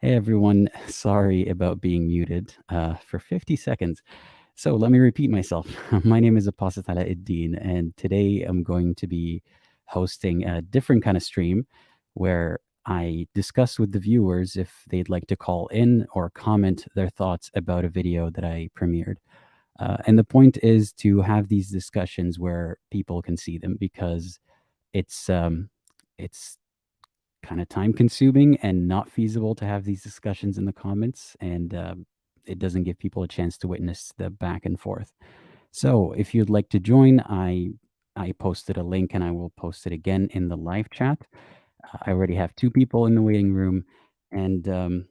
Hey everyone, sorry about being muted for 50 seconds. So let me repeat myself. My name is Apostle Eddin, and today I'm going to be hosting a different kind of stream where I discuss with the viewers if they'd like to call in or comment their thoughts about a video that I premiered. And the point is to have these discussions where people can see them because it's kind of time consuming and not feasible to have these discussions in the comments, and it doesn't give people a chance to witness the back and forth. So if you'd like to join, I posted a link and I will post it again in the live chat. I already have two people in the waiting room, and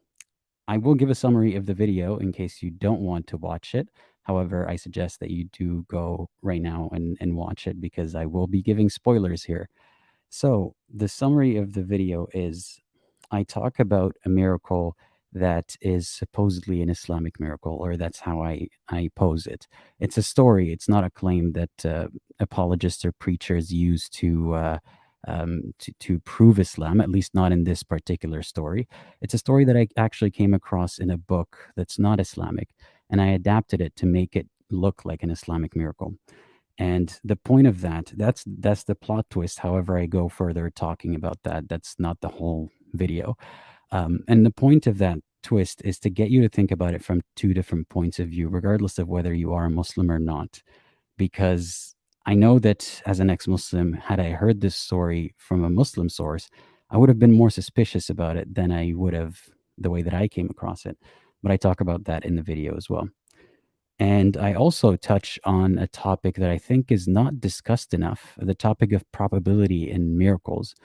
I will give a summary of the video in case you don't want to watch it. However, I suggest that you do go right now and watch it because I will be giving spoilers here. So, the summary of the video is I talk about a miracle that is supposedly an Islamic miracle, or that's how I pose it. It's a story, it's not a claim that apologists or preachers use to prove Islam, at least not in this particular story. It's a story that I actually came across in a book that's not Islamic, and I adapted it to make it look like an Islamic miracle. And the point of that's the plot twist. However, I go further talking about that. That's not the whole video. And the point of that twist is to get you to think about it from two different points of view, regardless of whether you are a Muslim or not. Because I know that as an ex-Muslim, had I heard this story from a Muslim source, I would have been more suspicious about it than I would have the way that I came across it. But I talk about that in the video as well. And I also touch on a topic that I think is not discussed enough, the topic of probability in miracles.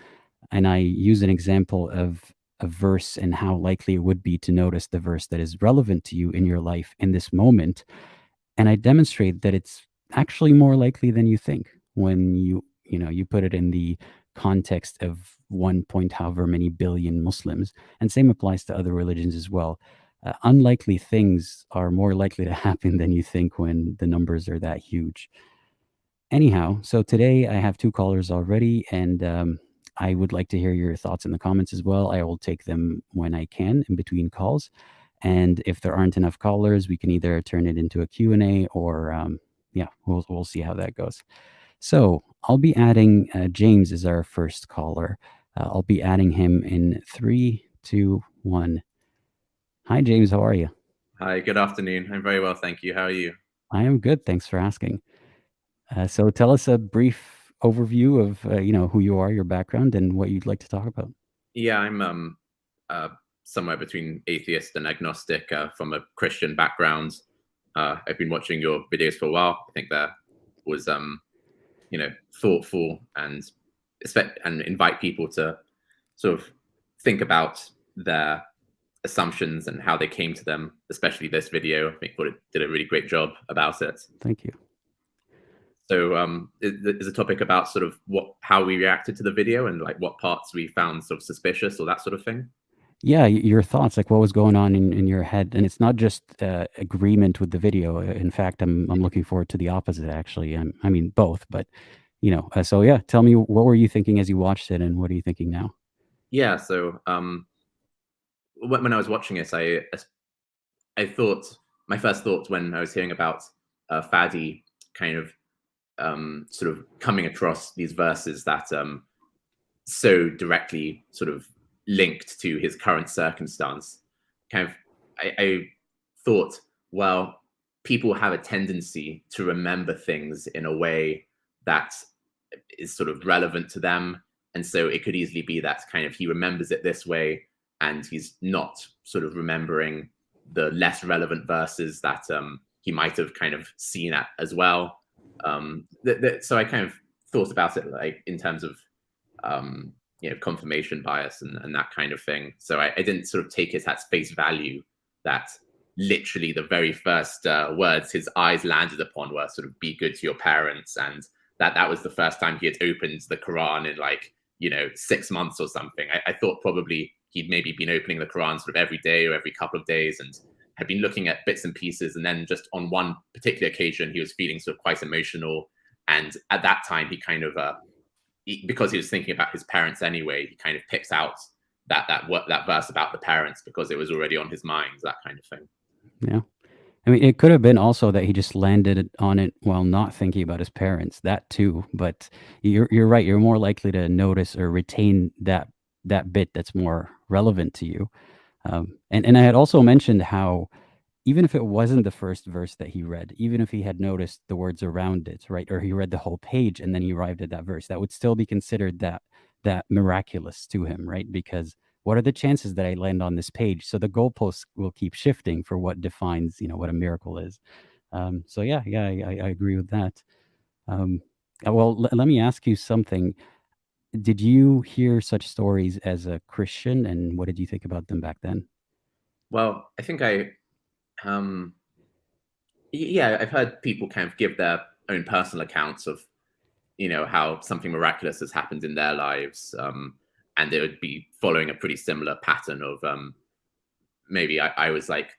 And I use an example of a verse and how likely it would be to notice the verse that is relevant to you in your life in this moment. And I demonstrate that it's actually more likely than you think when you put it in the context of 1 point however many billion Muslims. And same applies to other religions as well. Unlikely things are more likely to happen than you think when the numbers are that huge. Anyhow, so today I have two callers already, and I would like to hear your thoughts in the comments as well. I will take them when I can in between calls. And if there aren't enough callers, we can either turn it into a Q&A or, yeah, we'll see how that goes. So I'll be adding James as our first caller. I'll be adding him in 3, 2, 1. Hi, James. How are you? Hi, good afternoon. I'm very well, thank you. How are you? I am good. Thanks for asking. So tell us a brief overview of who you are, your background, and what you'd like to talk about. Yeah, I'm somewhere between atheist and agnostic from a Christian background. I've been watching your videos for a while. I think that was thoughtful and invite people to sort of think about their assumptions and how they came to them, especially this video. I think it did a really great job about it. Thank you. So is a topic about sort of how we reacted to the video and like what parts we found sort of suspicious or that sort of thing. Yeah, your thoughts, like what was going on in your head, and it's not just agreement with the video. In fact, I'm looking forward to the opposite. Actually, I mean both, but so yeah, tell me what were you thinking as you watched it, and what are you thinking now? Yeah. So when I was watching it, I thought my first thought when I was hearing about Fadi kind of sort of coming across these verses that so directly sort of linked to his current circumstance, kind of I thought, well, people have a tendency to remember things in a way that is sort of relevant to them. And so it could easily be that kind of he remembers it this way and he's not sort of remembering the less relevant verses that he might have kind of seen at as well. So I kind of thought about it like in terms of confirmation bias and that kind of thing. So I didn't sort of take it at face value that literally the very first words his eyes landed upon were sort of "be good to your parents," and that was the first time he had opened the Quran in like 6 months or something. I thought probably he'd maybe been opening the Quran sort of every day or every couple of days and had been looking at bits and pieces, and then just on one particular occasion he was feeling sort of quite emotional, and at that time he kind of because he was thinking about his parents anyway, he kind of picks out that verse about the parents because it was already on his mind, that kind of thing. Yeah. I mean, it could have been also that he just landed on it while not thinking about his parents. That too, but you're right. You're more likely to notice or retain that bit that's more relevant to you. And I had also mentioned how even if it wasn't the first verse that he read, even if he had noticed the words around it, right, or he read the whole page and then he arrived at that verse, that would still be considered that miraculous to him, right? Because what are the chances that I land on this page? So the goalposts will keep shifting for what defines, what a miracle is. So yeah, I agree with that. Well, let me ask you something. Did you hear such stories as a Christian, and what did you think about them back then? Well, I think I've heard people kind of give their own personal accounts of, how something miraculous has happened in their lives, and it would be following a pretty similar pattern of maybe I was like,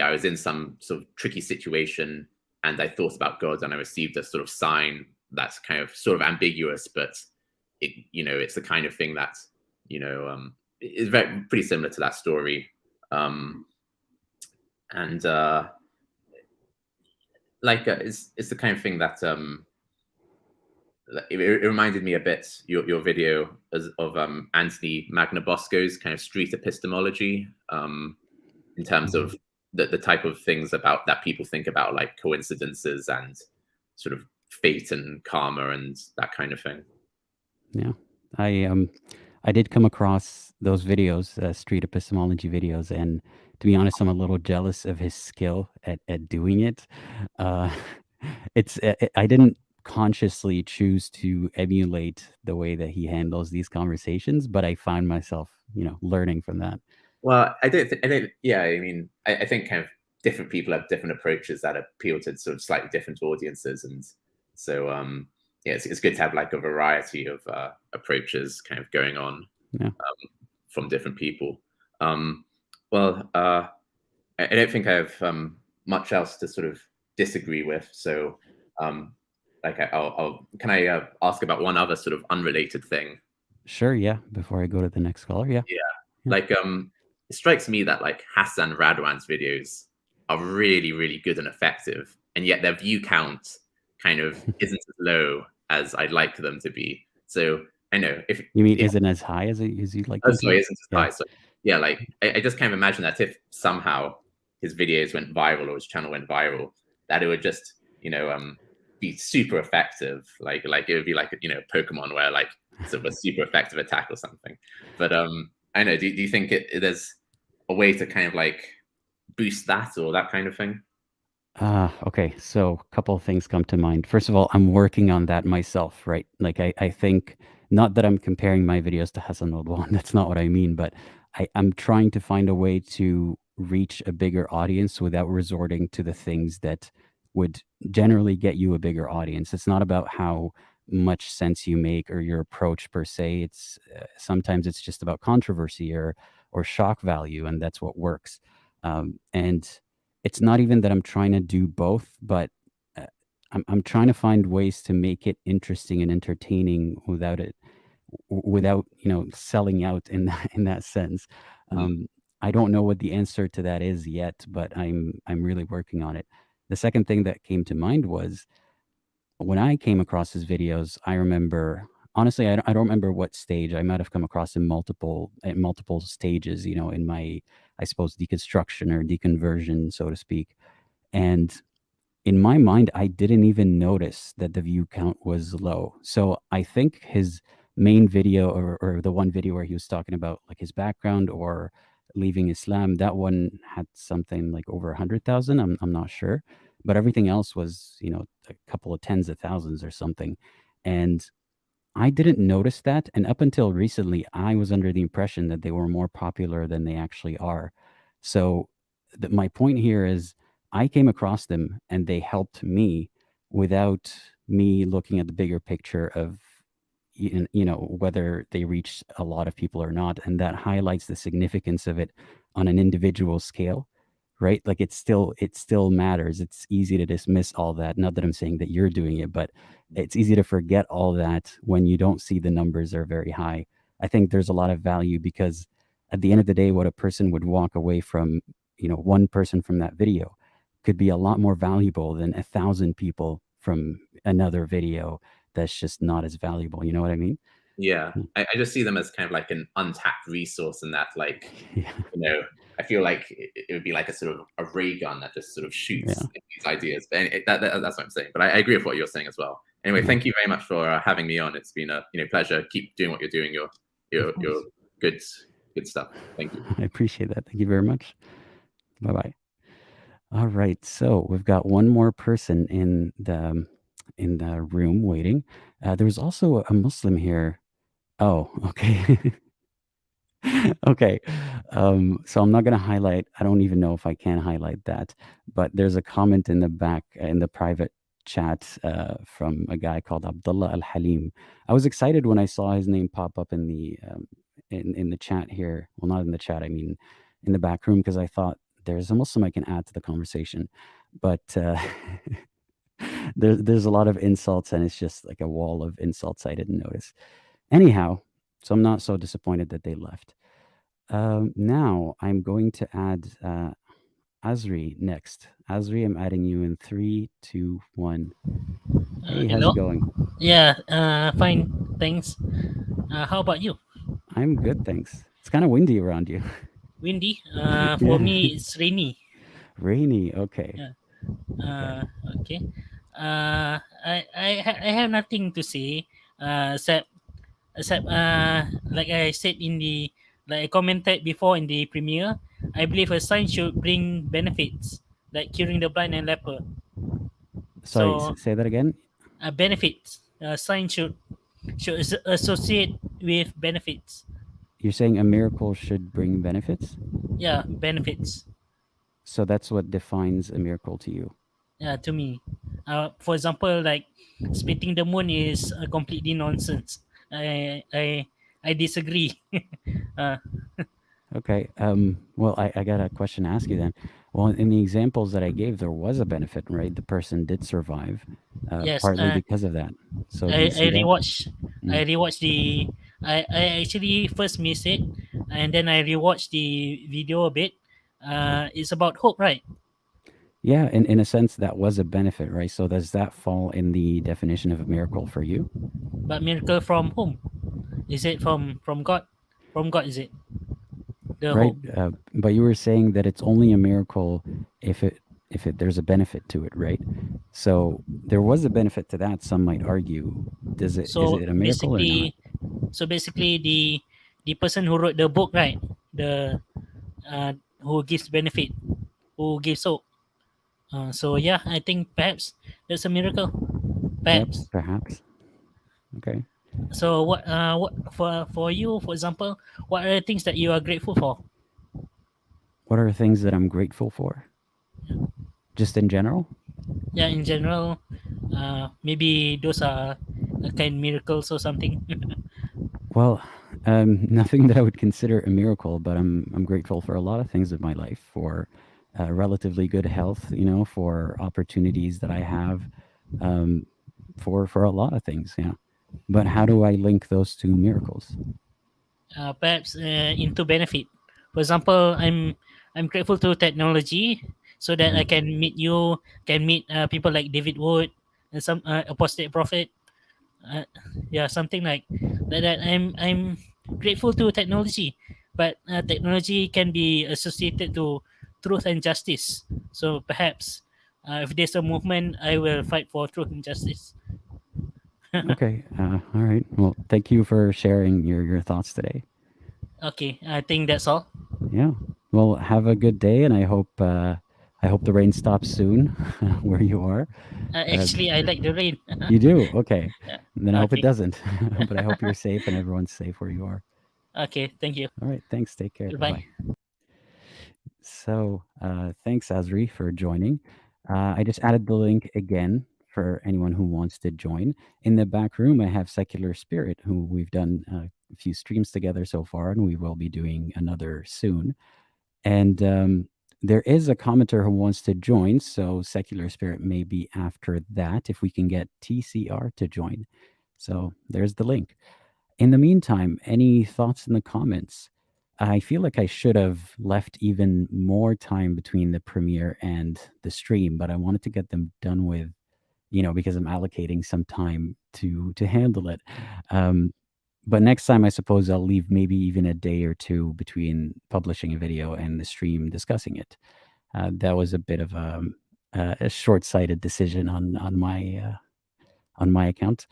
I was in some sort of tricky situation, and I thought about God, and I received a sort of sign that's kind of sort of ambiguous, but it's the kind of thing that is pretty similar to that story, and it's the kind of thing that it reminded me a bit your video of Anthony Magnabosco's kind of street epistemology, in terms Mhm. of the type of things about that people think about, like coincidences and sort of fate and karma and that kind of thing. Yeah, I did come across those videos, street epistemology videos, and to be honest, I'm a little jealous of his skill at doing it. Uh, I didn't consciously choose to emulate the way that he handles these conversations, but I find myself, learning from that. Well, I don't. Yeah, I mean, I think kind of different people have different approaches that appeal to sort of slightly different audiences, and so yeah, it's good to have like a variety of approaches kind of going on Yeah. from different people. Well, I don't think I have much else to sort of disagree with. So, like, can I ask about one other sort of unrelated thing? Sure. Yeah. Before I go to the next caller. Yeah. Yeah, Yeah. like it strikes me that like Hassan Radwan's videos are really, really good and effective, and yet their view count kind of isn't as low as I'd like them to be. So I know if You mean yeah, isn't as high as you'd like oh, them to sorry, be? isn't as Yeah. high. So yeah, like I just kind of imagine that if somehow his videos went viral or his channel went viral, that it would just be super effective. Like it would be like Pokemon where like sort of a super effective attack or something. But I know. Do you think there's a way to kind of like boost that or that kind of thing? Okay. So a couple of things come to mind. First of all, I'm working on that myself, right? Like I think not that I'm comparing my videos to Hassan Rodwan. That's not what I mean, but I'm trying to find a way to reach a bigger audience without resorting to the things that would generally get you a bigger audience. It's not about how much sense you make or your approach per se. It's sometimes it's just about controversy or shock value, and that's what works. And it's not even that I'm trying to do both, but uh, I'm trying to find ways to make it interesting and entertaining without selling out in that sense. Mm. Um, I don't know what the answer to that is yet, but I'm really working on it. The second thing that came to mind was when I came across his videos. I remember honestly, I don't remember what stage. I might have come across him at multiple stages, in my, I suppose, deconstruction or deconversion, so to speak. And in my mind, I didn't even notice that the view count was low. So I think his main video, or the one video where he was talking about like his background or leaving Islam, that one had something like over 100,000. I'm not sure, but everything else was, a couple of tens of thousands or something. And I didn't notice that. And up until recently, I was under the impression that they were more popular than they actually are. So my point here is I came across them and they helped me without me looking at the bigger picture of, whether they reached a lot of people or not. And that highlights the significance of it on an individual scale, right? Like it still matters. It's easy to dismiss all that. Not that I'm saying that you're doing it, but it's easy to forget all that when you don't see the numbers are very high. I think there's a lot of value because at the end of the day, what a person would walk away from, one person from that video could be a lot more valuable than 1,000 people from another video that's just not as valuable. You know what I mean? Yeah, I just see them as kind of like an untapped resource in that, like, Yeah. I feel like it would be like a sort of a ray gun that just sort of shoots these ideas. But that's what I'm saying. But I agree with what you're saying as well. Anyway, Yeah. thank you very much for having me on. It's been a pleasure. Keep doing what you're doing. Your good stuff. Thank you. I appreciate that. Thank you very much. Bye bye. All right, so we've got one more person in the room waiting. There was also a Muslim here. Oh, okay. Okay. So I'm not going to highlight, I don't even know if I can highlight that, but there's a comment in the back in the private chat from a guy called Abdullah Al Halim. I was excited when I saw his name pop up in the chat here. Well, not in the chat, I mean in the back room, because I thought there's a Muslim I can add to the conversation. But there's a lot of insults, and it's just like a wall of insults I didn't notice. Anyhow, so I'm not so disappointed that they left. Now I'm going to add Azri next. Azri, I'm adding you in 3, 2, 1. Hey, how's Hello? it going? Yeah, fine, thanks. How about you? I'm good, thanks. It's kind of windy around you. Windy? Yeah. For me, it's rainy. Rainy, okay. Yeah. Okay. I have nothing to say. Except like I said like I commented before in the premiere. I believe a sign should bring benefits, like curing the blind and leper. Sorry, So say that again. benefits. Sign should associate with benefits. You're saying a miracle should bring benefits? Yeah, benefits. So that's what defines a miracle to you. Yeah, to me. For example, like splitting the moon is completely nonsense. I disagree. uh, Okay. Well, I got a question to ask you then. Well, in the examples that I gave, there was a benefit, right? The person did survive, yes, partly because of that. So do I you see that? I rewatched the. I actually first missed it, and then I rewatched the video a bit. It's about hope, right? Yeah, in a sense, that was a benefit, right? So does that fall in the definition of a miracle for you? But miracle from whom? Is it from God? From God, is it? The Right. hope. But you were saying that it's only a miracle if there's a benefit to it, right? So there was a benefit to that. Some might argue. Is So it a miracle or not? basically, the person who wrote the book, right? The who gives benefit, who gives hope. So yeah, I think perhaps that's a miracle. Yep, Perhaps. perhaps. Okay. So what for you, for example, what are the things that you are grateful for? What are things that I'm grateful for? Just in general? Yeah, in general, maybe those are kind of miracles or something. Well, nothing that I would consider a miracle, but I'm grateful for a lot of things in my life, for relatively good health, for opportunities that I have, for a lot of things, yeah. But how do I link those two miracles? Perhaps into benefit. For example, I'm grateful to technology so that I can meet you, can meet people like David Wood and some apostate prophet. Uh, yeah, something like that. I'm grateful to technology, but technology can be associated to truth and justice. So perhaps if there's a movement, I will fight for truth and justice. Okay, all right. Well, thank you for sharing your thoughts today. Okay, I think that's all. Yeah. Well, have a good day, and I hope the rain stops soon where you are. Actually, I like the rain. You do? Okay. Yeah. Then I hope it Okay. doesn't. But I hope you're safe and everyone's safe where you are. Okay. Thank you. All right. Thanks. Take care. Bye Goodbye. bye. So, thanks, Azri, for joining. I just added the link again for anyone who wants to join. In the back room, I have Secular Spirit, who we've done a few streams together so far, and we will be doing another soon. And there is a commenter who wants to join, so Secular Spirit may be after that if we can get TCR to join. So there's the link. In the meantime, any thoughts in the comments? I feel like I should have left even more time between the premiere and the stream, but I wanted to get them done with, because I'm allocating some time to handle it. But next time, I suppose I'll leave maybe even a day or two between publishing a video and the stream discussing it. That was a bit of a short-sighted decision on my account.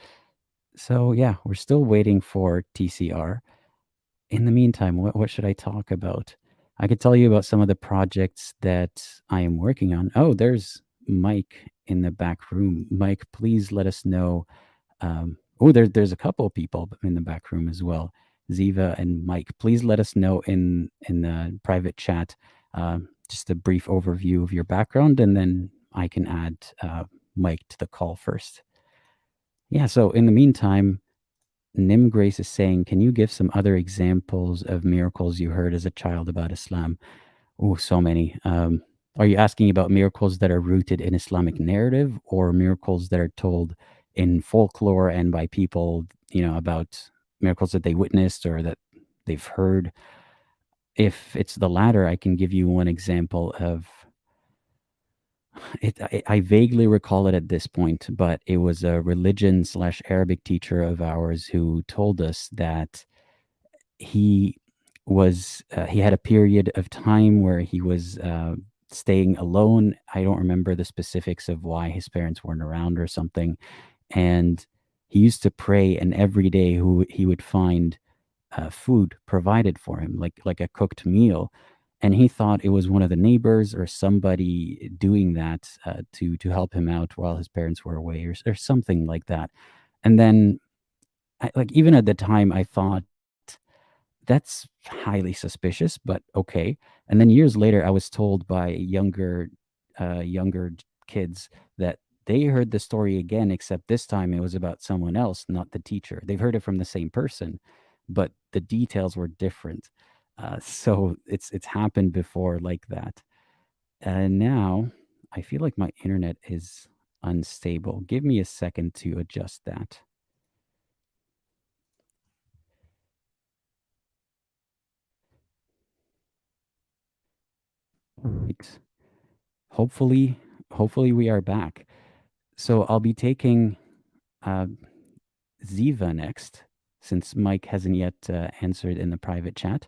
So yeah, we're still waiting for TCR. In the meantime, what should I talk about? I could tell you about some of the projects that I am working on. Oh, there's Mike in the back room. Mike, please let us know. There's a couple of people in the back room as well. Ziva and Mike, please let us know in the private chat just a brief overview of your background, and then I can add Mike to the call first. Yeah, so in the meantime, Nim Grace is saying, can you give some other examples of miracles you heard as a child about Islam? Oh, so many. Are you asking about miracles that are rooted in Islamic narrative, or miracles that are told in folklore and by people, about miracles that they witnessed or that they've heard? If it's the latter, I can give you one example of it. I vaguely recall it at this point, but it was a religion/Arabic teacher of ours who told us that he had a period of time where he was staying alone. I don't remember the specifics of why his parents weren't around or something. And he used to pray, and every day he would find food provided for him, like a cooked meal. And he thought it was one of the neighbors or somebody doing that to help him out while his parents were away, or something like that. And then, even at the time, I thought that's highly suspicious, but okay. And then years later, I was told by younger kids that they heard the story again, except this time it was about someone else, not the teacher. They've heard it from the same person, but the details were different. So it's happened before like that. And now I feel like my internet is unstable. Give me a second to adjust that. Right. Hopefully we are back. So I'll be taking Ziva next, since Mike hasn't yet answered in the private chat.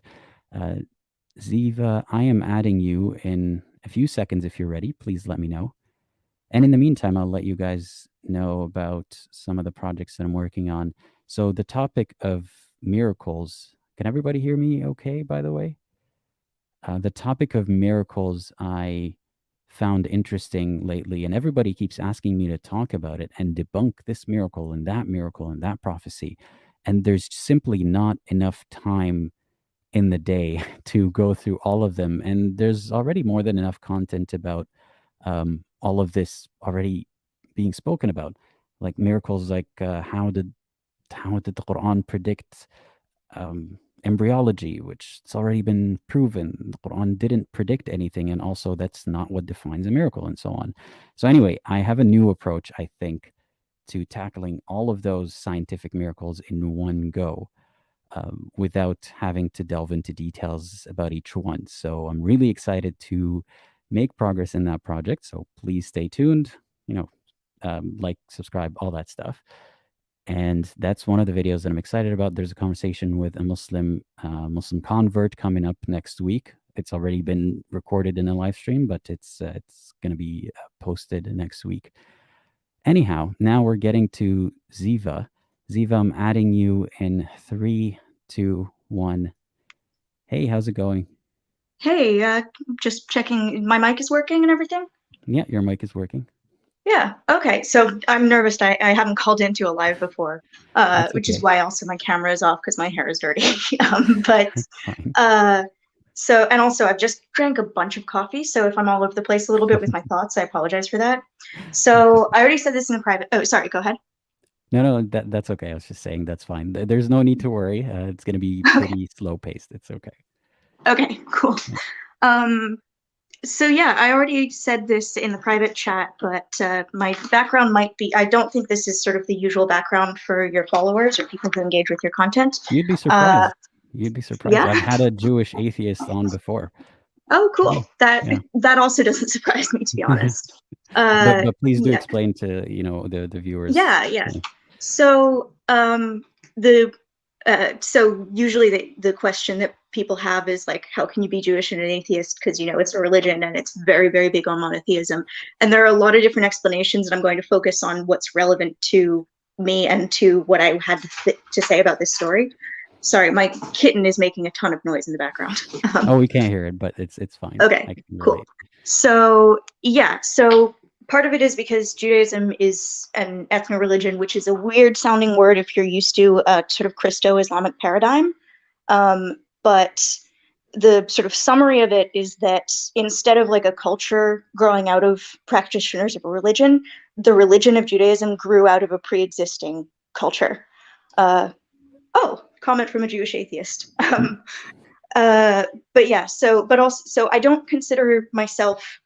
Ziva, I am adding you in a few seconds. If you're ready, please let me know. And in the meantime, I'll let you guys know about some of the projects that I'm working on. So the topic of miracles, can everybody hear me okay, by the way? The topic of miracles I found interesting lately, and everybody keeps asking me to talk about it and debunk this miracle and that prophecy. And there's simply not enough time in the day to go through all of them. And there's already more than enough content about all of this already being spoken about, like miracles, like how did the Quran predict embryology, which it's already been proven the Quran didn't predict anything, and also that's not what defines a miracle, and so on. So anyway, I have a new approach, I think, to tackling all of those scientific miracles in one go, without having to delve into details about each one. So I'm really excited to make progress in that project. So please stay tuned, like, subscribe, all that stuff. And that's one of the videos that I'm excited about. There's a conversation with a Muslim convert coming up next week. It's already been recorded in a live stream, but it's going to be posted next week. Anyhow, now we're getting to Ziva. Ziva, I'm adding you in 3, 2, 1. Hey, how's it going? Hey, just checking. My mic is working and everything? Yeah, your mic is working. Yeah, okay. So I'm nervous. I haven't called into a live before, which is why also my camera is off because my hair is dirty. And also I've just drank a bunch of coffee. So if I'm all over the place a little bit with my thoughts, I apologize for that. So I already said this in a private. Oh, sorry. Go ahead. No, that's okay. I was just saying that's fine. There's no need to worry. It's going to be pretty slow paced. It's okay. Okay, cool. So yeah, I already said this in the private chat, but my background might be, I don't think this is sort of the usual background for your followers or people who engage with your content. You'd be surprised. You'd be surprised. Yeah. I've had a Jewish atheist on before. Oh, cool. Yeah. That also doesn't surprise me, to be honest. But please do yeah. explain to the viewers. Yeah. So so usually the question that people have is like, how can you be Jewish and an atheist? Because it's a religion and it's very, very big on monotheism. And there are a lot of different explanations, and I'm going to focus on what's relevant to me and to what I had to say about this story. Sorry, my kitten is making a ton of noise in the background. Oh, we can't hear it, but it's fine. Okay, cool. So yeah, so part of it is because Judaism is an ethno-religion, which is a weird sounding word if you're used to a sort of Christo-Islamic paradigm. But the sort of summary of it is that instead of like a culture growing out of practitioners of a religion, the religion of Judaism grew out of a pre-existing culture. Oh, comment from a Jewish atheist. But yeah, so I don't consider myself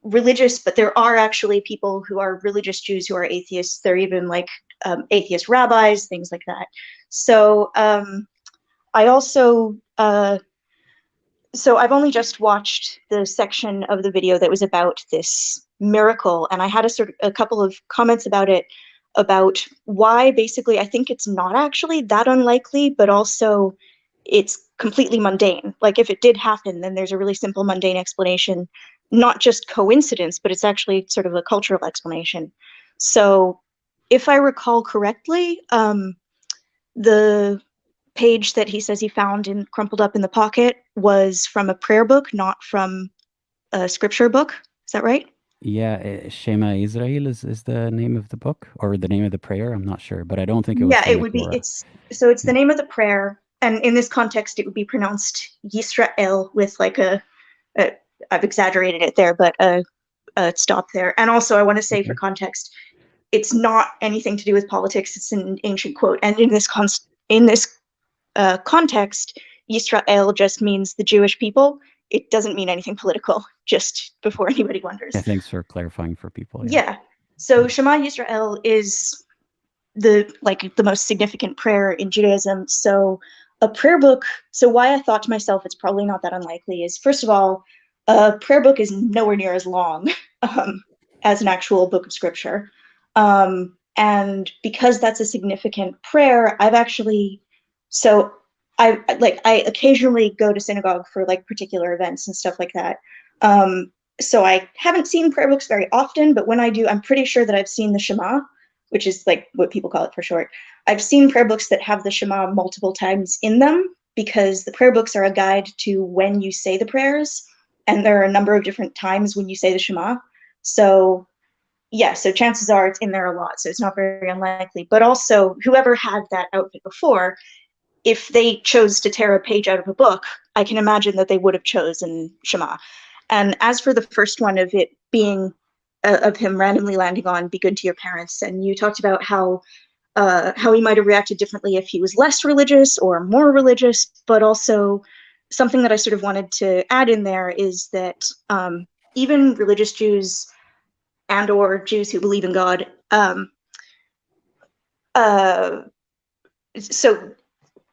religious, but there are actually people who are religious Jews who are atheists. They're even like atheist rabbis, things like that. So I also so I've only just watched the section of the video that was about this miracle, and I had a couple of comments about it, about why basically I think it's not actually that unlikely, but also it's completely mundane. Like if it did happen, then there's a really simple mundane explanation, not just coincidence, but it's actually sort of a cultural explanation. So if I recall correctly, the page that he says he found and crumpled up in the pocket was from a prayer book, not from a scripture book. Is that right? Yeah, Shema Israel is the name of the book, or the name of the prayer. I'm not sure, but I don't think it was. Yeah, from it would be. It's the name of the prayer, and in this context, it would be pronounced Yisrael with like I've exaggerated it there, but a stop there. And also, I want to say for context, it's not anything to do with politics. It's an ancient quote, and in this context, Yisrael just means the Jewish people. It doesn't mean anything political, just before anybody wonders. Yeah, thanks for clarifying for people. Yeah. So Shema Yisrael is the most significant prayer in Judaism. So a prayer book, so why I thought to myself it's probably not that unlikely is, first of all, a prayer book is nowhere near as long as an actual book of scripture. And because that's a significant prayer, I occasionally go to synagogue for like particular events and stuff like that. So I haven't seen prayer books very often, but when I do, I'm pretty sure that I've seen the Shema, which is like what people call it for short. I've seen prayer books that have the Shema multiple times in them, because the prayer books are a guide to when you say the prayers, and there are a number of different times when you say the Shema. So yeah, so chances are it's in there a lot, so it's not very unlikely. But also, whoever had that outfit before, if they chose to tear a page out of a book, I can imagine that they would have chosen Shema. And as for the first one of it being, of him randomly landing on "be good to your parents," and you talked about how he might have reacted differently if he was less religious or more religious, but also something that I sort of wanted to add in there is that even religious Jews and or Jews who believe in God, so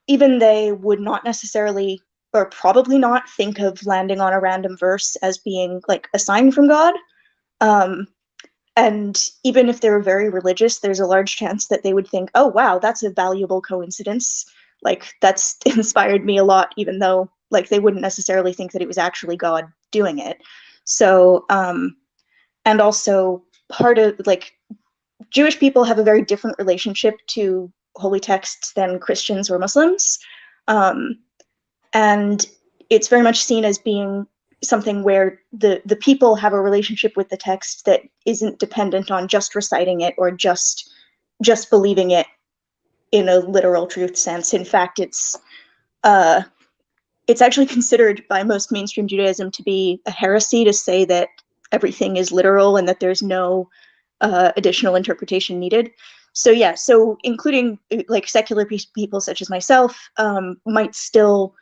even they would not necessarily, or probably not, think of landing on a random verse as being like a sign from God. And even if they were very religious, there's a large chance that they would think, oh, wow, that's a valuable coincidence. Like, that's inspired me a lot, even though like they wouldn't necessarily think that it was actually God doing it. So, and also part of like Jewish people have a very different relationship to holy texts than Christians or Muslims. And it's very much seen as being something where the people have a relationship with the text that isn't dependent on just reciting it or just believing it in a literal truth sense. In fact, it's actually considered by most mainstream Judaism to be a heresy to say that everything is literal and that there's no additional interpretation needed. So yeah, so including like secular people such as myself might still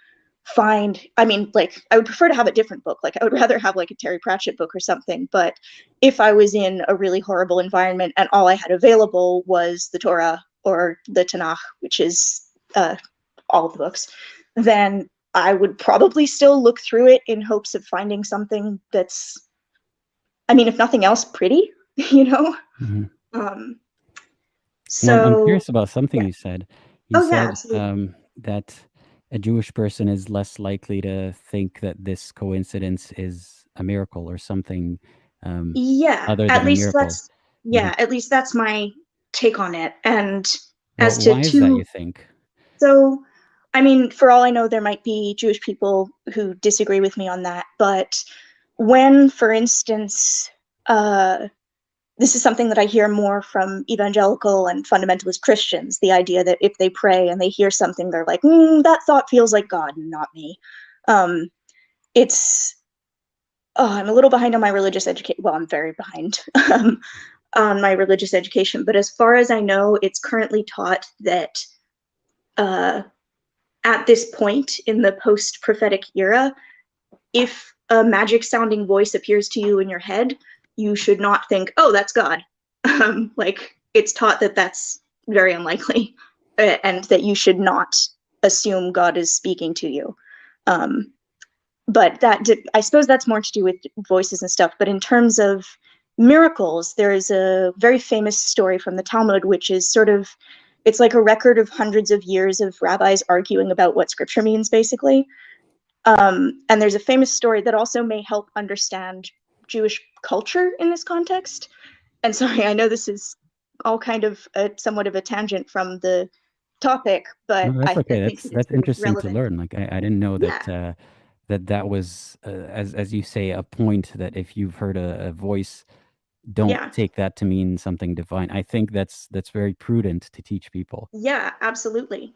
find, I mean, like, I would prefer to have a different book. Like, I would rather have like a Terry Pratchett book or something. But if I was in a really horrible environment and all I had available was the Torah or the Tanakh, which is all of the books, then I would probably still look through it in hopes of finding something that's, I mean, if nothing else, pretty, you know? Mhm. So Well, I'm curious about something yeah. you said. You Oh, yeah, said absolutely. that a Jewish person is less likely to think that this coincidence is a miracle or something Yeah, other at than a least miracle. Mhm. at least that's my take on it. And Well, as to why is that, you think? so, I mean, for all I know, there might be Jewish people who disagree with me on that. But when, for instance, this is something that I hear more from evangelical and fundamentalist Christians, the idea that if they pray and they hear something, they're like, that thought feels like God, not me. Um, it's, I'm a little behind on my religious education. Well, I'm very behind on my religious education. But as far as I know, it's currently taught that at this point in the post-prophetic era, if a magic sounding voice appears to you in your head, you should not think, oh, that's God. Like, it's taught that that's very unlikely, and that you should not assume God is speaking to you. But I suppose that's more to do with voices and stuff. But in terms of miracles, there is a very famous story from the Talmud, which is sort of, it's like a record of hundreds of years of rabbis arguing about what scripture means, basically. And there's a famous story that also may help understand Jewish culture in this context. And sorry, I know this is all kind of somewhat of a tangent from the topic, but No, that's I okay. think that it's That's really interesting to relevant. learn. Like I didn't know Yeah, that was as you say, a point that if you've heard a voice, don't yeah, take that to mean something divine. I think that's very prudent to teach people. yeah, absolutely.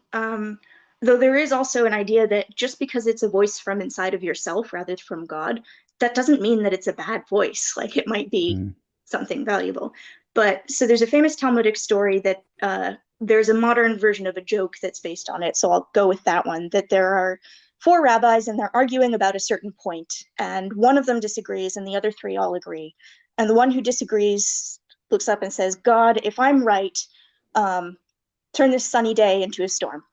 Though there is also an idea that just because it's a voice from inside of yourself rather from God, that doesn't mean that it's a bad voice. Like, it might be Mm. something valuable. But so there's a famous Talmudic story that there's a modern version of a joke that's based on it. So I'll go with that one, that there are four rabbis and they're arguing about a certain point, and one of them disagrees and the other three all agree. And the one who disagrees looks up and says, God, if I'm right, turn this sunny day into a storm.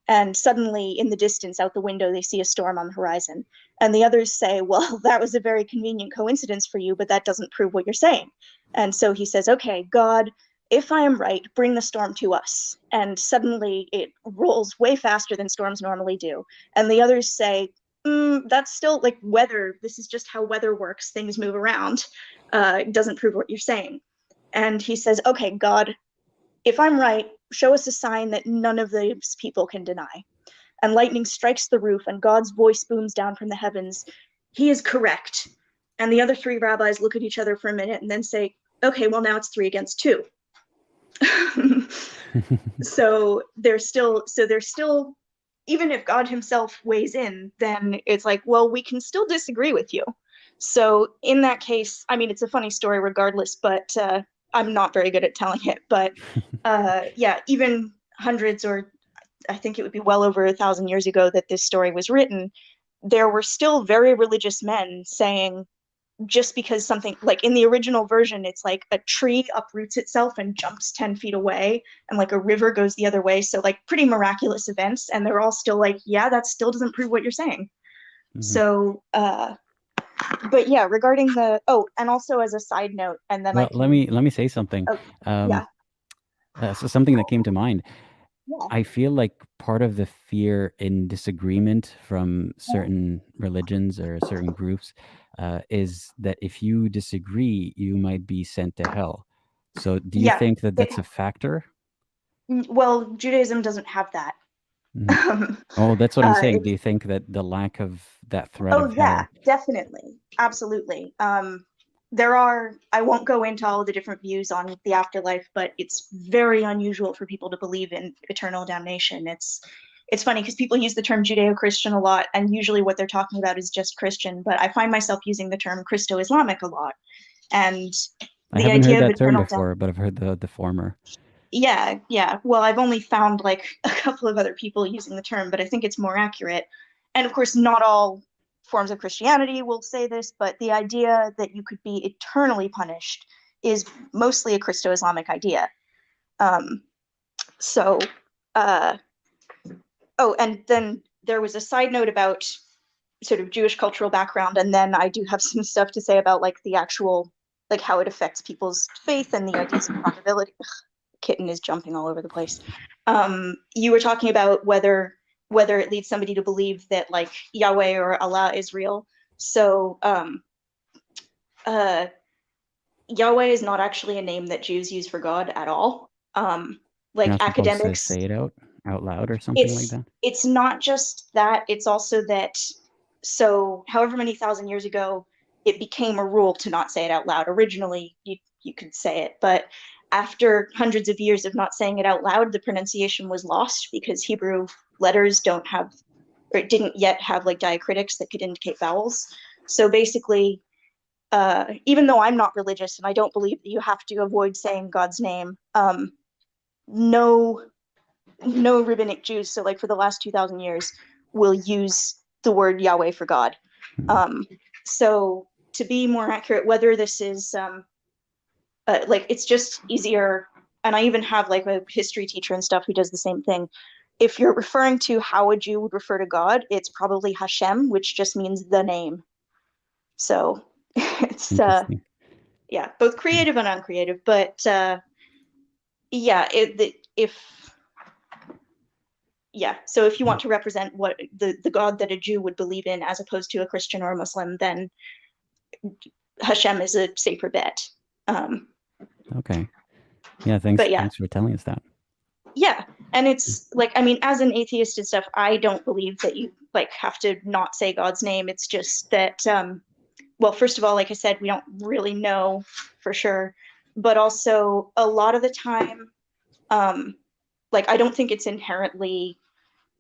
And suddenly, in the distance, out the window, they see a storm on the horizon. And the others say, well, that was a very convenient coincidence for you, but that doesn't prove what you're saying. And so he says, okay, God, if I am right, bring the storm to us. And suddenly it rolls way faster than storms normally do. And the others say, that's still like weather. This is just how weather works. Things move around. It doesn't prove what you're saying. And he says, okay, God, if I'm right, show us a sign that none of these people can deny. And lightning strikes the roof, and God's voice booms down from the heavens. He is correct. And the other three rabbis look at each other for a minute and then say, okay, well, now it's 3 against 2. So there's still, even if God himself weighs in, then it's like, well, we can still disagree with you. So in that case, I mean, it's a funny story regardless, but I'm not very good at telling it. But yeah, even hundreds, or I think it would be well over 1,000 years ago that this story was written, there were still very religious men saying, just because something, like in the original version, it's like a tree uproots itself and jumps 10 feet away, and like a river goes the other way. So like pretty miraculous events. And they're all still like, yeah, that still doesn't prove what you're saying. Mhm. So, but yeah, regarding and also as a side note, and then Well, let me say something. oh, yeah, So something that came to mind. yeah, I feel like part of the fear in disagreement from certain religions or certain groups is that if you disagree, you might be sent to hell. So do you yeah. think that that's a factor? Well, Judaism doesn't have that. Mhm. Oh, that's what I'm saying. Do It's, you think that the lack of that threat oh of yeah, hell? definitely, absolutely. There are, I won't go into all of the different views on the afterlife, but it's very unusual for people to believe in eternal damnation. It's funny because people use the term Judeo-Christian a lot, and usually what they're talking about is just Christian, but I find myself using the term Christo-Islamic a lot. And I the haven't heard idea of that term eternal damnation. before, but I've heard the former. Yeah. Well, I've only found like a couple of other people using the term, but I think it's more accurate. And of course, not all forms of Christianity will say this, but the idea that you could be eternally punished is mostly a Christo-Islamic idea. So, oh, and then there was a side note about sort of Jewish cultural background, and then I do have some stuff to say about like the actual, like how it affects people's faith and the ideas of probability. Ugh, kitten is jumping all over the place. You were talking about whether it leads somebody to believe that like Yahweh or Allah is real. So Yahweh is not actually a name that Jews use for God at all. Like You're not supposed to academics say it out loud or something like that. It's not just that, it's also that, so however many thousand years ago, it became a rule to not say it out loud. Originally, you could say it, but after hundreds of years of not saying it out loud, the pronunciation was lost because Hebrew letters don't have, or it didn't yet have like diacritics that could indicate vowels. So basically, even though I'm not religious and I don't believe that you have to avoid saying God's name, no rabbinic Jews, so like for the last 2,000 years, will use the word Yahweh for God. So to be more accurate, whether this is like, it's just easier, and I even have like a history teacher and stuff who does the same thing. If you're referring to how a Jew would refer to God, it's probably Hashem, which just means the name. So it's yeah, both creative and uncreative, but yeah, so if you want to represent what the God that a Jew would believe in as opposed to a Christian or a Muslim, then Hashem is a safer bet. Okay. Yeah, thanks for telling us that. Yeah, and it's like, I mean, as an atheist and stuff, I don't believe that you like have to not say God's name. It's just that, well, first of all, like I said, we don't really know for sure, but also a lot of the time, like, I don't think it's inherently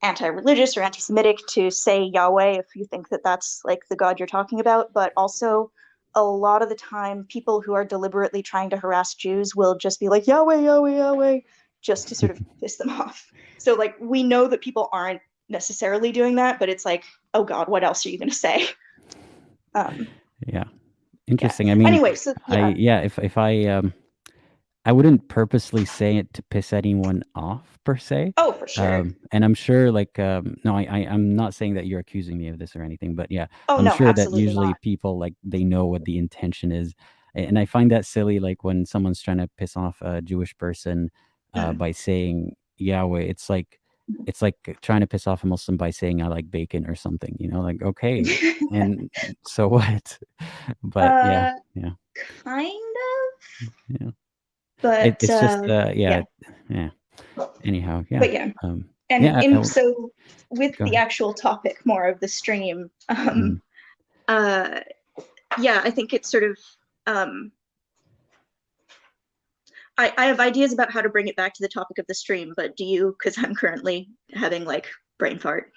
anti-religious or anti-Semitic to say Yahweh if you think that that's like the God you're talking about, but also a lot of the time people who are deliberately trying to harass Jews will just be like Yahweh, Yahweh, Yahweh, just to sort of piss them off. So like, we know that people aren't necessarily doing that, but it's like, oh God, what else are you going to say? Yeah, interesting. Yeah. I mean, anyway, so if I wouldn't purposely say it to piss anyone off per se. Oh, for sure. And I'm sure, like, no, I'm not saying that you're accusing me of this or anything, but yeah, Oh, I'm no, sure that absolutely usually not. people, like, they know what the intention is. And I find that silly, like when someone's trying to piss off a Jewish person by saying Yahweh. It's like trying to piss off a Muslim by saying I like bacon or something, you know, like, okay, and so what? But yeah. Kind of. Yeah. But It's just yeah. Anyhow, yeah. But yeah. So with the actual topic more of the stream, yeah, I think it's sort of I have ideas about how to bring it back to the topic of the stream, but do you? Because I'm currently having like brain fart.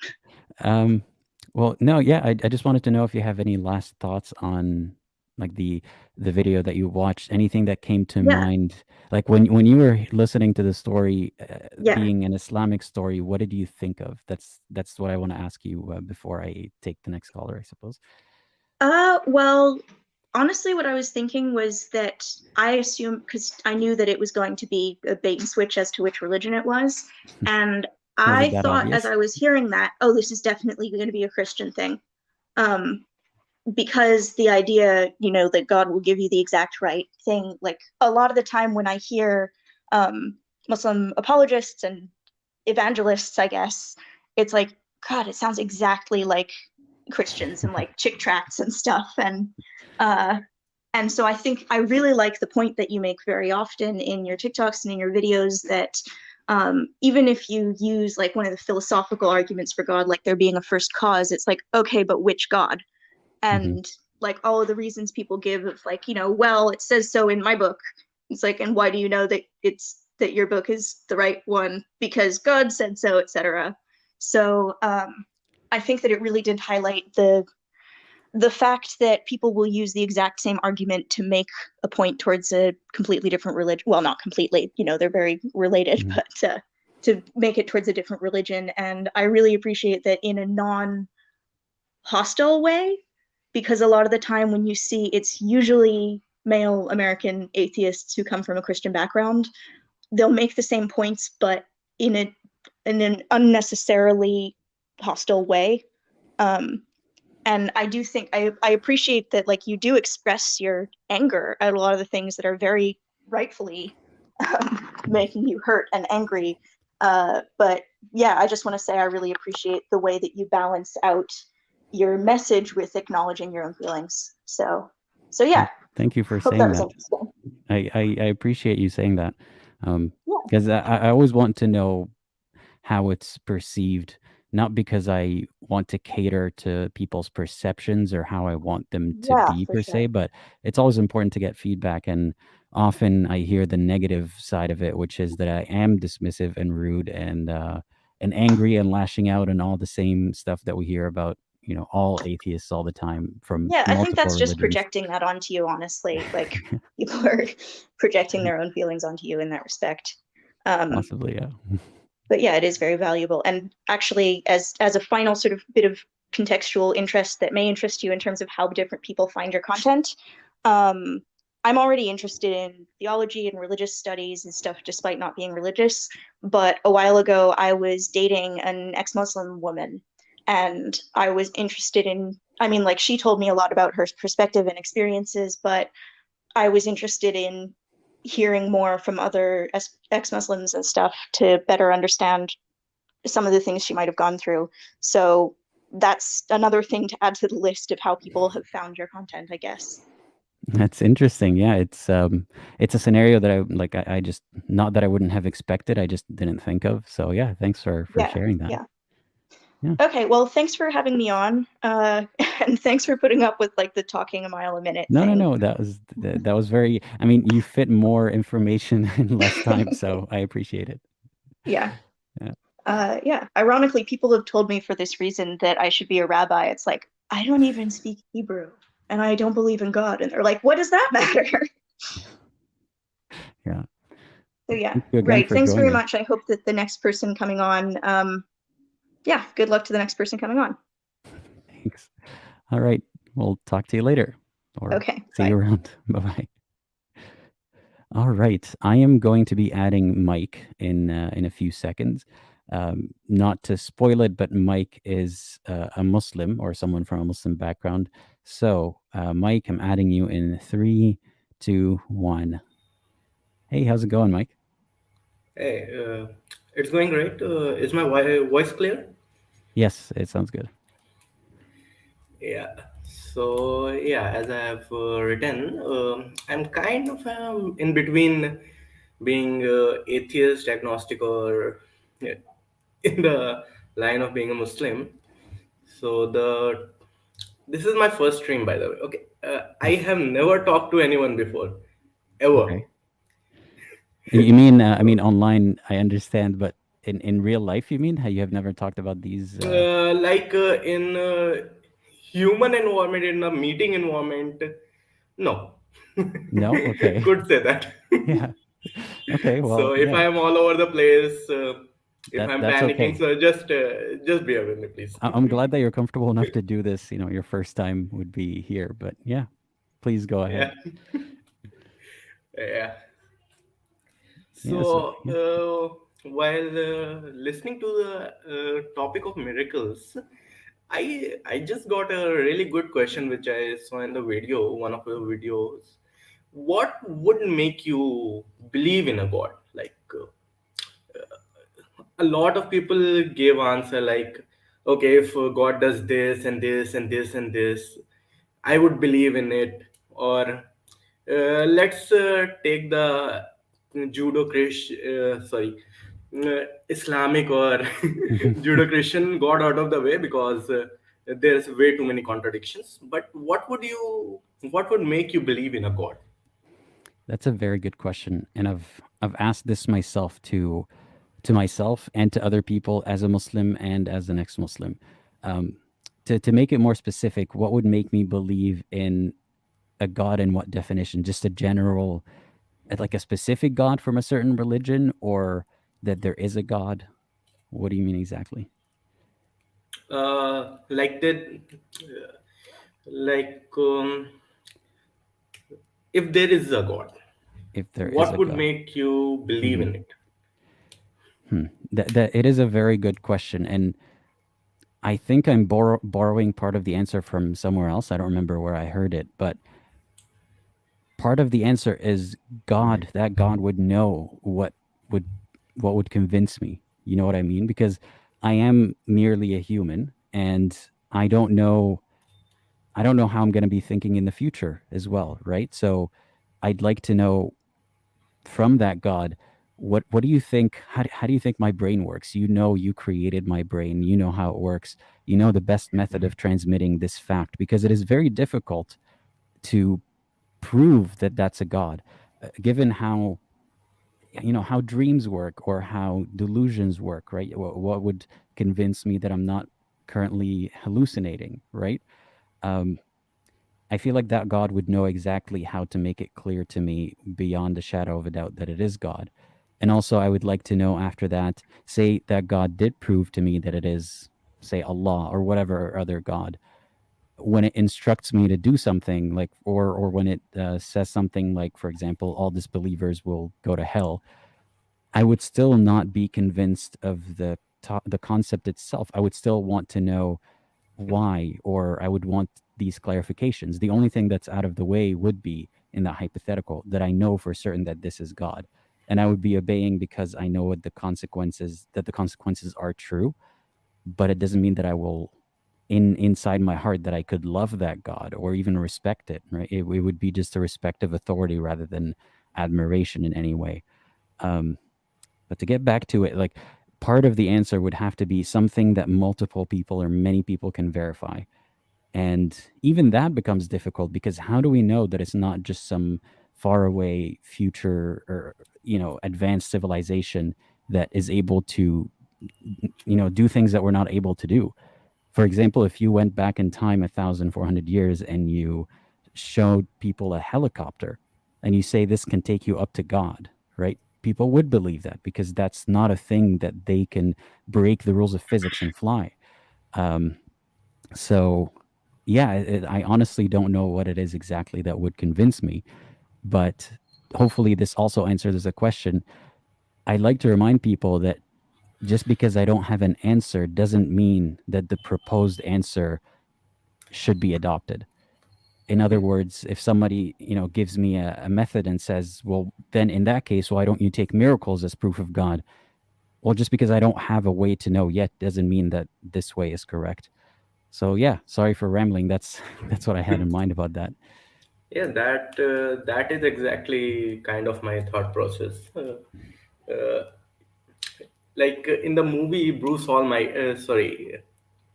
Well, no, yeah, I just wanted to know if you have any last thoughts on like the video that you watched, anything that came to mind, like when you were listening to the story, being an Islamic story, what did you think of? That's what I want to ask you before I take the next caller, I suppose. Well, honestly, what I was thinking was that I assumed, because I knew that it was going to be a bait and switch as to which religion it was, and I thought obvious? As I was hearing that, oh, this is definitely going to be a Christian thing. Because the idea, you know, that God will give you the exact right thing, like a lot of the time when I hear Muslim apologists and evangelists, I guess, it's like, God, it sounds exactly like Christians and like chick tracts and stuff. And so I think I really like the point that you make very often in your TikToks and in your videos that even if you use like one of the philosophical arguments for God, like there being a first cause, it's like, okay, but which God? And like all of the reasons people give of like, you know, well, it says so in my book. It's like, and why do you know that that your book is the right one? Because God said so, etc. So I think that it really did highlight the the fact that people will use the exact same argument to make a point towards a completely different religion, well, not completely, they're very related, but to make it towards a different religion. And I really appreciate that in a non-hostile way, because a lot of the time when you see, it's usually male American atheists who come from a Christian background, they'll make the same points, but in an unnecessarily hostile way. And I do think I appreciate that, like, you do express your anger at a lot of the things that are very rightfully making you hurt and angry. But yeah, I just want to say I really appreciate the way that you balance out your message with acknowledging your own feelings. So yeah. Thank you for Hope saying that was that. interesting. I appreciate you saying that. Yeah. Because I always want to know how it's perceived, not because I want to cater to people's perceptions or how I want them to Yeah, be for per sure. se, but it's always important to get feedback. And often I hear the negative side of it, which is that I am dismissive and rude and angry and lashing out and all the same stuff that we hear about, all atheists all the time from Yeah, I think multiple that's just religions. projecting that onto you, honestly. Like, people are projecting their own feelings onto you in that respect. Possibly, yeah. But yeah, it is very valuable. And actually, as a final sort of bit of contextual interest that may interest you in terms of how different people find your content, I'm already interested in theology and religious studies and stuff, despite not being religious. But a while ago, I was dating an ex-Muslim woman, and I was interested in, like, she told me a lot about her perspective and experiences, but I was interested in hearing more from other ex-Muslims and stuff to better understand some of the things she might have gone through. So that's another thing to add to the list of how people have found your content, I guess. That's interesting. Yeah, it's a scenario that I just, not that I wouldn't have expected, I just didn't think of. So yeah, thanks for sharing that. Yeah. Yeah. Okay, well, thanks for having me on, and thanks for putting up with, like, the talking a mile a minute thing. No, that was very, you fit more information in less time, so I appreciate it. Yeah. Yeah. Yeah. Ironically, people have told me for this reason that I should be a rabbi. It's like, I don't even speak Hebrew and I don't believe in God. And they're like, what does that matter? Yeah. So yeah, Thank you again right. for Thanks very joining. much. I hope that the next person coming on, yeah, good luck to the next person coming on. Thanks. All right. We'll talk to you later. Or Okay. see you around. Bye-bye. All right. I am going to be adding Mike in a few seconds. Not to spoil it, but Mike is a Muslim or someone from a Muslim background. So, Mike, I'm adding you in 3, 2, 1. Hey, how's it going, Mike? Hey, it's going great. Is my voice clear? Yes, it sounds good. Yeah. So yeah, as I have written, I'm kind of in between being atheist, agnostic, or yeah, in the line of being a Muslim. So this is my first stream, by the way. Okay, I have never talked to anyone before, ever. Okay. You mean, online, I understand, but in real life, you mean? How you have never talked about these? Like in human environment, in a meeting environment, no. No? Okay. Could say that. Yeah. Okay, well, So if yeah, I am all over the place, if I'm that's panicking, okay. so just bear with me, please. I'm glad that you're comfortable enough to do this. Your first time would be here, but yeah, please go ahead. Yeah. Yeah. Yeah, So while listening to the topic of miracles, I just got a really good question which I saw in the video, one of the videos. What would make you believe in a God? Like a lot of people gave answer like, okay, if God does this and this and this and this, I would believe in it. Or let's take the Islamic or Judo-Christian God out of the way, because there's way too many contradictions. But what would make you believe in a God? That's a very good question, and I've asked this myself to myself and to other people as a Muslim and as an ex-Muslim. to make it more specific, what would make me believe in a God and what definition? Just a general, like a specific God from a certain religion, or that there is a God? What do you mean exactly? Like that, like if there is a God, If there is what a would God. make you believe in it? That it is a very good question, and I think I'm borrowing part of the answer from somewhere else. I don't remember where I heard it, but part of the answer is God. That God would know would what would convince me. You know what I mean? Because I am merely a human, and I don't know how I'm going to be thinking in the future as well, right? So I'd like to know from that God, what do you think? How do you think my brain works? You created my brain. You know how it works. You know the best method of transmitting this fact, because it is very difficult to prove that that's a God, given how how dreams work or how delusions work, right? What would convince me that I'm not currently hallucinating, right? Um, I feel like that God would know exactly how to make it clear to me beyond a shadow of a doubt that it is God. And also, I would like to know after that, say that God did prove to me that it is, say, Allah or whatever other God. When it instructs me to do something, like, or when it says something like, for example, all disbelievers will go to hell, I would still not be convinced of the concept itself. I would still want to know why, or I would want these clarifications. The only thing that's out of the way would be in that hypothetical that I know for certain that this is God, and I would be obeying because I know what the consequences are true. But it doesn't mean that I will, inside my heart, that I could love that God or even respect it. Right? It would be just a respect of authority rather than admiration in any way. But to get back to it, like, part of the answer would have to be something that multiple people or many people can verify. And even that becomes difficult, because how do we know that it's not just some faraway future or, advanced civilization that is able to, do things that we're not able to do? For example, if you went back in time 1,400 years and you showed people a helicopter and you say this can take you up to God, right? People would believe that, because that's not a thing that they can break the rules of physics and fly. So, yeah, I honestly don't know what it is exactly that would convince me, but hopefully this also answers a question. I'd like to remind people that just because I don't have an answer doesn't mean that the proposed answer should be adopted. In other words, if somebody, gives me a method and says, well, then in that case, why don't you take miracles as proof of God? Well, just because I don't have a way to know yet doesn't mean that this way is correct. So yeah, sorry for rambling. That's what I had in mind about that. Yeah, that is exactly kind of my thought process. Uh, like in the movie Bruce Almighty, sorry,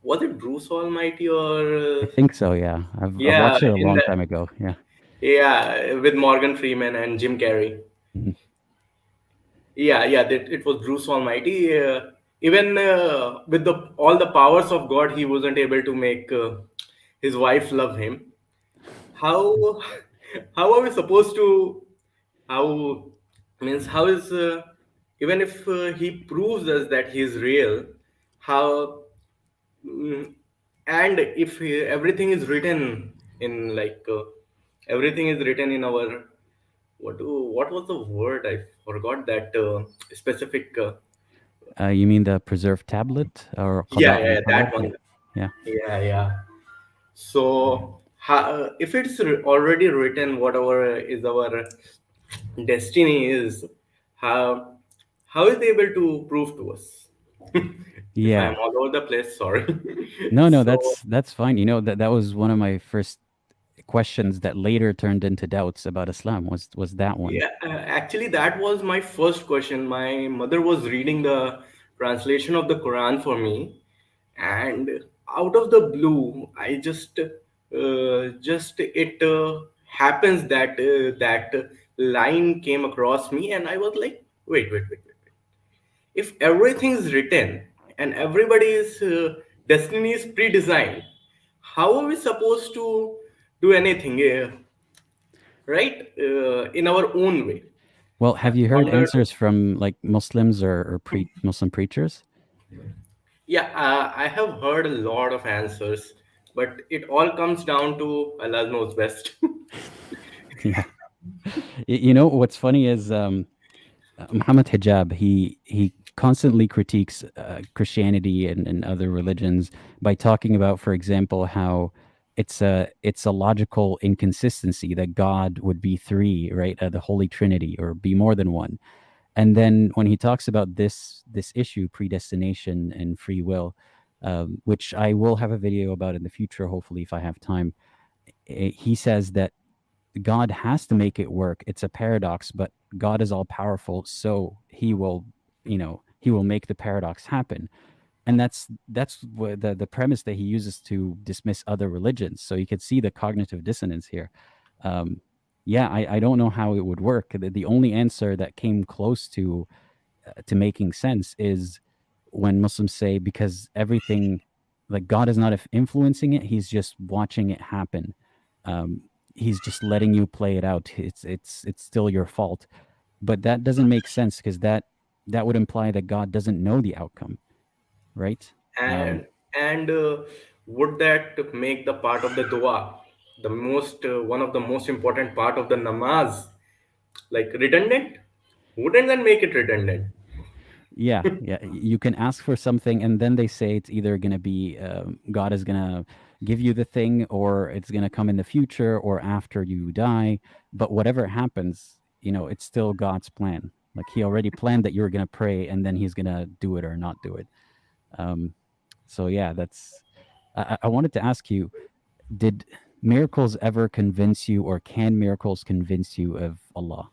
was it Bruce Almighty or I think so. Yeah, I've yeah, watched it a in long the time ago. Yeah. yeah, with Morgan Freeman and Jim Carrey. Mhm. Yeah, it was Bruce Almighty. Even with the all the powers of God, he wasn't able to make his wife love him. How how are we supposed to, how, means how is even if he proves us that he is real, how, mm, and if everything is written in like everything is written in our, what was the word, I forgot that specific You mean the preserved tablet or yeah, qada yeah, and yeah, qadar? that Yeah. one. Yeah. Yeah. So if it's already written, whatever is our destiny is, how is they able to prove to us? If I'm Yeah. all over the place, sorry. No, So that's fine. That was one of my first questions that later turned into doubts about Islam, was that one. yeah, actually, that was my first question. My mother was reading the translation of the Quran for me, and out of the blue, I just it happens that that line came across me, and I was like, wait. If everything is written and everybody's destiny is pre-designed, how are we supposed to do anything, right? In our own way. Well, have you heard Wondered- answers from like Muslims or Muslim preachers? Yeah, I have heard a lot of answers, but it all comes down to Allah knows best. Yeah. You know what's funny is Muhammad Hijab. He constantly critiques Christianity and other religions by talking about, for example, how it's a logical inconsistency that God would be three, right? The Holy Trinity, or be more than one. And then when he talks about this issue, predestination and free will, which I will have a video about in the future, hopefully, if I have time, he says that God has to make it work. It's a paradox, but God is all powerful, so he will, he will make the paradox happen. And that's what the premise that he uses to dismiss other religions. So you could see the cognitive dissonance here. Yeah, I don't know how it would work. The only answer that came close to making sense is when Muslims say, because everything, like, God is not influencing it, he's just watching it happen. He's just letting you play it out. It's still your fault. But that doesn't make sense, because that would imply that God doesn't know the outcome, right? And would that make the part of the dua, the most one of the most important part of the namaz, like redundant? Wouldn't that make it redundant? Yeah, you can ask for something, and then they say it's either going to be God is going to give you the thing, or it's going to come in the future or after you die. But whatever happens, it's still God's plan. Like, he already planned that you're going to pray, and then he's going to do it or not do it. So yeah, that's I wanted to ask you, did miracles ever convince you, or can miracles convince you of Allah?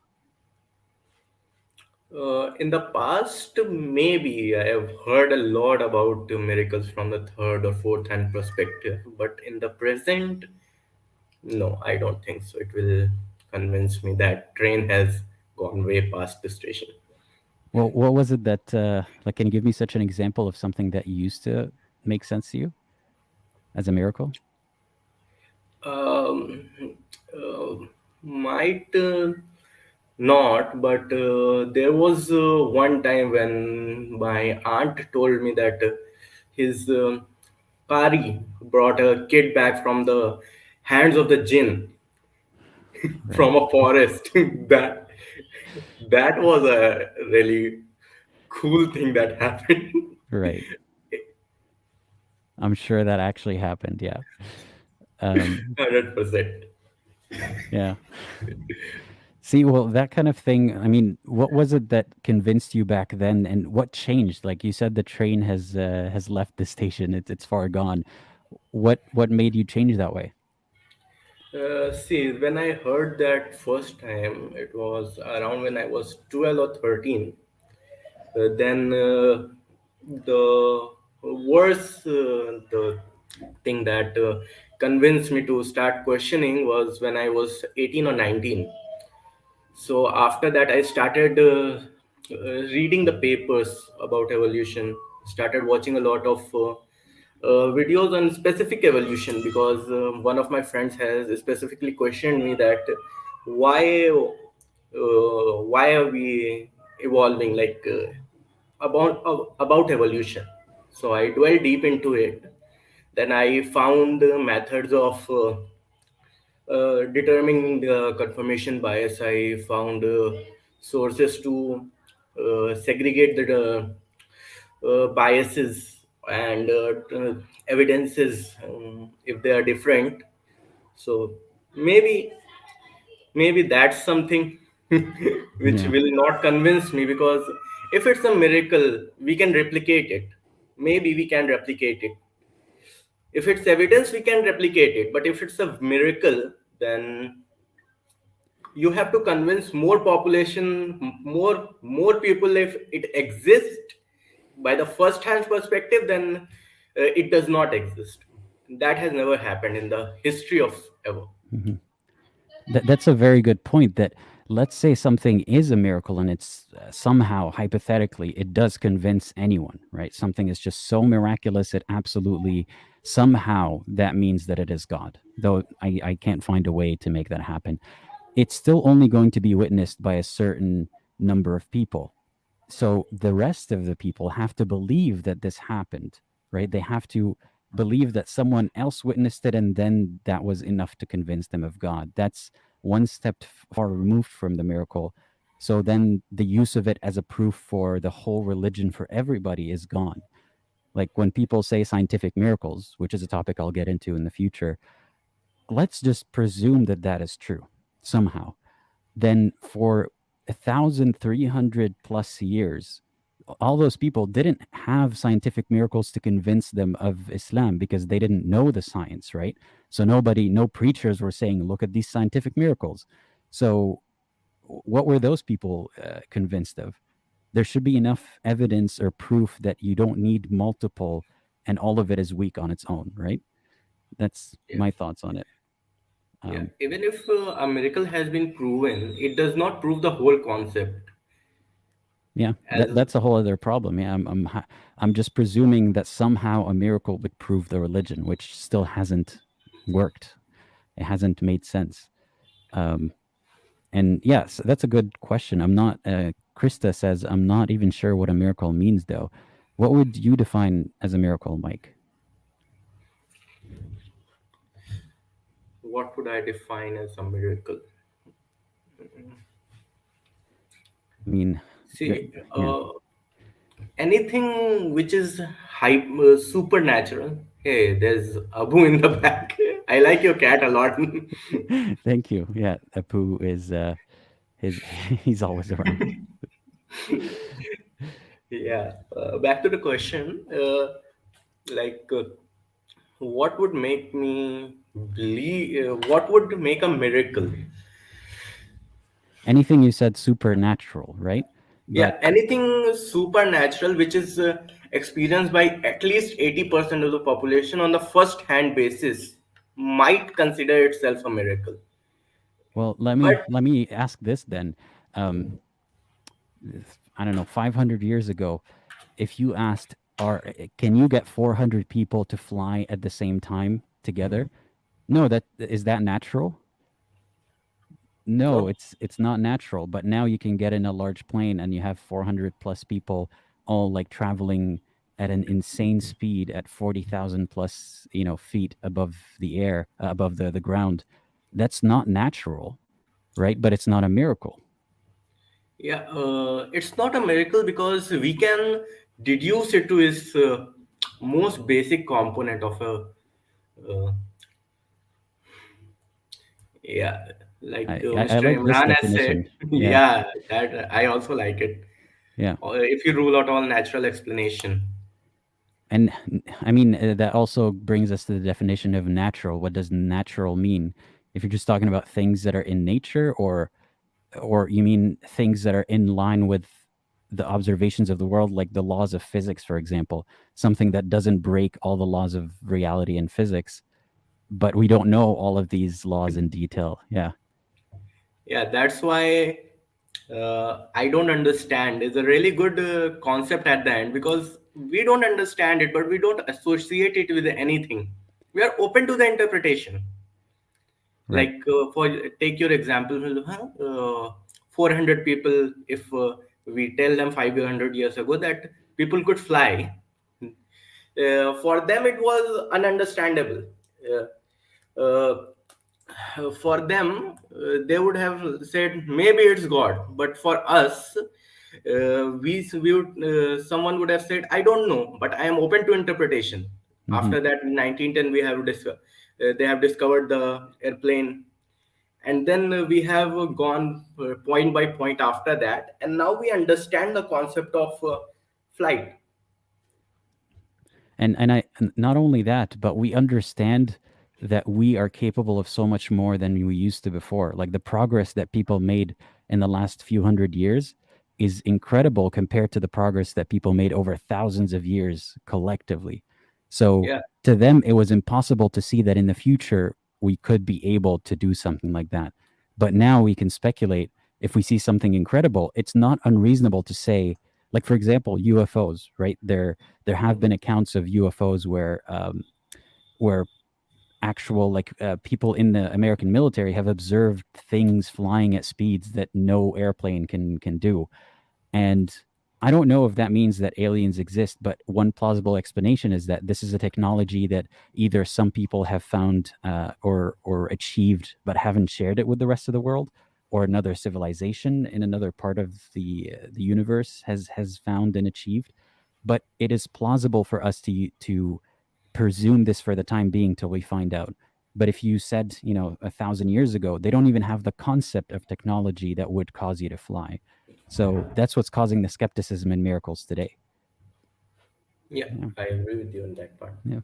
In the past, maybe I have heard a lot about miracles from the third or fourth hand perspective, but in the present, no, I don't think so. It will convince me that train has gone way past the station. Well, what was it that, like, can you give me such an example of something that used to make sense to you as a miracle? Might not, but there was one time when my aunt told me that his Qari brought a kid back from the hands of the jinn from a forest. that was a really cool thing that happened. Right. I'm sure that actually happened. Yeah. 100%. Yeah. See, well, that kind of thing, I mean, what was it that convinced you back then, and what changed? Like you said, the train has left the station. It's far gone. What made you change that way? See, when I heard that first time, it was around when I was 12 or 13. Then the worst the thing that convinced me to start questioning was when I was 18 or 19. So after that, I started reading the papers about evolution, started watching a lot of videos on specific evolution, because one of my friends has specifically questioned me that why are we evolving, like about evolution. So I dwelled deep into it. Then I found methods of determining the confirmation bias. I found sources to segregate the biases and evidences, if they are different. So maybe that's something which Yeah. will not convince me, because if it's a miracle, we can replicate it. Maybe we can replicate it. If it's evidence, we can replicate it. But if it's a miracle, then you have to convince more population, more people. If it exists by the first hand perspective, then it does not exist. That has never happened in the history of ever. That's a very good point. That, let's say something is a miracle and it's somehow, hypothetically, it does convince anyone, right? Something is just so miraculous, it absolutely, somehow, that means that it is God. Though I can't find a way to make that happen. It's still only going to be witnessed by a certain number of people. So the rest of the people have to believe that this happened, right? They have to believe that someone else witnessed it, and then that was enough to convince them of God. That's one step far removed from the miracle. So then the use of it as a proof for the whole religion for everybody is gone. Like when people say scientific miracles, which is a topic I'll get into in the future, let's just presume that that is true somehow. Then for 1,300 plus years, all those people didn't have scientific miracles to convince them of Islam because they didn't know the science, right? So no preachers were saying, look at these scientific miracles. So what were those people convinced of? There should be enough evidence or proof that you don't need multiple and all of it is weak on its own, right? That's my thoughts on it. Even if a miracle has been proven, it does not prove the whole concept. Yeah, that's a whole other problem. Yeah, I'm just presuming that somehow a miracle would prove the religion, which still hasn't worked. It hasn't made sense. And yes, that's a good question. I'm not. Krista says I'm not even sure what a miracle means, though. What would you define as a miracle, Mike? What would I define as a miracle? I mean, see, anything which is supernatural. Hey, there's Abu in the back. I like your cat a lot. Thank you. Yeah, Apu is he's always around. Yeah. Back to the question. What would make me believe? What would make a miracle? Anything you said supernatural, right? Yeah, anything supernatural which is experienced by at least 80% of the population on the first-hand basis might consider itself a miracle. Well, let me ask this then. I don't know, 500 years ago, if you asked, can you get 400 people to fly at the same time together? No, is that natural? No, it's not natural. But now you can get in a large plane and you have 400 plus people all like traveling at an insane speed at 40,000 plus feet above the air, above the ground. That's not natural, right? But it's not a miracle. Yeah, it's not a miracle because we can deduce it to its most basic component of a like Mr. like Imran has said. Yeah. That I also like it. Yeah. If you rule out all natural explanation. And I mean, that also brings us to the definition of natural. What does natural mean? If you're just talking about things that are in nature, or you mean things that are in line with the observations of the world, like the laws of physics, for example, something that doesn't break all the laws of reality and physics, but we don't know all of these laws in detail. Yeah. Yeah, that's why I don't understand. It's a really good concept at the end because we don't understand it, but we don't associate it with anything. We are open to the interpretation. Right. Like, take your example, 400 people, if we tell them 500 years ago that people could fly, for them it was ununderstandable. For them, they would have said maybe it's God, but for us, someone would have said, I don't know, but I am open to interpretation. Mm-hmm. After that, in 1910, they have discovered the airplane, and then we have gone point by point after that, and now we understand the concept of flight. And not only that, but we understand that we are capable of so much more than we used to before. Like the progress that people made in the last few hundred years is incredible compared to the progress that people made over thousands of years collectively. So to them, it was impossible to see that in the future we could be able to do something like that. But now we can speculate if we see something incredible, it's not unreasonable to say, like, for example, UFOs, right? There have been accounts of UFOs where actual people in the American military have observed things flying at speeds that no airplane can do. And I don't know if that means that aliens exist, but one plausible explanation is that this is a technology that either some people have found or achieved but haven't shared it with the rest of the world, or another civilization in another part of the universe has found and achieved. But it is plausible for us to presume this for the time being till we find out. But if you said, 1,000 years ago, they don't even have the concept of technology that would cause you to fly. So that's what's causing the skepticism in miracles today. Yeah, I agree with you on that part. Yeah.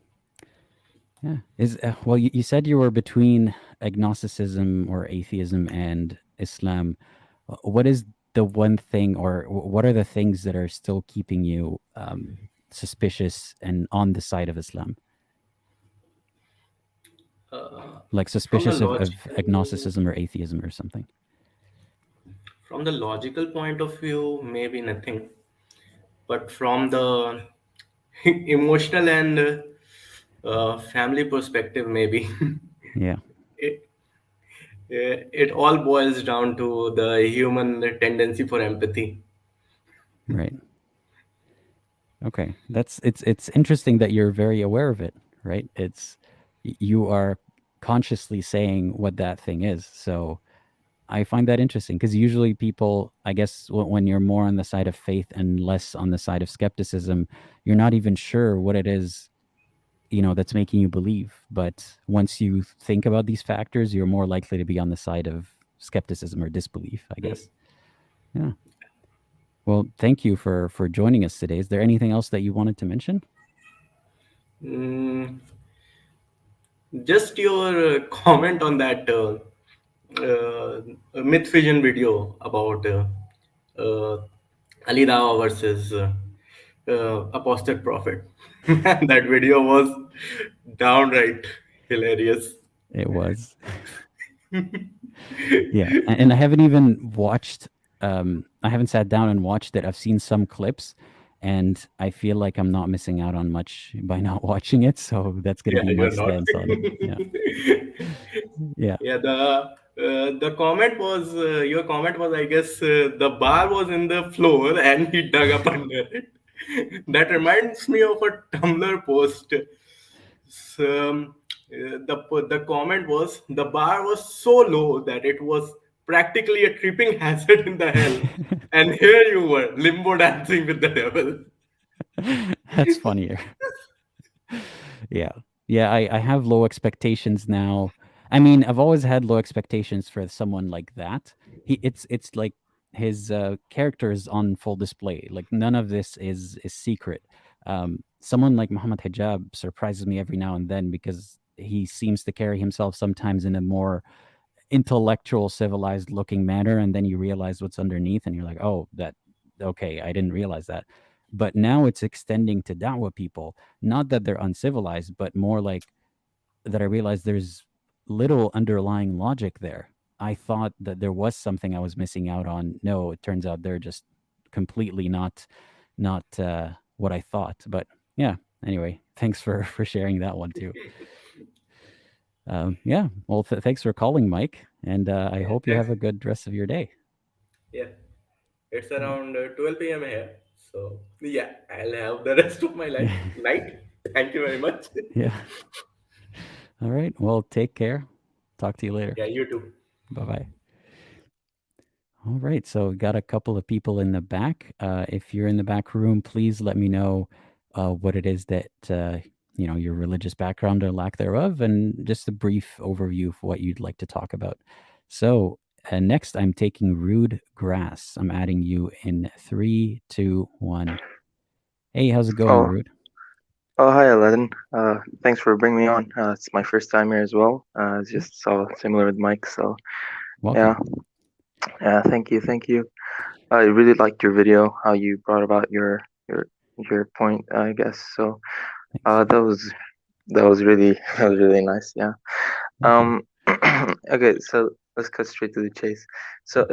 Well, you said you were between agnosticism or atheism and Islam. What is the one thing, or what are the things that are still keeping you suspicious and on the side of Islam? Like suspicious of agnosticism or atheism or something? From the logical point of view, maybe nothing. But from the emotional and family perspective, maybe. Yeah. It all boils down to the human tendency for empathy. Right. Okay. It's interesting that you're very aware of it, right? You are consciously saying what that thing is. So I find that interesting, because usually people, I guess, when you're more on the side of faith and less on the side of skepticism, you're not even sure what it is, that's making you believe. But once you think about these factors, you're more likely to be on the side of skepticism or disbelief, I guess. Yeah. Well, thank you for joining us today. Is there anything else that you wanted to mention? Just your comment on that Myth Vision video about Ali Dawah versus apostate prophet. That video was downright hilarious. It was. Yeah. And I haven't even watched, I haven't sat down and watched it. I've seen some clips, and I feel like I'm not missing out on much by not watching it. So that's going to be my stance on it. Yeah. Yeah. The comment was your comment was, I guess, the bar was in the floor and he dug up under it. That reminds me of a Tumblr post. So, the comment was, the bar was so low that it was practically a tripping hazard in the hell, and here you were limbo dancing with the devil. That's funnier. Yeah. I have low expectations now. I mean, I've always had low expectations for someone like that. It's like his character is on full display. Like, none of this is secret. Someone like Muhammad Hijab surprises me every now and then, because he seems to carry himself sometimes in a more intellectual, civilized looking manner, and then you realize what's underneath and you're like, oh, okay, I didn't realize that. But now it's extending to da'wah people. Not that they're uncivilized, but more like that I realized there's little underlying logic there. I thought that there was something I was missing out on. No, it turns out they're just completely not what I thought. But yeah, anyway, thanks for sharing that one too. Yeah, well, thanks for calling, Mike, and I hope you have a good rest of your day. Yeah, it's around 12 p.m. here, so yeah, I'll have the rest of my night. Thank you very much. Yeah. All right. Well, take care. Talk to you later. Yeah, you too. Bye-bye. All right. So we got a couple of people in the back. If you're in the back room, please let me know what it is that, your religious background or lack thereof, and just a brief overview of what you'd like to talk about. So next, I'm taking Rude Grass. I'm adding you in 3, 2, 1. Hey, how's it going, Rude? Oh, hi, Aladdin. Thanks for bringing me on. It's my first time here as well. It's just so similar with Mike, so welcome. Yeah. Thank you. I really liked your video, how you brought about your point, I guess. So that was really nice. Yeah. Okay, so let's cut straight to the chase. So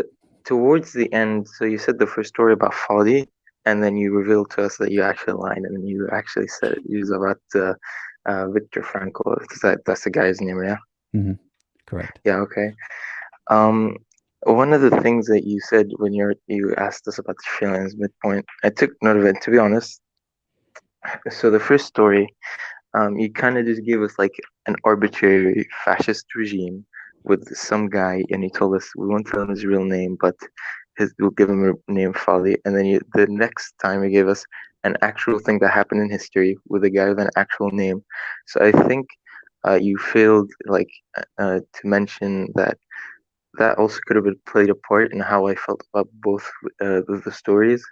towards the end, so you said the first story about Fazly, and then you revealed to us that you actually lied, and then you actually said it was about Viktor Frankl. That's the guy's name, yeah? Hmm. Correct. Yeah, okay. One of the things that you said when you asked us about the freelance midpoint, I took note of it, to be honest. So the first story, you kind of just gave us like an arbitrary fascist regime with some guy, and he told us we won't tell him his real name, but we'll give him a name, Fali. And then the next time you gave us an actual thing that happened in history with a guy with an actual name. So I think you failed to mention that also could have played a part in how I felt about both of the stories.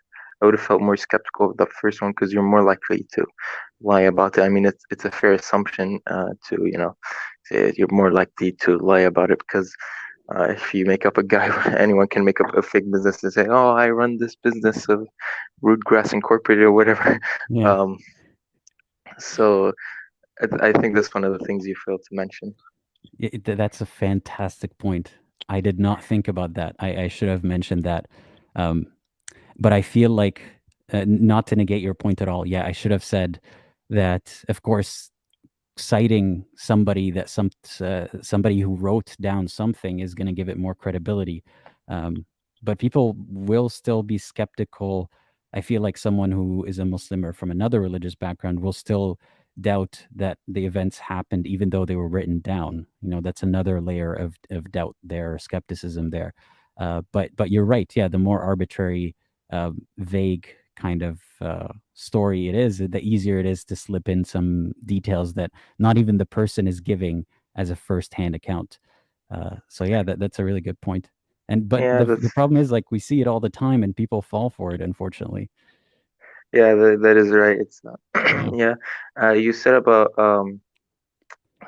I would have felt more skeptical of the first one because you're more likely to lie about it. I mean, it's a fair assumption to say you're more likely to lie about it because if you make up a guy, anyone can make up a fake business and say, "Oh, I run this business of Rootgrass Incorporated" or whatever. Yeah. So I think that's one of the things you failed to mention. That's a fantastic point. I did not think about that. I should have mentioned that. But I feel like, not to negate your point at all, yeah, I should have said that, of course, citing somebody somebody who wrote down something is going to give it more credibility. But people will still be skeptical. I feel like someone who is a Muslim or from another religious background will still doubt that the events happened, even though they were written down. That's another layer of doubt there, skepticism there. But you're right. Yeah, the more arbitrary, vague kind of story it is, the easier it is to slip in some details that not even the person is giving as a first-hand account. So yeah, that's a really good point. But Yeah, the problem is, like, we see it all the time and people fall for it, unfortunately. Yeah, that is right. It's yeah. You said about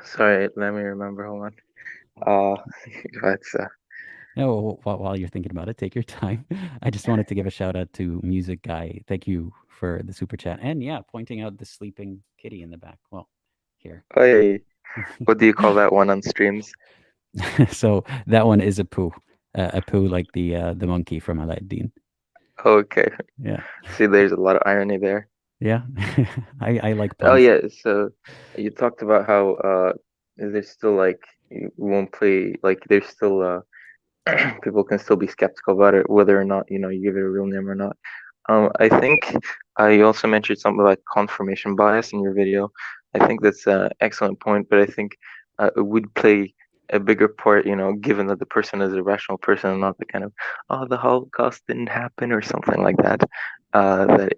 sorry, let me remember. Hold on. That's No, while you're thinking about it, take your time. I just wanted to give a shout out to Music Guy. Thank you for the super chat. And yeah, pointing out the sleeping kitty in the back. Well, here. Oh yeah. What do you call that one on streams? So that one is a poo. A poo like the monkey from Aladdin. Okay. Yeah. See, there's a lot of irony there. Yeah. I like puns. Oh yeah. So you talked about how there's still like you won't play like there's still people can still be skeptical about it whether or not you give it a real name or not. I think you also mentioned something about confirmation bias in your video. I think that's an excellent point, but I think it would play a bigger part, given that the person is a rational person and not the kind of, oh, the Holocaust didn't happen or something like that. That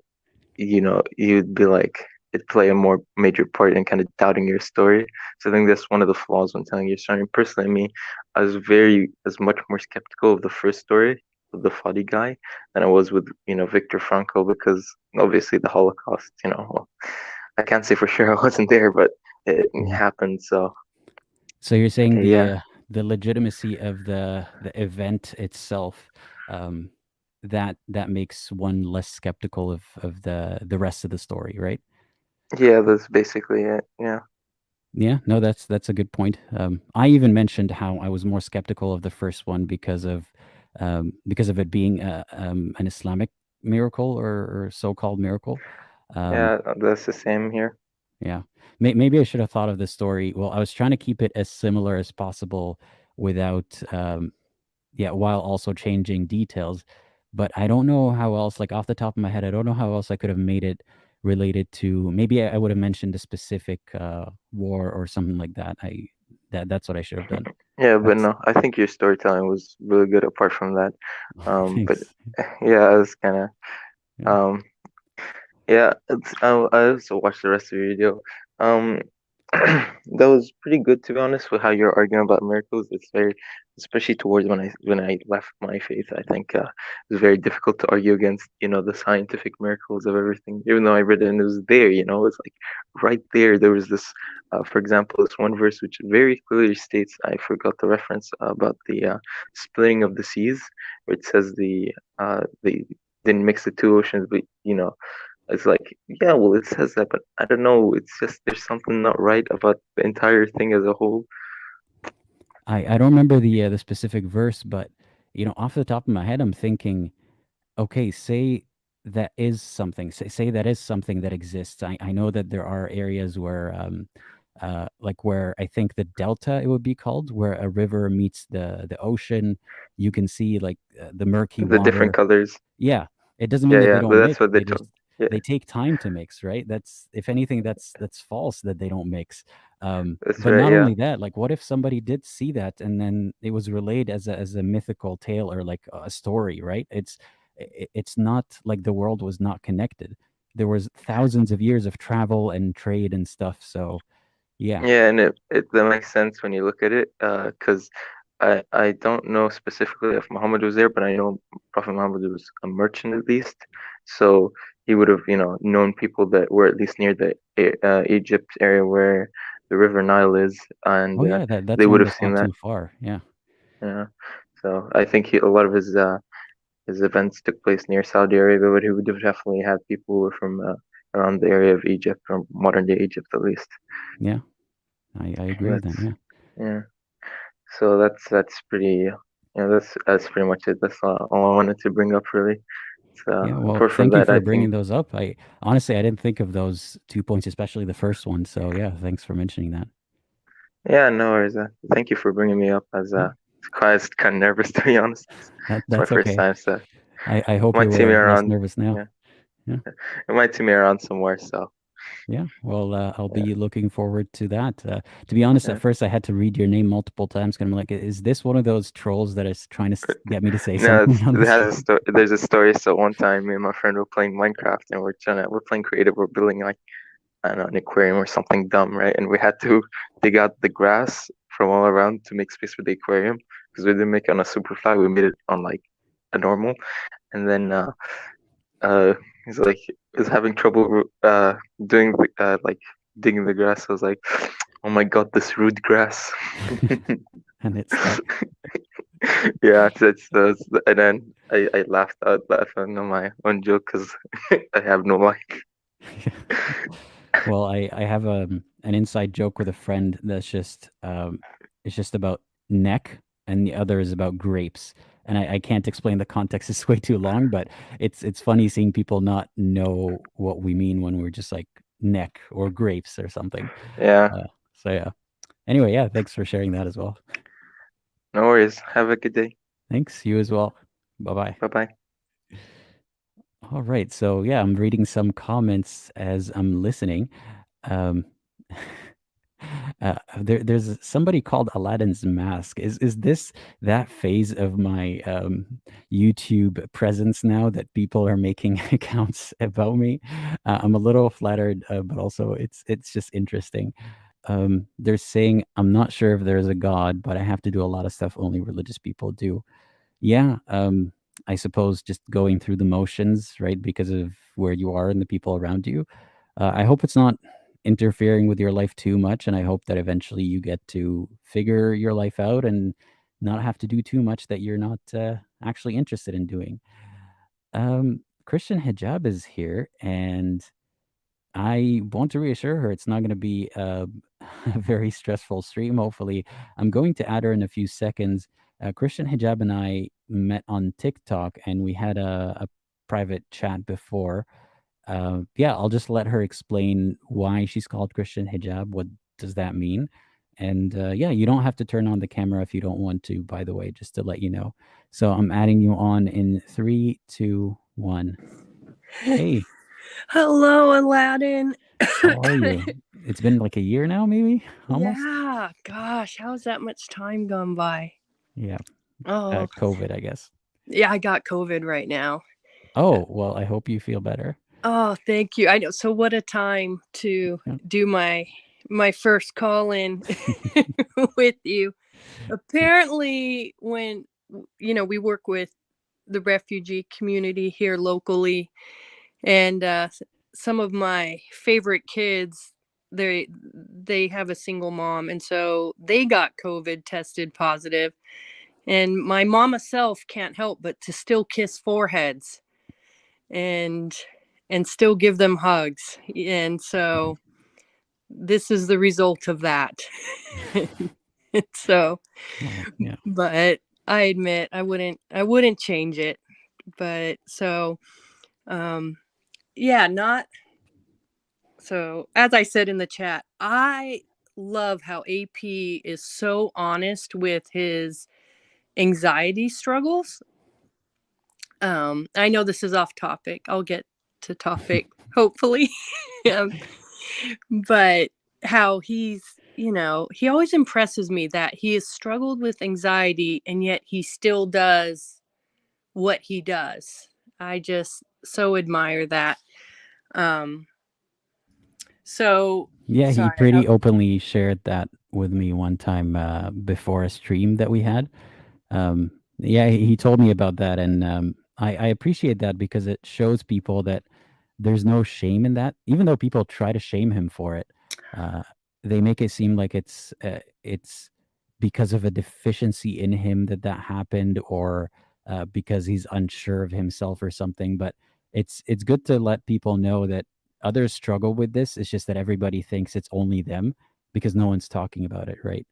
you'd be like, it play a more major part in kind of doubting your story. So I think that's one of the flaws when telling your story. And personally, me, I was as much more skeptical of the first story of the Fadi guy than I was with, Viktor Frankl, because obviously the Holocaust, well, I can't say for sure I wasn't there, but it happened. So you're saying yeah. the legitimacy of the event itself, that makes one less skeptical of the rest of the story, right? Yeah, that's basically it. Yeah. Yeah, no, that's a good point. I even mentioned how I was more skeptical of the first one because of it being an Islamic miracle or so-called miracle. Yeah, that's the same here. Yeah, maybe I should have thought of the story. Well, I was trying to keep it as similar as possible without, while also changing details. But I don't know how else, like off the top of my head, I don't know how else I could have made it related to, maybe I would have mentioned a specific war or something like that. That's what I should have done. Yeah, but no, I think your storytelling was really good apart from that. But Thanks. yeah, I was kind of Yeah. yeah, I also watched the rest of your video. That was pretty good, to be honest, with how you're arguing about miracles. It's very, especially towards when I left my faith, I think it was very difficult to argue against, the scientific miracles of everything. Even though I read it and it was there, it's like right there. There was this, for example, this one verse which very clearly states, I forgot the reference about the splitting of the seas, where it says they didn't mix the two oceans, but it's like, yeah, well, it says that, but I don't know. It's just there's something not right about the entire thing as a whole. I don't remember the specific verse, but off the top of my head, I'm thinking, okay, say that is something. Say that is something that exists. I know that there are areas where, like where I think the delta it would be called, where a river meets the ocean. You can see like the murky The different water. colors. Yeah, it doesn't mean Yeah, that they yeah, but don't that's mix. what they They told. just Yeah, they take time to mix, right? That's if anything, that's false that they don't mix. that's But right. not Yeah, only that, like what if somebody did see that and then it was relayed as a mythical tale or like a story, right? It's not like the world was not connected. There was thousands of years of travel and trade and stuff. So yeah. yeah, and it that makes sense when you look at it. Because I don't know specifically if Muhammad was there, but I know Prophet Muhammad was a merchant at least, so he would have known people that were at least near the Egypt area where the River Nile is, and Oh yeah, they that's would one have that's seen not that. too far. Yeah. Yeah, so I think a lot of his events took place near Saudi Arabia, but he would have definitely had people who were from around the area of Egypt, or modern day Egypt at least. Yeah. I agree with that. That's Yeah. yeah. So that's pretty. That's pretty much it. That's all I wanted to bring up really. So Yeah, well, apart from thank you that, for I bringing think those up. I honestly I didn't think of those 2 points, especially the first one. So yeah, thanks for mentioning that. yeah, no worries. Thank you for bringing me up. As Yeah, I was kind of nervous to be honest. It's my that's first okay. time, so I hope might see me you're less around. nervous now. Yeah, Yeah. it might see me around somewhere. So Yeah. Well, I'll yeah, be looking forward to that. To be honest, yeah. at first I had to read your name multiple times because I'm like, is this one of those trolls that is trying to get me to say No, something on it the has a stream? There's a story. So one time, me and my friend were playing Minecraft, and we're playing creative. We're building like I don't know, an aquarium or something dumb, right? And we had to dig out the grass from all around to make space for the aquarium because we didn't make it on a super flat. We made it on like a normal. And then uh, he's like, is having trouble doing like digging the grass. I was like, oh my god, this rude grass. And it stuck. Yeah, and then I laughed out laughing on my own joke because I have no mic. Well, I have an inside joke with a friend that's just it's just about neck, and the other is about grapes. And I can't explain the context; it's way too long. But it's funny seeing people not know what we mean when we're just like neck or grapes or something. Yeah, So yeah. Anyway, yeah, thanks for sharing that as well. no worries. Have a good day. Thanks, you as well. Bye bye. Bye bye. All right. So yeah, I'm reading some comments as I'm listening. Um, there's somebody called Aladdin's Mask. Is this that phase of my YouTube presence now that people are making accounts about me? I'm a little flattered, but also it's just interesting. They're saying I'm not sure if there's a God, but I have to do a lot of stuff only religious people do. Yeah, I suppose just going through the motions, right? Because of where you are and the people around you. I hope it's not interfering with your life too much, and I hope that eventually you get to figure your life out and not have to do too much that you're not actually interested in doing. Christian Hijab is here, and I want to reassure her it's not going to be a very stressful stream. Hopefully, I'm going to add her in a few seconds. Christian Hijab and I met on TikTok, and we had a private chat before. Yeah, I'll just let her explain why she's called Christian Hijab. What does that mean? And yeah, you don't have to turn on the camera if you don't want to, by the way, just to let you know. So I'm adding you on in 3, 2, 1. Hey, Hello, Aladdin. how are you? It's been like a year now, maybe? Almost? Yeah, gosh, how's that much time gone by? Yeah. Oh, COVID, I guess. yeah, I got COVID right now. Oh, well, I hope you feel better. Oh, thank you. I know. So what a time to Yeah. do my first call in with you. Apparently, when we work with the refugee community here locally, and some of my favorite kids, they have a single mom, and so they got COVID, tested positive, and my mama self can't help but to still kiss foreheads and still give them hugs, and so this is the result of that. So Well, yeah. but I admit I wouldn't change it. But so yeah, not so as I said in the chat, I love how AP is so honest with his anxiety struggles. I know this is off topic. I'll get to topic hopefully. But how he's, he always impresses me that he has struggled with anxiety and yet he still does what he does. I just so admire that. So Yeah, he sorry, pretty openly shared that with me one time before a stream that we had. Yeah, he told me about that, and I appreciate that because it shows people that there's no shame in that. Even though people try to shame him for it, they make it seem like it's because of a deficiency in him that happened, or because he's unsure of himself or something. But it's good to let people know that others struggle with this. It's just that everybody thinks it's only them because no one's talking about it, right?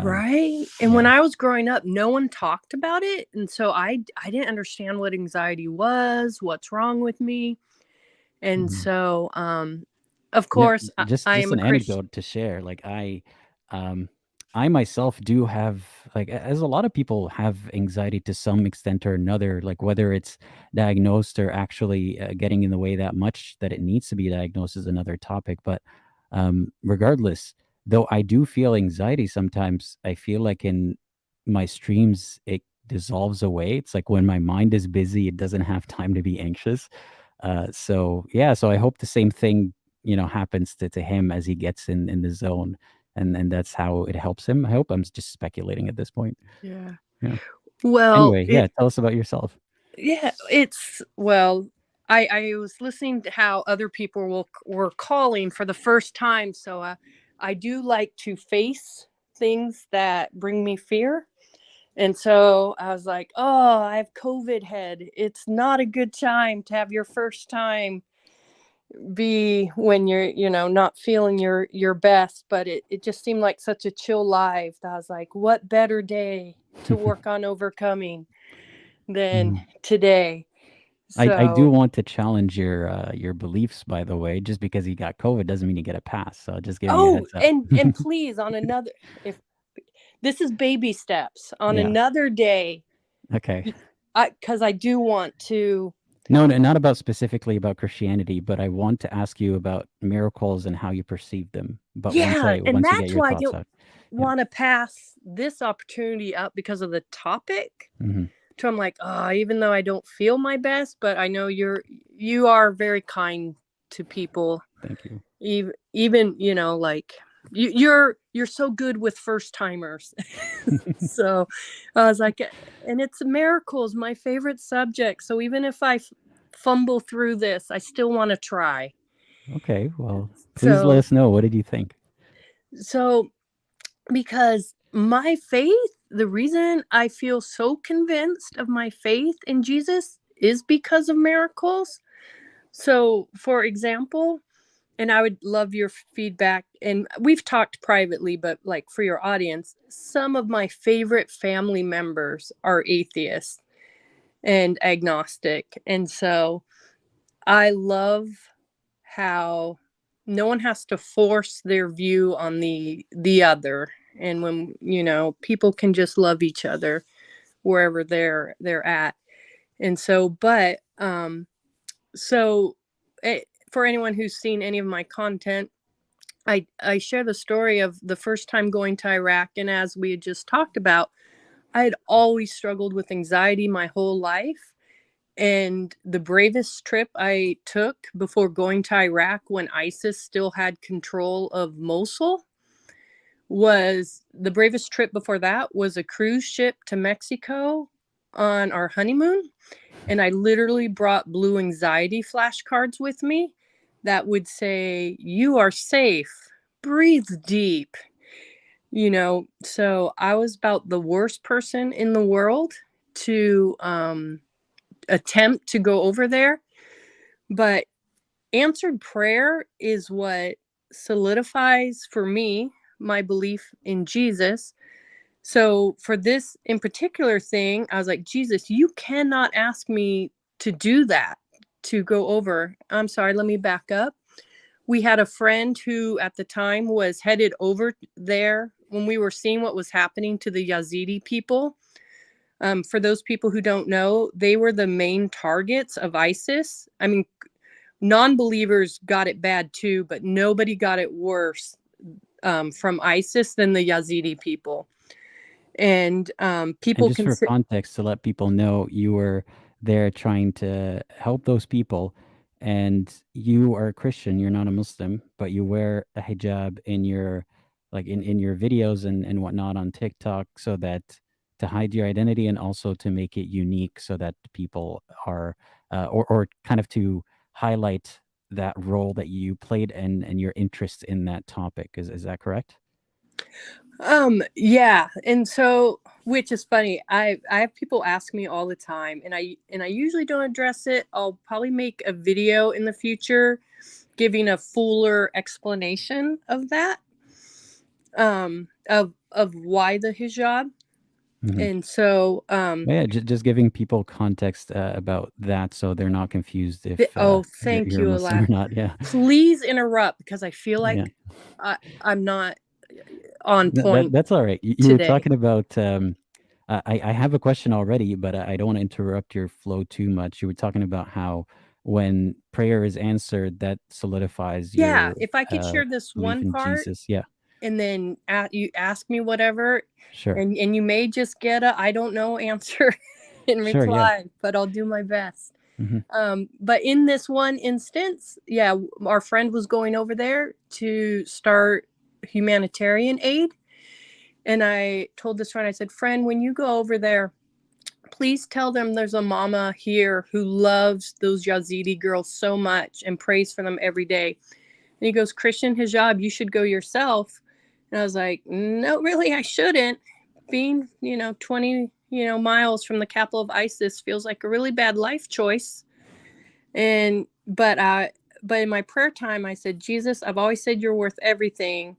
Right. And when I was growing up, no one talked about it. And so I didn't understand what anxiety was, what's wrong with me. And so, of course, just I am an a Christian. anecdote to share. Like I myself do have, like, as a lot of people have anxiety to some extent or another, like whether it's diagnosed or actually getting in the way that much that it needs to be diagnosed is another topic. But regardless, though I do feel anxiety sometimes, I feel like in my streams, it dissolves away. It's like when my mind is busy, it doesn't have time to be anxious. So I hope the same thing, happens to him as he gets in the zone, and that's how it helps him. I hope. I'm just speculating at this point. Yeah. Well, anyway, tell us about yourself. Yeah, I was listening to how other people were calling for the first time. So I do like to face things that bring me fear. And so I was like, oh, I have COVID head. It's not a good time to have your first time be when you're, not feeling your best. But it just seemed like such a chill live. I was like, what better day to work on overcoming than today? So, I do want to challenge your beliefs, by the way. Just because you got COVID doesn't mean you get a pass. So just give you a heads up. and please, on another, if this is baby steps, on another day. Okay. Because I do want to. No, not specifically about Christianity, but I want to ask you about miracles and how you perceive them. But once you get your thoughts out, want to pass this opportunity up because of the topic. So I'm like, even though I don't feel my best, but I know you are very kind to people. Thank you. Even like you're so good with first timers. So I was like, and it's miracles, my favorite subject. So even if I fumble through this, I still want to try. Okay, well, please let us know. What did you think? So, because my faith, the reason I feel so convinced of my faith in Jesus is because of miracles. So, for example, and I would love your feedback, and we've talked privately, but like for your audience, some of my favorite family members are atheists and agnostic. And so I love how no one has to force their view on the other. And when, people can just love each other wherever they're at. And so, but, for anyone who's seen any of my content, I share the story of the first time going to Iraq. And as we had just talked about, I had always struggled with anxiety my whole life. And the bravest trip I took before going to Iraq, when ISIS still had control of Mosul, was the bravest trip before that was a cruise ship to Mexico on our honeymoon. And I literally brought blue anxiety flashcards with me that would say, "You are safe, breathe deep." So I was about the worst person in the world to attempt to go over there. But answered prayer is what solidifies for me my belief in Jesus. So for this in particular thing, I was like, Jesus, you cannot ask me to do that, to go over. I'm sorry, let me back up. We had a friend who at the time was headed over there when we were seeing what was happening to the Yazidi people. For those people who don't know, they were the main targets of ISIS. I mean, non-believers got it bad too, but nobody got it worse from ISIS than the Yazidi people. And people And just for context, to let people know, you were there trying to help those people, and you are a Christian, you're not a Muslim, but you wear a hijab in your in your videos and whatnot on TikTok, so that to hide your identity and also to make it unique, so that people are or kind of to highlight that role that you played and your interest in that topic. Is that correct? Yeah, and so, which is funny, I have people ask me all the time, and I usually don't address it. I'll probably make a video in the future giving a fuller explanation of that, of why the hijab. And so yeah, just giving people context about that, so they're not confused if thank you're you, Muslim or not. Yeah, please interrupt, because I feel like I'm not on point. That's all right. You were talking about I have a question already, but I don't want to interrupt your flow too much. You were talking about how when prayer is answered, that solidifies your if I could share this one part, Jesus. Yeah, and then you ask me whatever, sure. And you may just get a I don't know answer in reply, but I'll do my best. But in this one instance, our friend was going over there to start humanitarian aid. And I told this friend, I said, friend, when you go over there, please tell them there's a mama here who loves those Yazidi girls so much and prays for them every day. And he goes, Christian hijab, you should go yourself. And I was like, no, really, I shouldn't. Being, 20, miles from the capital of ISIS feels like a really bad life choice. But in my prayer time, I said, Jesus, I've always said you're worth everything.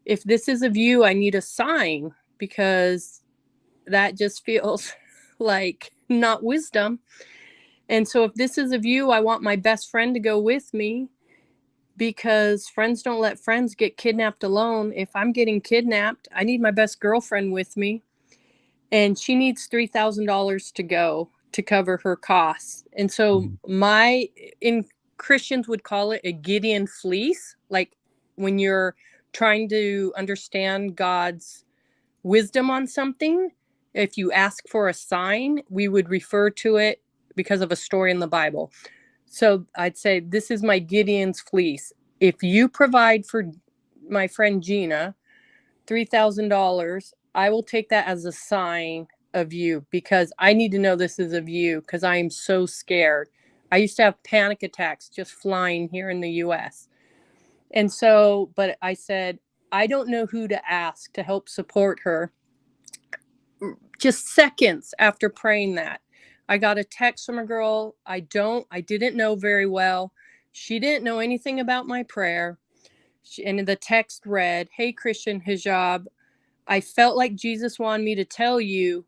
If this is of you, I need a sign, because that just feels like not wisdom. And so if this is of you, I want my best friend to go with me, because friends don't let friends get kidnapped alone. If I'm getting kidnapped, I need my best girlfriend with me. And she needs $3,000 to go to cover her costs. And so Christians would call it a Gideon fleece. Like when you're trying to understand God's wisdom on something, if you ask for a sign, we would refer to it because of a story in the Bible. So I'd say, this is my Gideon's fleece. If you provide for my friend Gina $3,000, I will take that as a sign of you, because I need to know this is of you, because I am so scared. I used to have panic attacks just flying here in the US. And so, but I said, I don't know who to ask to help support her. Just seconds after praying that, I got a text from a girl I didn't know very well. She didn't know anything about my prayer. And the text read, hey, Christian hijab, I felt like Jesus wanted me to tell you,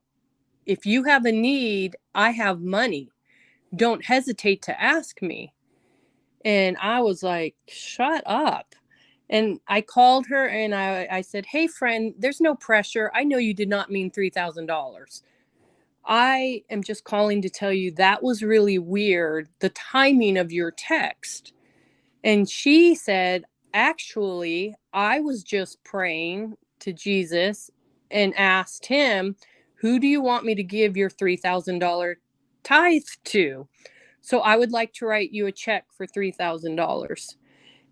if you have a need, I have money. Don't hesitate to ask me. And I was like, shut up. And I called her and I said, hey, friend, there's no pressure. I know you did not mean $3,000. I am just calling to tell you that was really weird, the timing of your text. And she said, actually, I was just praying to Jesus and asked him, who do you want me to give your $3,000 tithe to? So I would like to write you a check for $3,000.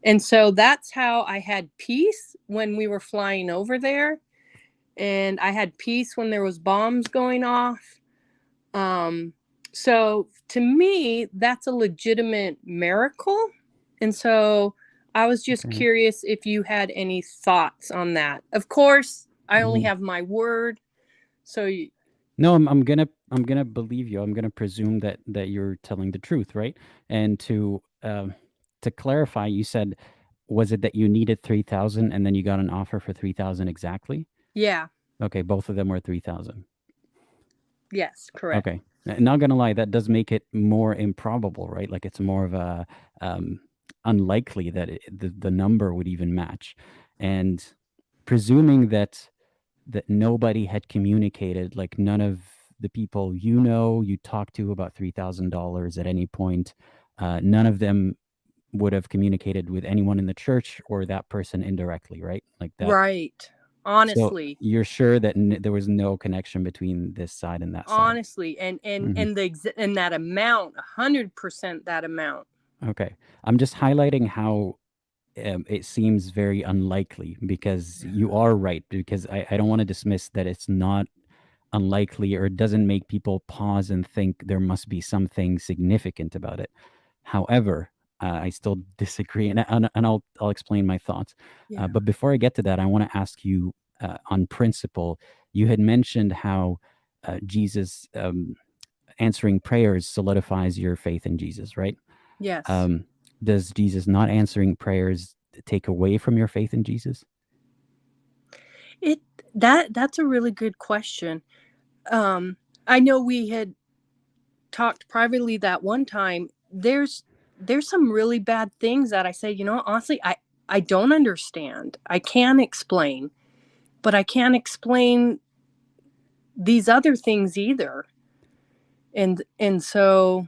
And so that's how I had peace when we were flying over there. And I had peace when there was bombs going off. So to me, that's a legitimate miracle. And so I was just curious if you had any thoughts on that. Of course, I only have my word. So no, I'm gonna believe you. I'm gonna presume that you're telling the truth, right? And to clarify, you said, was it that you needed 3,000 and then you got an offer for 3,000 exactly? Yeah. Okay, both of them were 3,000. Yes, correct. Okay. Not gonna lie, that does make it more improbable, right? Like it's more of a unlikely that the number would even match. And presuming that nobody had communicated, like none of the people you talked to about $3,000 at any point, none of them would have communicated with anyone in the church or that person indirectly, right? Like that. Right. Honestly. So you're sure that there was no connection between this side and that side? Honestly, and that amount, 100% that amount. Okay. I'm just highlighting how it seems very unlikely, because you are right, because I don't want to dismiss that it's not unlikely, or it doesn't make people pause and think there must be something significant about it. However, I still disagree, and I'll explain my thoughts. Yeah. But before I get to that, I want to ask you on principle. You had mentioned how Jesus answering prayers solidifies your faith in Jesus, right? Yes. Does Jesus not answering prayers take away from your faith in Jesus? That's a really good question. I know we had talked privately that one time. There's some really bad things that I say, honestly, I don't understand. I can't explain, but I can't explain these other things either. And so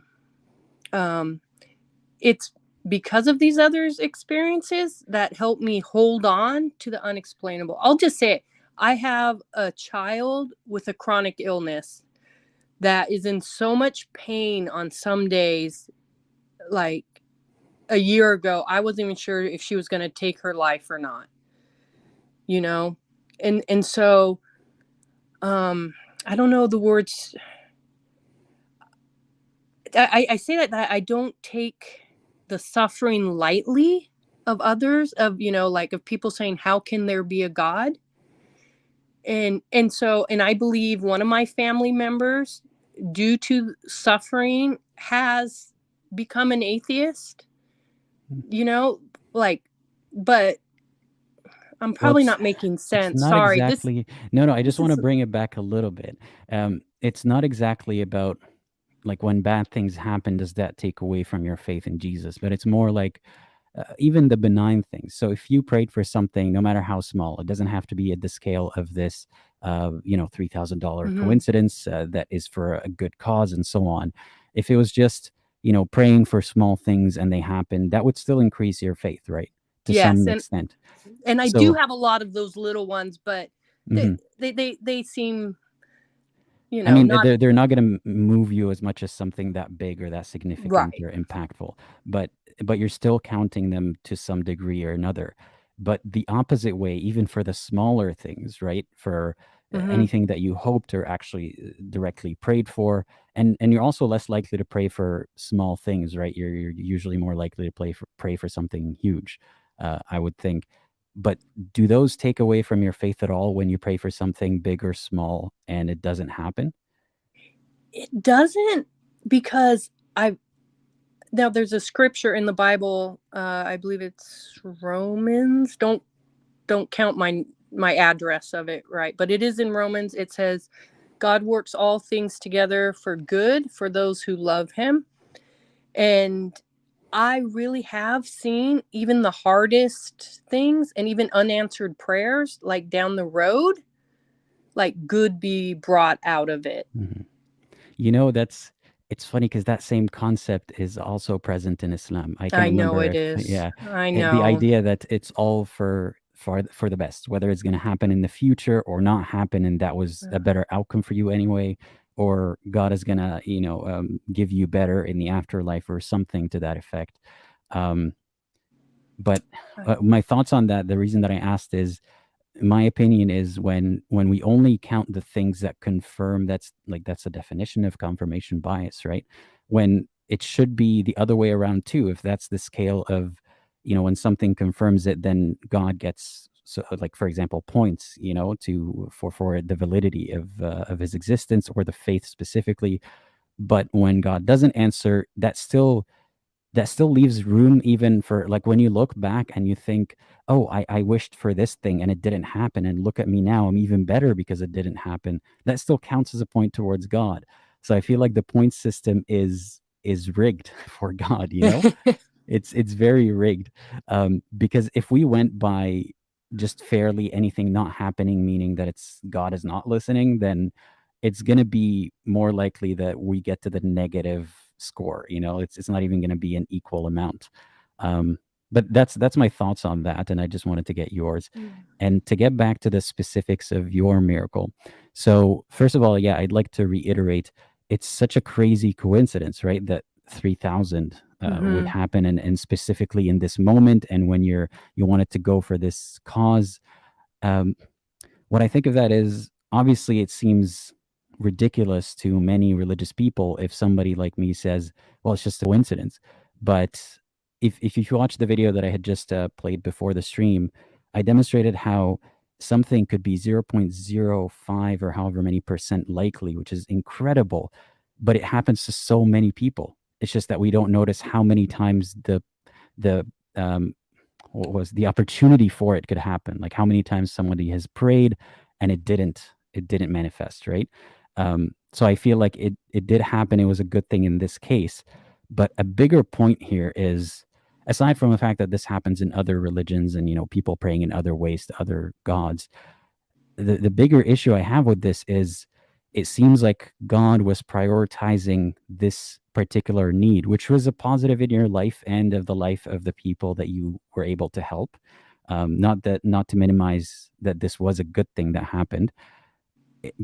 it's because of these other experiences that help me hold on to the unexplainable. I'll just say it. I have a child with a chronic illness that is in so much pain on some days. Like a year ago, I wasn't even sure if she was going to take her life or not, and so I don't know the words. I say that I don't take the suffering lightly of others, of of people saying, how can there be a God? And I believe one of my family members, due to suffering, has become an atheist, but I'm probably not making sense. Sorry. Exactly. No, I just want to bring it back a little bit. It's not exactly about, like, when bad things happen, does that take away from your faith in Jesus? But it's more like even the benign things. So if you prayed for something, no matter how small, it doesn't have to be at the scale of this, $3,000 coincidence that is for a good cause and so on. If it was just, praying for small things and they happen, that would still increase your faith, right? To some extent. And I do have a lot of those little ones, but they seem, I mean, they're not going to move you as much as something that big or that significant or impactful, but you're still counting them to some degree or another. But the opposite way, even for the smaller things, right? For anything that you hoped or actually directly prayed for, and you're also less likely to pray for small things, right? You're usually more likely to pray for something huge, I would think. But do those take away from your faith at all when you pray for something big or small and it doesn't happen? It doesn't, because now there's a scripture in the Bible, I believe it's Romans. Don't count my address of it, right? But it is in Romans. It says, God works all things together for good for those who love him. And I really have seen even the hardest things and even unanswered prayers, like down the road, like good be brought out of it. It's funny because that same concept is also present in Islam. I know it is. Yeah, I know. The idea that it's all for the best, whether it's going to happen in the future or not happen, and that was a better outcome for you anyway, or God is going to, give you better in the afterlife or something to that effect. But my thoughts on that, the reason that I asked is, my opinion is when we only count the things that confirm, that's a definition of confirmation bias, right? When it should be the other way around too. If that's the scale of, when something confirms it, then God gets, so, like, for example, points, for the validity of his existence or the faith specifically. But when God doesn't answer, that still that still leaves room even for, like, when you look back and you think, oh, I wished for this thing and it didn't happen, and look at me now, I'm even better because it didn't happen. That still counts as a point towards God. So I feel like the point system is rigged for God, you know? It's very rigged, because if we went by just fairly anything not happening, meaning that it's God is not listening, then it's going to be more likely that we get to the negative score. You know, it's not even going to be an equal amount. But that's my thoughts on that, and I just wanted to get yours. And to get back to the specifics of your miracle. So first of all, yeah, I'd like to reiterate, it's such a crazy coincidence, right? That 3,000 would happen, and specifically in this moment, and when you wanted to go for this cause. What I think of that is, obviously it seems ridiculous to many religious people if somebody like me says, well, it's just a coincidence. But if you watch the video that I had just played before the stream, I demonstrated how something could be 0.05 or however many % likely, which is incredible, but it happens to so many people. It's just that we don't notice how many times the what was the opportunity for it could happen. Like how many times somebody has prayed and it didn't manifest, right? So I feel like it did happen. It was a good thing in this case. But a bigger point here is, aside from the fact that this happens in other religions and, you know, people praying in other ways to other gods, the bigger issue I have with this is, it seems like God was prioritizing this particular need, which was a positive in your life and of the life of the people that you were able to help. Not to minimize that this was a good thing that happened,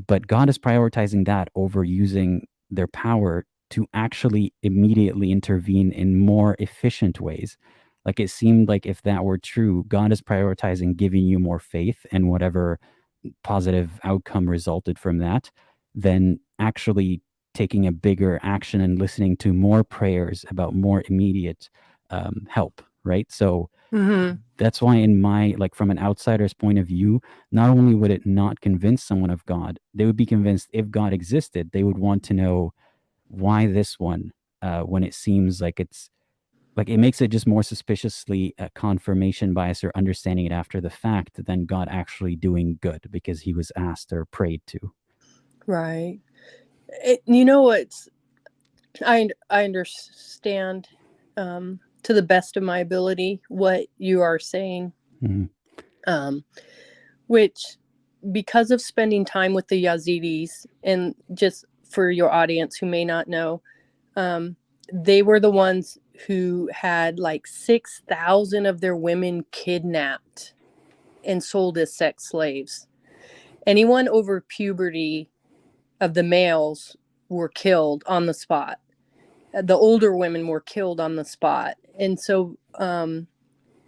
but God is prioritizing that over using their power to actually immediately intervene in more efficient ways. Like, it seemed like if that were true, God is prioritizing giving you more faith and whatever positive outcome resulted from that, than actually taking a bigger action and listening to more prayers about more immediate help, right? So that's why, in my, like, from an outsider's point of view, not only would it not convince someone of God, they would be convinced if God existed, they would want to know why this one, when it seems like it's, like, it makes it just more suspiciously a confirmation bias or understanding it after the fact than God actually doing good because he was asked or prayed to. Right. You know what? I understand to the best of my ability what you are saying, which, because of spending time with the Yazidis, and just for your audience who may not know, they were the ones who had like 6,000 of their women kidnapped and sold as sex slaves. Anyone over puberty of the males were killed on the spot. The older women were killed on the spot. And so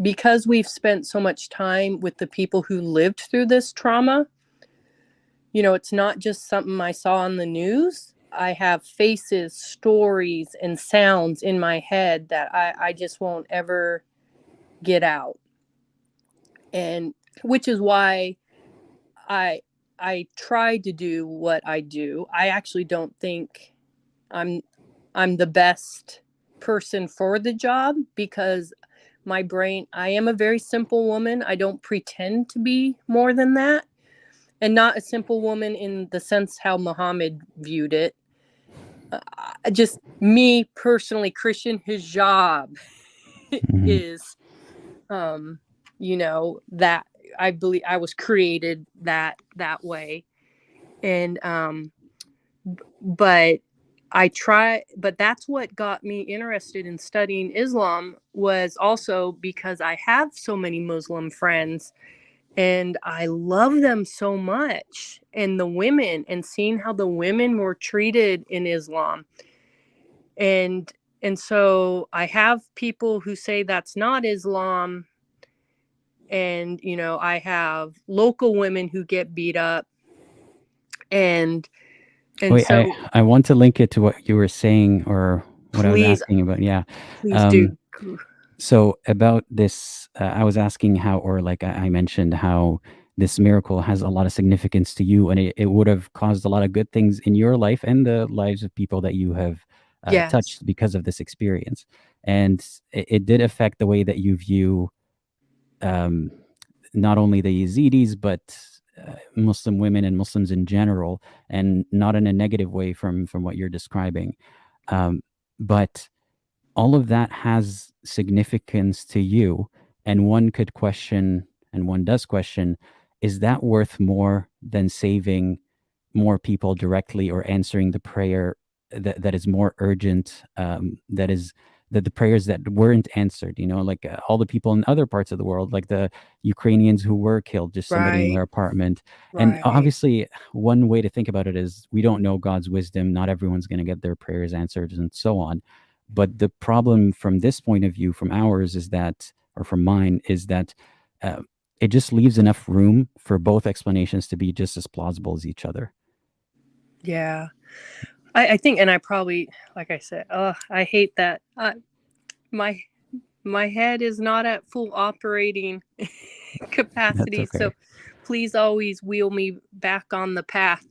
because we've spent so much time with the people who lived through this trauma, you know, it's not just something I saw on the news. I have faces, stories, and sounds in my head that I just won't ever get out. And which is why I try to do what I do. I actually don't think I'm the best person for the job, because my brain, I am a very simple woman. I don't pretend to be more than that. And not a simple woman in the sense how Muhammad viewed it. Just me personally, Christian hijab is, you know, that I believe I was created that way. And, but that's what got me interested in studying Islam, was also because I have so many Muslim friends and I love them so much, and the women, and seeing how the women were treated in Islam. And so I have people who say that's not Islam. And, you know, I have local women who get beat up. And wait, so I want to link it to what you were saying, or what I was asking about. Yeah. Please do. So about this, I was asking how, or like I mentioned how this miracle has a lot of significance to you, and it would have caused a lot of good things in your life and the lives of people that you have Yes. touched because of this experience, and it did affect the way that you view not only the Yazidis but Muslim women and Muslims in general, and not in a negative way from what you're describing. But all of that has significance to you, and one could question, and one does question, is that worth more than saving more people directly, or answering the prayer that is more urgent, that the prayers that weren't answered, like all the people in other parts of the world, like the Ukrainians who were killed, just somebody in their apartment. And Right. obviously one way to think about it is, we don't know God's wisdom. Not everyone's going to get their prayers answered, and so on. But the problem from this point of view, from ours, is that, or from mine, is that it just leaves enough room for both explanations to be just as plausible as each other. Yeah. I think, and I probably, like I said, I hate that. My head is not at full operating capacity. okay. So please always wheel me back on the path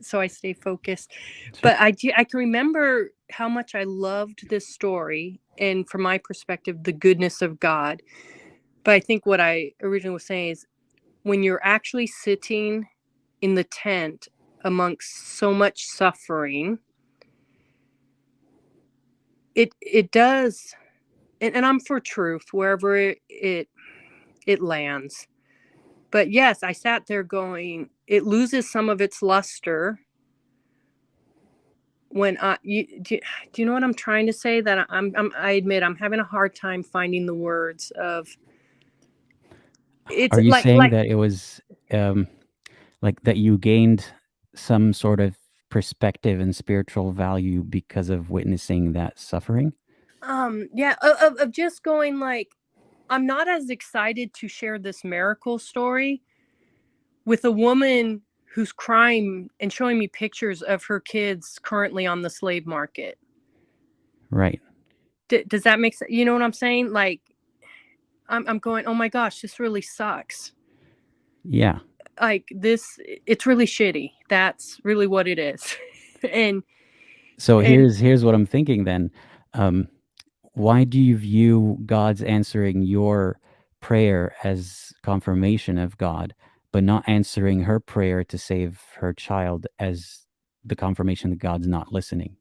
so I stay focused. Sure. But I can remember how much I loved this story, and from my perspective, the goodness of God. But I think what I originally was saying is, when you're actually sitting in the tent amongst so much suffering, it does, and I'm for truth wherever it lands. But yes, I sat there going, it loses some of its luster when do you know what I'm trying to say? That I admit I'm having a hard time finding the words of. It's Are you like saying that it was like that you gained some sort of perspective and spiritual value because of witnessing that suffering? Yeah, of just going like, I'm not as excited to share this miracle story with a woman who's crying and showing me pictures of her kids currently on the slave market. Right. Does that make sense? You know what I'm saying? Like, I'm going, oh my gosh, this really sucks. Yeah. Like this, it's really shitty. That's really what it is. and here's what I'm thinking then. Why do you view God's answering your prayer as confirmation of God, but not answering her prayer to save her child as the confirmation that God's not listening?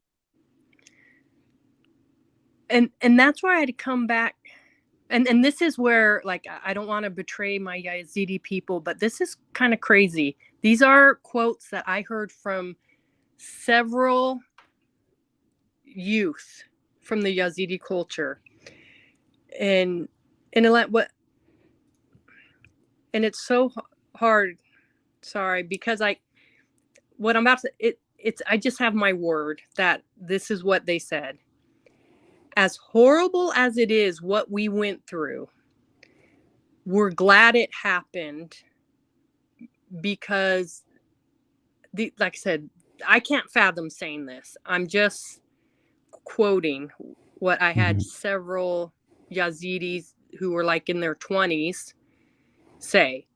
And that's where I had to come back. And this is where, like, I don't want to betray my Yazidi people, but this is kind of crazy. These are quotes that I heard from several youth from the Yazidi culture. And it's so hard, sorry, because I just have my word that this is what they said. As horrible as it is what we went through, we're glad it happened, because like I said, I can't fathom saying this. I'm just quoting what I had several Yazidis who were like in their 20s say.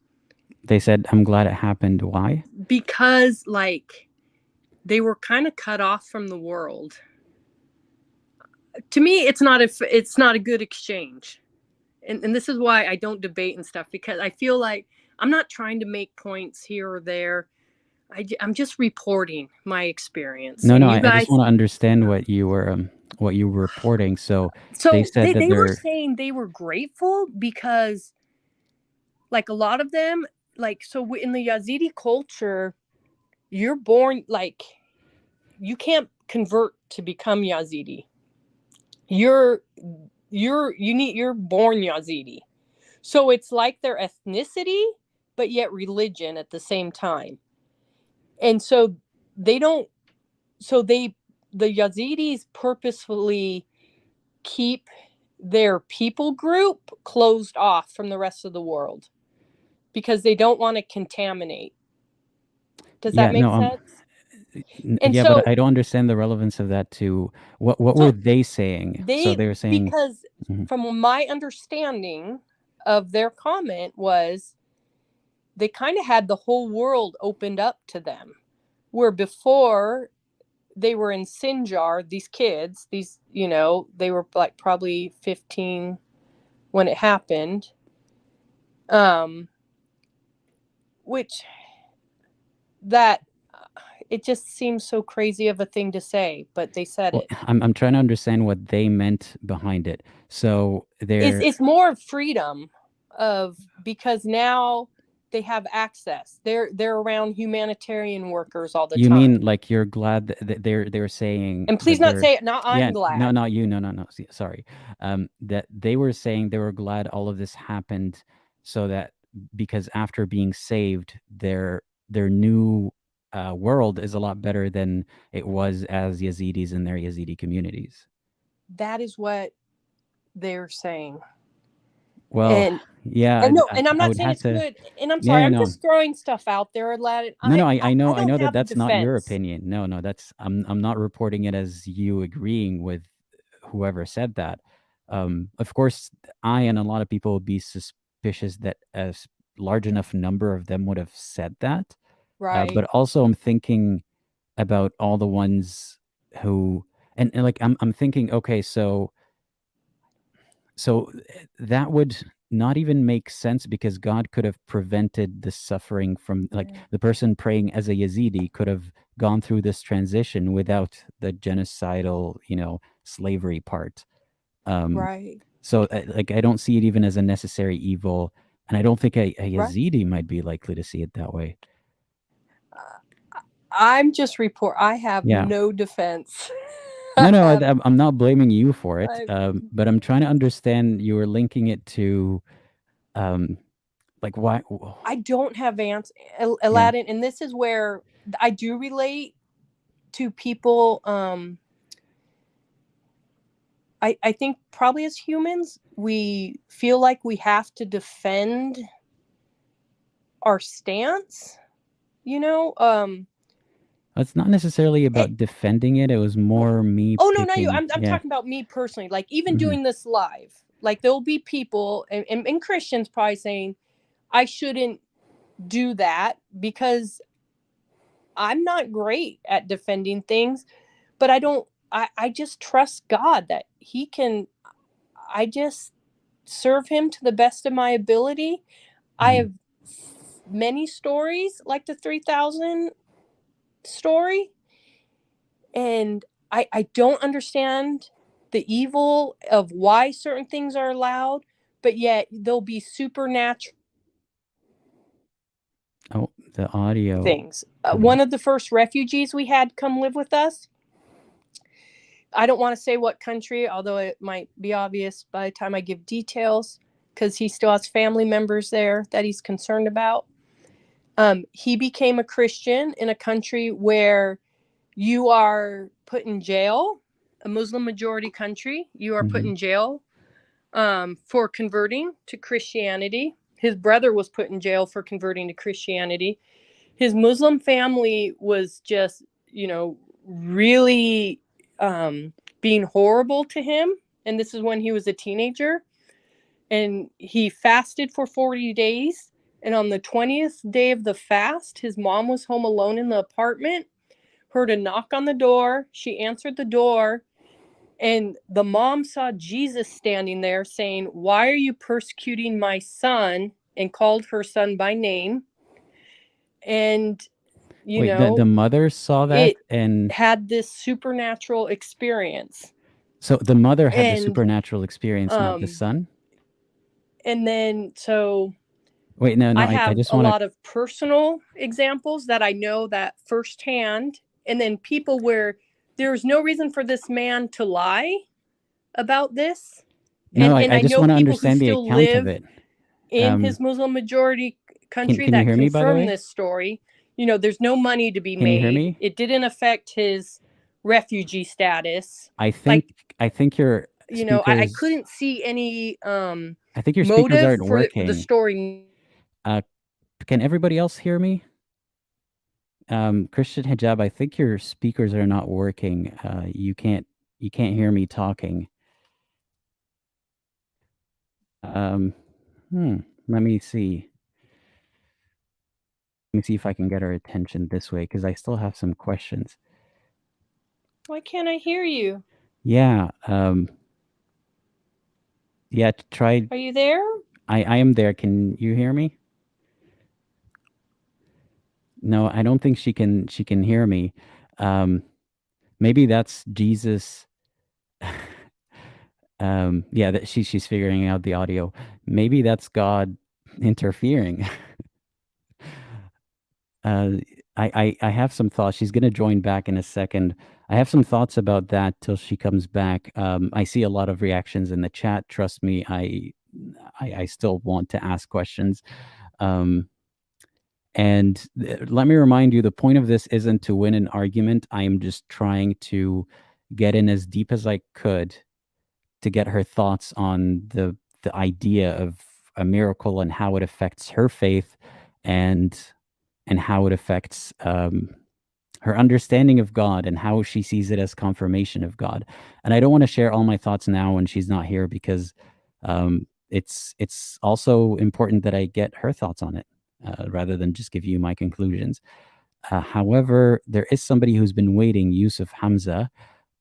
They said, I'm glad it happened. Why? Because like they were kind of cut off from the world. To me, it's not a good exchange. And this is why I don't debate and stuff, because I feel like I'm not trying to make points here or there. I'm just reporting my experience. No, I just want to understand what you were reporting. So they said that they were saying they were grateful because, like, a lot of them, like, so in the Yazidi culture, you're born, like, you can't convert to become Yazidi. You're born Yazidi. So it's like their ethnicity, but yet religion at the same time. And so the Yazidis purposefully keep their people group closed off from the rest of the world because they don't want to contaminate. Does that make sense? But I don't understand the relevance of that to what were they saying? So they were saying, because from my understanding of their comment was they kind of had the whole world opened up to them, where before they were in Sinjar, these kids, they were like probably 15 when it happened. Which that it just seems so crazy of a thing to say, but they said it. I'm trying to understand what they meant behind it. So it's more freedom because now they have access. They're around humanitarian workers all the time. You mean like you're glad that they're saying, and please not say it, not I'm glad. No, not you. No. Sorry. That they were saying they were glad all of this happened so that because after being saved, their new world is a lot better than it was as Yazidis in their Yazidi communities. That is what they're saying. Well, yeah, and I'm not saying it's good. And I'm sorry, I'm just throwing stuff out there. I know that that's not your opinion. No, that's I'm not reporting it as you agreeing with whoever said that. Of course, I and a lot of people would be suspicious that a large enough number of them would have said that. Right. But also, I'm thinking about all the ones who, and like I'm thinking, okay, so that would not even make sense because God could have prevented the suffering from, like, the person praying as a Yazidi could have gone through this transition without the genocidal, slavery part. Right. So like, I don't see it even as a necessary evil. And I don't think a Yazidi might be likely to see it that way. I'm just I have no defense. No, I'm not blaming you for it. But I'm trying to understand, you were linking it to, like, why? I don't have Aladdin, and this is where I do relate to people. I think probably as humans, we feel like we have to defend our stance, It's not necessarily about defending it. It was more me. Oh, no, not you. I'm talking about me personally. Like, even doing this live, like, there'll be people and Christians probably saying, I shouldn't do that because I'm not great at defending things, but I just trust God that he can, I just serve him to the best of my ability. I have many stories like the 3,000 story, and I don't understand the evil of why certain things are allowed, but yet they'll be supernatural. Oh, the audio things. One of the first refugees we had come live with us, I don't want to say what country, although it might be obvious by the time I give details, because he still has family members there that he's concerned about. He became a Christian in a country where you are put in jail, a Muslim majority country. You are put in jail for converting to Christianity. His brother was put in jail for converting to Christianity. His Muslim family was just, really being horrible to him. And this is when he was a teenager. And he fasted for 40 days. And on the 20th day of the fast, his mom was home alone in the apartment, heard a knock on the door. She answered the door. And the mom saw Jesus standing there saying, "Why are you persecuting my son?" and called her son by name. And, the mother saw that and had this supernatural experience. So the mother had the supernatural experience, not the son? And then, so... Wait, no, I have I just a lot of personal examples that I know that firsthand. And then people where there's no reason for this man to lie about this. No, and I just want to understand the account of it. In his Muslim majority country can that you hear me, by the way? confirm this story. There's no money to be made. You hear me? It didn't affect his refugee status. I think your I couldn't see any I think your speakers aren't working. the story. Can everybody else hear me? Christian Hijab, I think your speakers are not working. You can't hear me talking. Let me see. Let me see if I can get our attention this way, because I still have some questions. Why can't I hear you? Yeah. Yeah. Try. Are you there? I am there. Can you hear me? No, I don't think she can hear me. Maybe that's Jesus. Yeah, that she's figuring out the audio. Maybe that's God interfering. I have some thoughts. She's gonna join back in a second. I have some thoughts about that till she comes back. I see a lot of reactions in the chat. Trust me, I still want to ask questions. And let me remind you, the point of this isn't to win an argument. I am just trying to get in as deep as I could to get her thoughts on the idea of a miracle and how it affects her faith and how it affects her understanding of God and how she sees it as confirmation of God. And I don't want to share all my thoughts now when she's not here because it's also important that I get her thoughts on it rather than just give you my conclusions. However, there is somebody who's been waiting, Yusuf Hamza.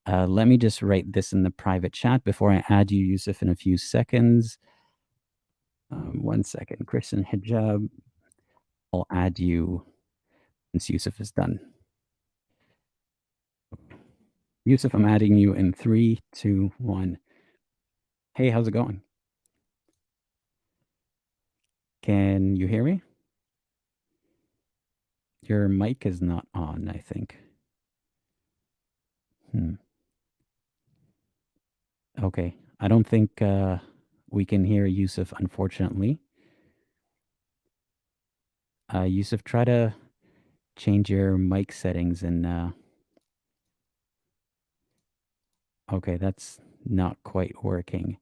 Let me just write this in the private chat before I add you, Yusuf, in a few seconds. 1 second. Christian Hijab. I'll add you once Yusuf is done. Yusuf, I'm adding you in 3, 2, 1. Hey, how's it going? Can you hear me? Your mic is not on, I think. Okay. I don't think we can hear Yusuf, unfortunately. Yusuf, try to change your mic settings and okay, that's not quite working.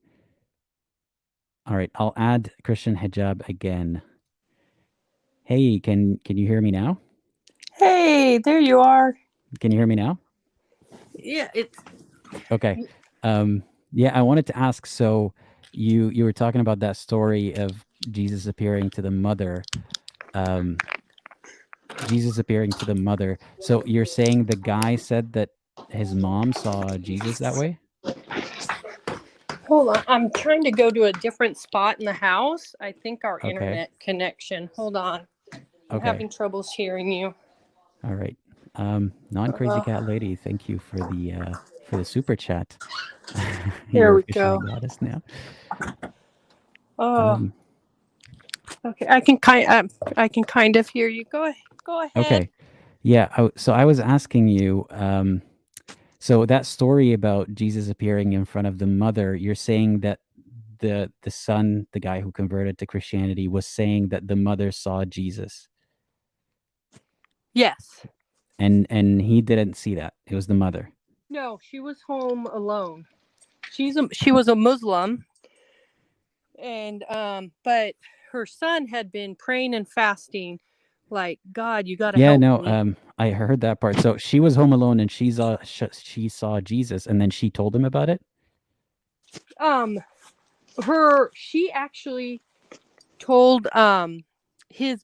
All right, I'll add Christian Hijab again. Hey, can you hear me now? Hey, there you are. Can you hear me now? Yeah, it's Okay. Yeah, I wanted to ask, so you were talking about that story of Jesus appearing to the mother. Jesus appearing to the mother. So you're saying the guy said that his mom saw Jesus that way? hold on. I'm trying to go to a different spot in the house. I think our Okay. internet connection. Hold on. I'm Okay. having troubles hearing you. All right. Non-crazy cat lady, thank you for the super chat. There You're we officially go. goddess now. Oh, okay. I can kind of hear you. Go ahead. Okay. Yeah. So I was asking you, so that story about Jesus appearing in front of the mother, you're saying that the son, the guy who converted to Christianity, was saying that the mother saw Jesus, Yes. and he didn't see that. It was the mother. No, she was home alone. She was a Muslim, and but her son had been praying and fasting, like, God, you got to Yeah, help no, me. I heard that part. So she was home alone and she saw Jesus, and then she told him about it. She actually told his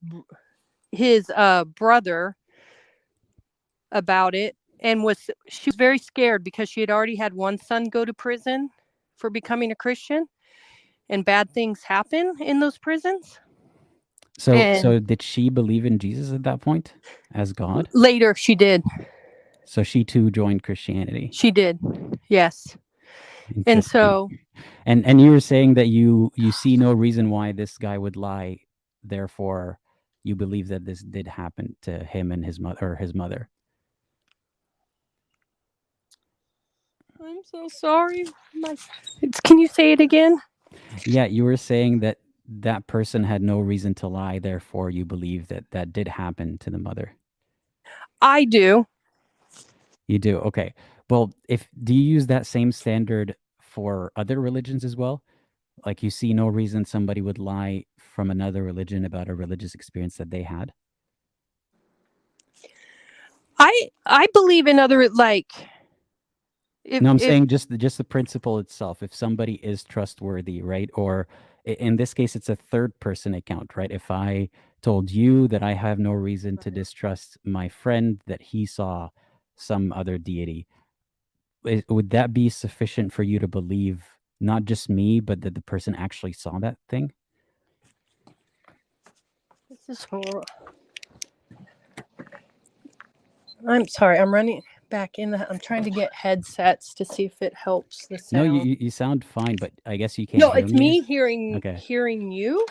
brother about it, and she was very scared because she had already had one son go to prison for becoming a Christian, and bad things happen in those prisons. So did she believe in Jesus at that point as God? Later, she did. So she too joined Christianity. She did, yes. And so, and you were saying that you see no reason why this guy would lie, therefore you believe that this did happen to him and his mother. I'm so sorry. Can you say it again? Yeah, you were saying that that person had no reason to lie, therefore you believe that that did happen to the mother. I do. You do? Okay. Well, do you use that same standard for other religions as well? Like, you see no reason somebody would lie from another religion about a religious experience that they had? I believe in other, like, I'm saying just the principle itself. If somebody is trustworthy, right? Or in this case, it's a third person account, right? If I told you that I have no reason to distrust my friend that he saw some other deity, would that be sufficient for you to believe not just me, but that the person actually saw that thing? This is horrible. I'm sorry. I'm running back in the. I'm trying to get headsets to see if it helps the No, sound. you sound fine, but I guess you can't No, hear it's me. me hearing Okay. hearing you.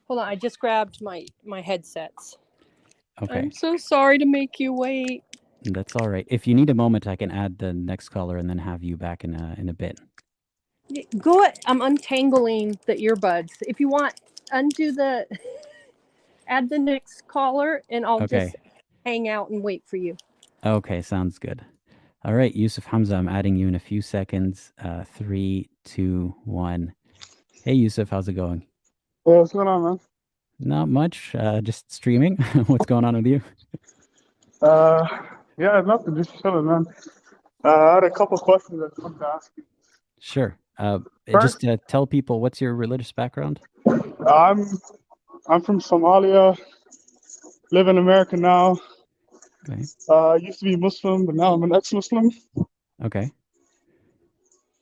Hold on, I just grabbed my headsets. Okay. I'm so sorry to make you wait. That's all right. If you need a moment, I can add the next caller and then have you back in a bit. Go ahead. I'm untangling the earbuds. If you want, undo the add the next caller and I'll Okay. just hang out and wait for you. Okay, sounds good. All right, Yusuf Hamza, I'm adding you in a few seconds. 3, 2, 1. Hey, Yusuf, how's it going? Well, what's going on, man? Not much. Just streaming. What's going on with you? Yeah, nothing, just chilling, man. I had a couple questions I wanted to ask you. Sure. First, Just tell people, what's your religious background? I'm from Somalia, live in America now. Okay. Used to be Muslim, but now I'm an ex-Muslim. Okay.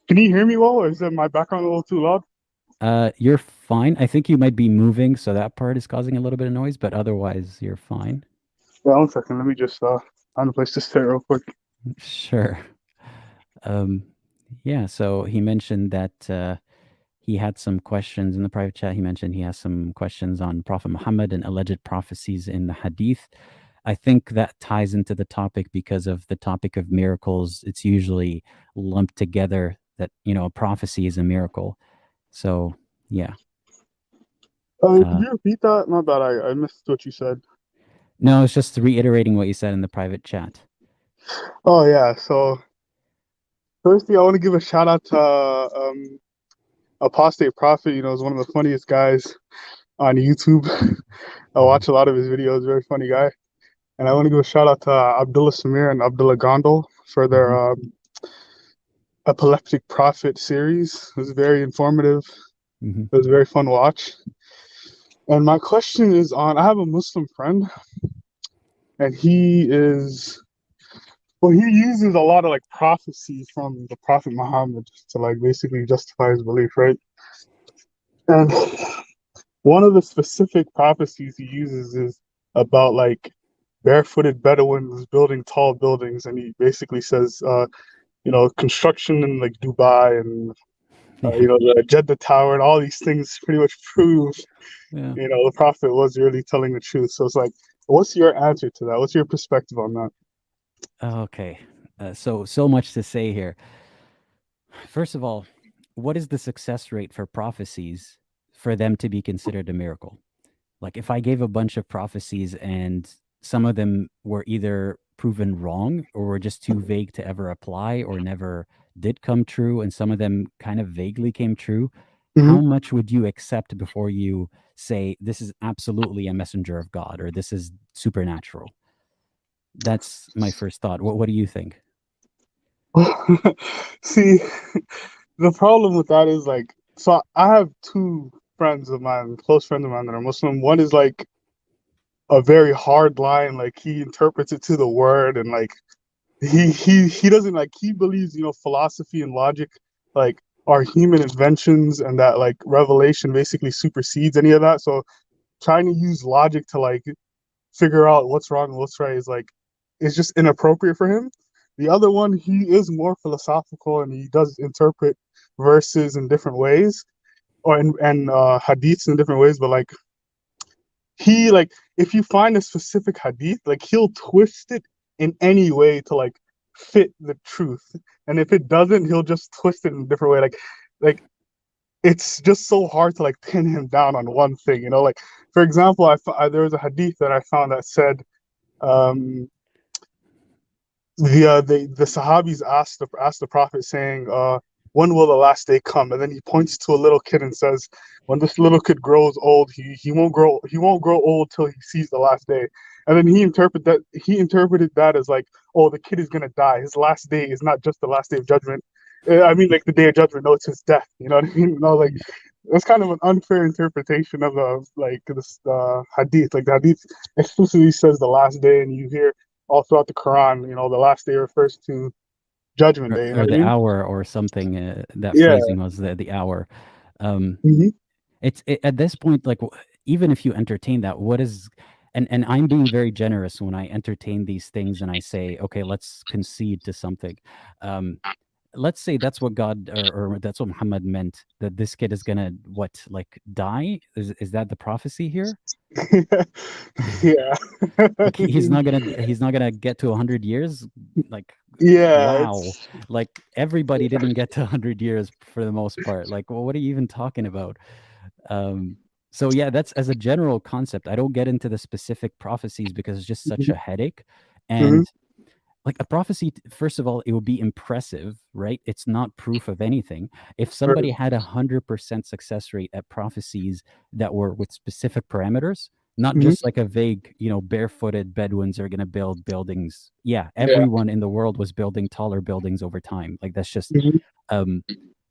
Can you hear me well, or is my background a little too loud? You're fine. I think you might be moving, so that part is causing a little bit of noise, but otherwise you're fine. Yeah, 1 second. Let me just find a place to sit real quick. Sure. Yeah, so he mentioned that he had some questions in the private chat. He mentioned he has some questions on Prophet Muhammad and alleged prophecies in the Hadith. I think that ties into the topic because of the topic of miracles. It's usually lumped together that, a prophecy is a miracle. So, yeah. Could you repeat that? My bad, I missed what you said. No, it's just reiterating what you said in the private chat. Oh, yeah. So, firstly, I want to give a shout out to Apostate Prophet. Is one of the funniest guys on YouTube. I watch a lot of his videos. Very funny guy. And I want to give a shout out to Abdullah Samir and Abdullah Gondal for their Epileptic Prophet series. It was very informative. It was a very fun watch. And my question is I have a Muslim friend, and he uses a lot of like prophecy from the Prophet Muhammad to like basically justify his belief, right? And one of the specific prophecies he uses is about like barefooted Bedouins building tall buildings, and he basically says, construction in like Dubai and the Jeddah Tower and all these things pretty much prove, the Prophet was really telling the truth. So it's like, what's your answer to that? What's your perspective on that? Okay. So much to say here. First of all, what is the success rate for prophecies for them to be considered a miracle? Like if I gave a bunch of prophecies and some of them were either proven wrong or were just too vague to ever apply or never did come true, and some of them kind of vaguely came true, how much would you accept before you say this is absolutely a messenger of God or this is supernatural? That's my first thought. What do you think? See, the problem with that is like, so I have two friends of mine, close friends of mine that are Muslim. One is like a very hard line, like he interprets it to the word, and like he doesn't like, he believes philosophy and logic like are human inventions, and that like revelation basically supersedes any of that. So trying to use logic to like figure out what's wrong and what's right is like, it's just inappropriate for him. The other one, he is more philosophical, and he does interpret verses in different ways, or and hadiths in different ways. But like he like, if you find a specific hadith, like he'll twist it in any way to like fit the truth, and if it doesn't, he'll just twist it in a different way. Like it's just so hard to like pin him down on one thing. Like for example, there was a hadith that I found that said, the Sahabis asked the Prophet saying, when will the last day come? And then he points to a little kid and says, when this little kid grows old, he won't grow old till he sees the last day. And then he interpreted that as like, oh, the kid is gonna die. His last day is not just the last day of judgment. I mean, like the day of judgment. No, it's his death. You know what I mean? Like it's kind of an unfair interpretation of like this hadith. Like the hadith explicitly says the last day, and you hear all throughout the Quran, the last day refers to Judgment Day. You know or what I the mean? hour or something. That Yeah. phrasing was the hour. Mhm. At this point, like even if you entertain that, what is and I'm being very generous when I entertain these things and I say, okay, let's concede to something. Let's say that's what God or that's what Muhammad meant, that this kid is gonna like die. Is that the prophecy here? Yeah. Like he's not gonna get to 100 years. Like Yeah. wow, like everybody didn't get to 100 years for the most part. Like, well, what are you even talking about? So yeah, that's as a general concept. I don't get into the specific prophecies because it's just such a headache. And like a prophecy, first of all, it would be impressive, right? It's not proof of anything. If somebody had 100% success rate at prophecies that were with specific parameters, not just like a vague, barefooted Bedouins are going to build buildings. Yeah, everyone in the world was building taller buildings over time. Like that's just,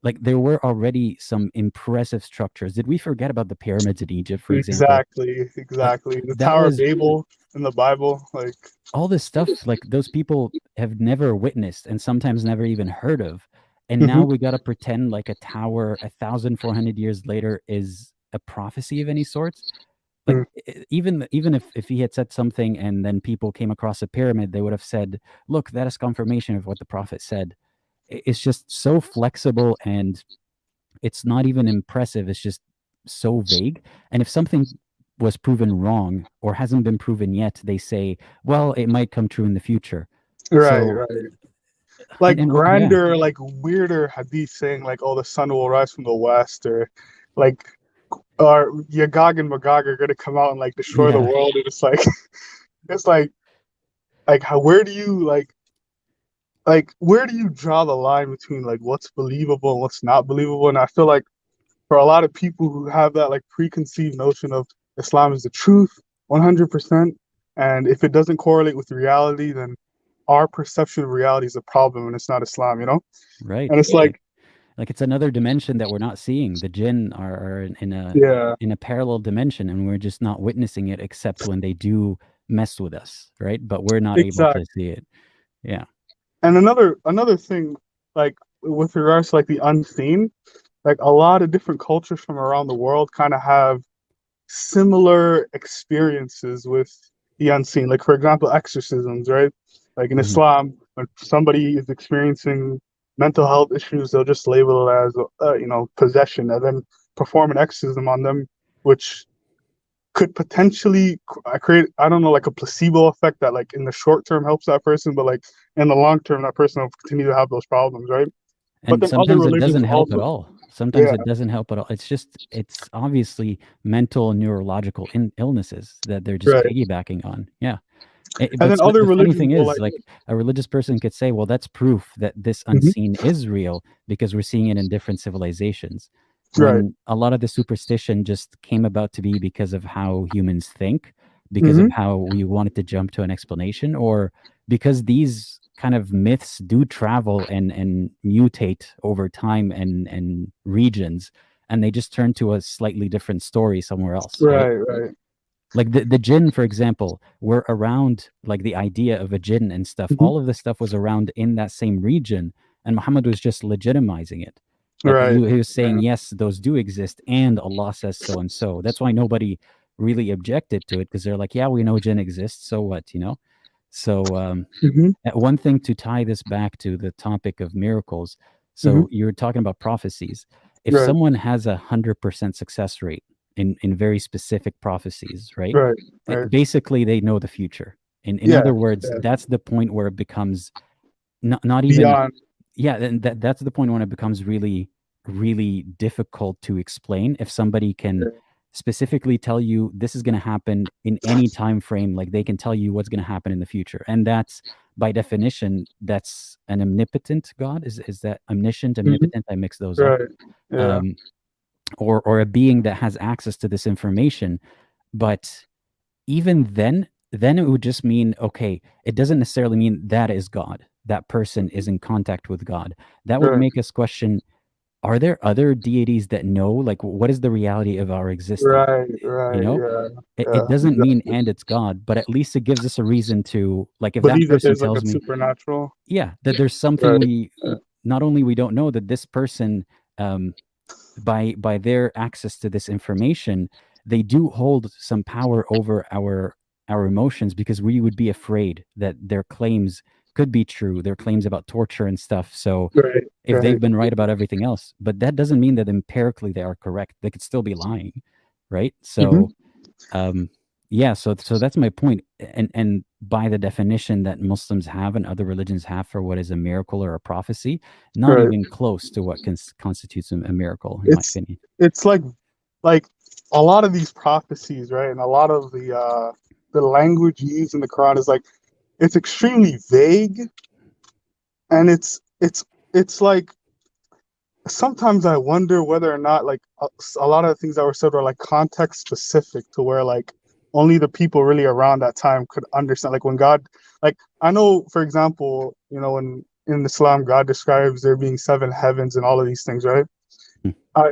like there were already some impressive structures. Did we forget about the pyramids in Egypt, for example? Exactly. The that Tower was- of Babel in the Bible, like all this stuff, like those people have never witnessed and sometimes never even heard of. And now we got to pretend like a tower 1,400 years later is a prophecy of any sorts. Like even if he had said something and then people came across a pyramid, they would have said, look, that is confirmation of what the prophet said. It's just so flexible and it's not even impressive. It's just so vague. And if something was proven wrong or hasn't been proven yet, they say, well, it might come true in the future. right. Like and- grander, like weirder hadith saying like, oh, the sun will rise from the west, or like, or Yagog and Magog are gonna come out and like destroy the world. And it's like how where do you where do you draw the line between like what's believable and what's not believable? And I feel like for a lot of people who have that like preconceived notion of Islam is the truth 100%, and if it doesn't correlate with reality, then our perception of reality is a problem and it's not Islam, Right. And it's like it's another dimension that we're not seeing. The jinn are in a parallel dimension, and we're just not witnessing it except when they do mess with us, right? But we're not able to see it. Yeah. And another thing, like with regards to like the unseen, like a lot of different cultures from around the world kind of have similar experiences with the unseen. Like for example, exorcisms, right? Like in Islam, when somebody is experiencing mental health issues, they'll just label it as possession, and then perform an exorcism on them, which could potentially create, I don't know, like a placebo effect that like in the short term helps that person, but like in the long term that person will continue to have those problems, right? And but sometimes it doesn't help at all. Sometimes it doesn't help at all. It's obviously mental and neurological illnesses that they're just piggybacking on. Yeah. And then other the funny religions thing will is, like a religious person could say, well, that's proof that this unseen is real because we're seeing it in different civilizations. When a lot of the superstition just came about to be because of how humans think, because of how we wanted to jump to an explanation, or because these kind of myths do travel and mutate over time and regions, and they just turn to a slightly different story somewhere else. Right. Like the jinn, for example, were around, like the idea of a jinn and stuff. All of this stuff was around in that same region, and Muhammad was just legitimizing it. Like he was saying, yes, those do exist, and Allah says so and so. That's why nobody really objected to it, because they're like, yeah, we know jinn exists, so what, So one thing to tie this back to the topic of miracles. So you're talking about prophecies. If someone has 100% success rate in very specific prophecies, right? Basically, they know the future. In other words, that's the point where it becomes not even beyond. Yeah, and that's the point when it becomes really, really difficult to explain. If somebody can specifically tell you this is going to happen in any time frame, like they can tell you what's going to happen in the future, and that's by definition that's an omnipotent God. Is that omniscient, omnipotent? I mix those up. Or a being that has access to this information. But even then it would just mean, okay, it doesn't necessarily mean that is God. That person is in contact with God. That would make us question, are there other deities that know, like, what is the reality of our existence? Right, You right, know, yeah, it doesn't mean exactly. and it's God, but at least it gives us a reason to, like, if that Believe that person there's like a tells me, supernatural. yeah, that there's something Right. we not only we don't know, that this person, by their access to this information, they do hold some power over our emotions, because we would be afraid that their claims could be true, their claims about torture and stuff. So Right, if right. they've been right about everything else, but that doesn't mean that empirically they are correct. They could still be lying, right? So yeah, so that's my point. And by the definition that Muslims have and other religions have for what is a miracle or a prophecy, not Right. even close to what constitutes a miracle, in my opinion. It's like a lot of these prophecies, right? And a lot of the language used in the Quran is like, it's extremely vague, and it's like, sometimes I wonder whether or not like a lot of the things that were said were like context specific, to where like only the people really around that time could understand. Like when God, like I know, for example, you know, when in Islam God describes there being 7 heavens and all of these things, right?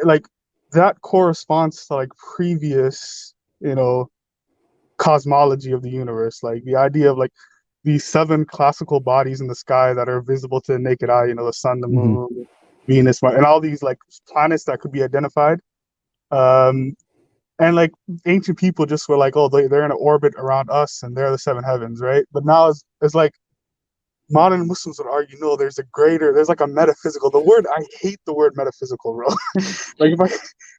Like that corresponds to like previous, you know, cosmology of the universe, like the idea of like these 7 classical bodies in the sky that are visible to the naked eye, you know, the sun, the moon, Venus, and all these like planets that could be identified. And like ancient people just were like, oh, they're in an orbit around us and they're the 7 heavens, right? But now it's like modern Muslims would argue, no, there's like a metaphysical. I hate the word metaphysical, bro. Like if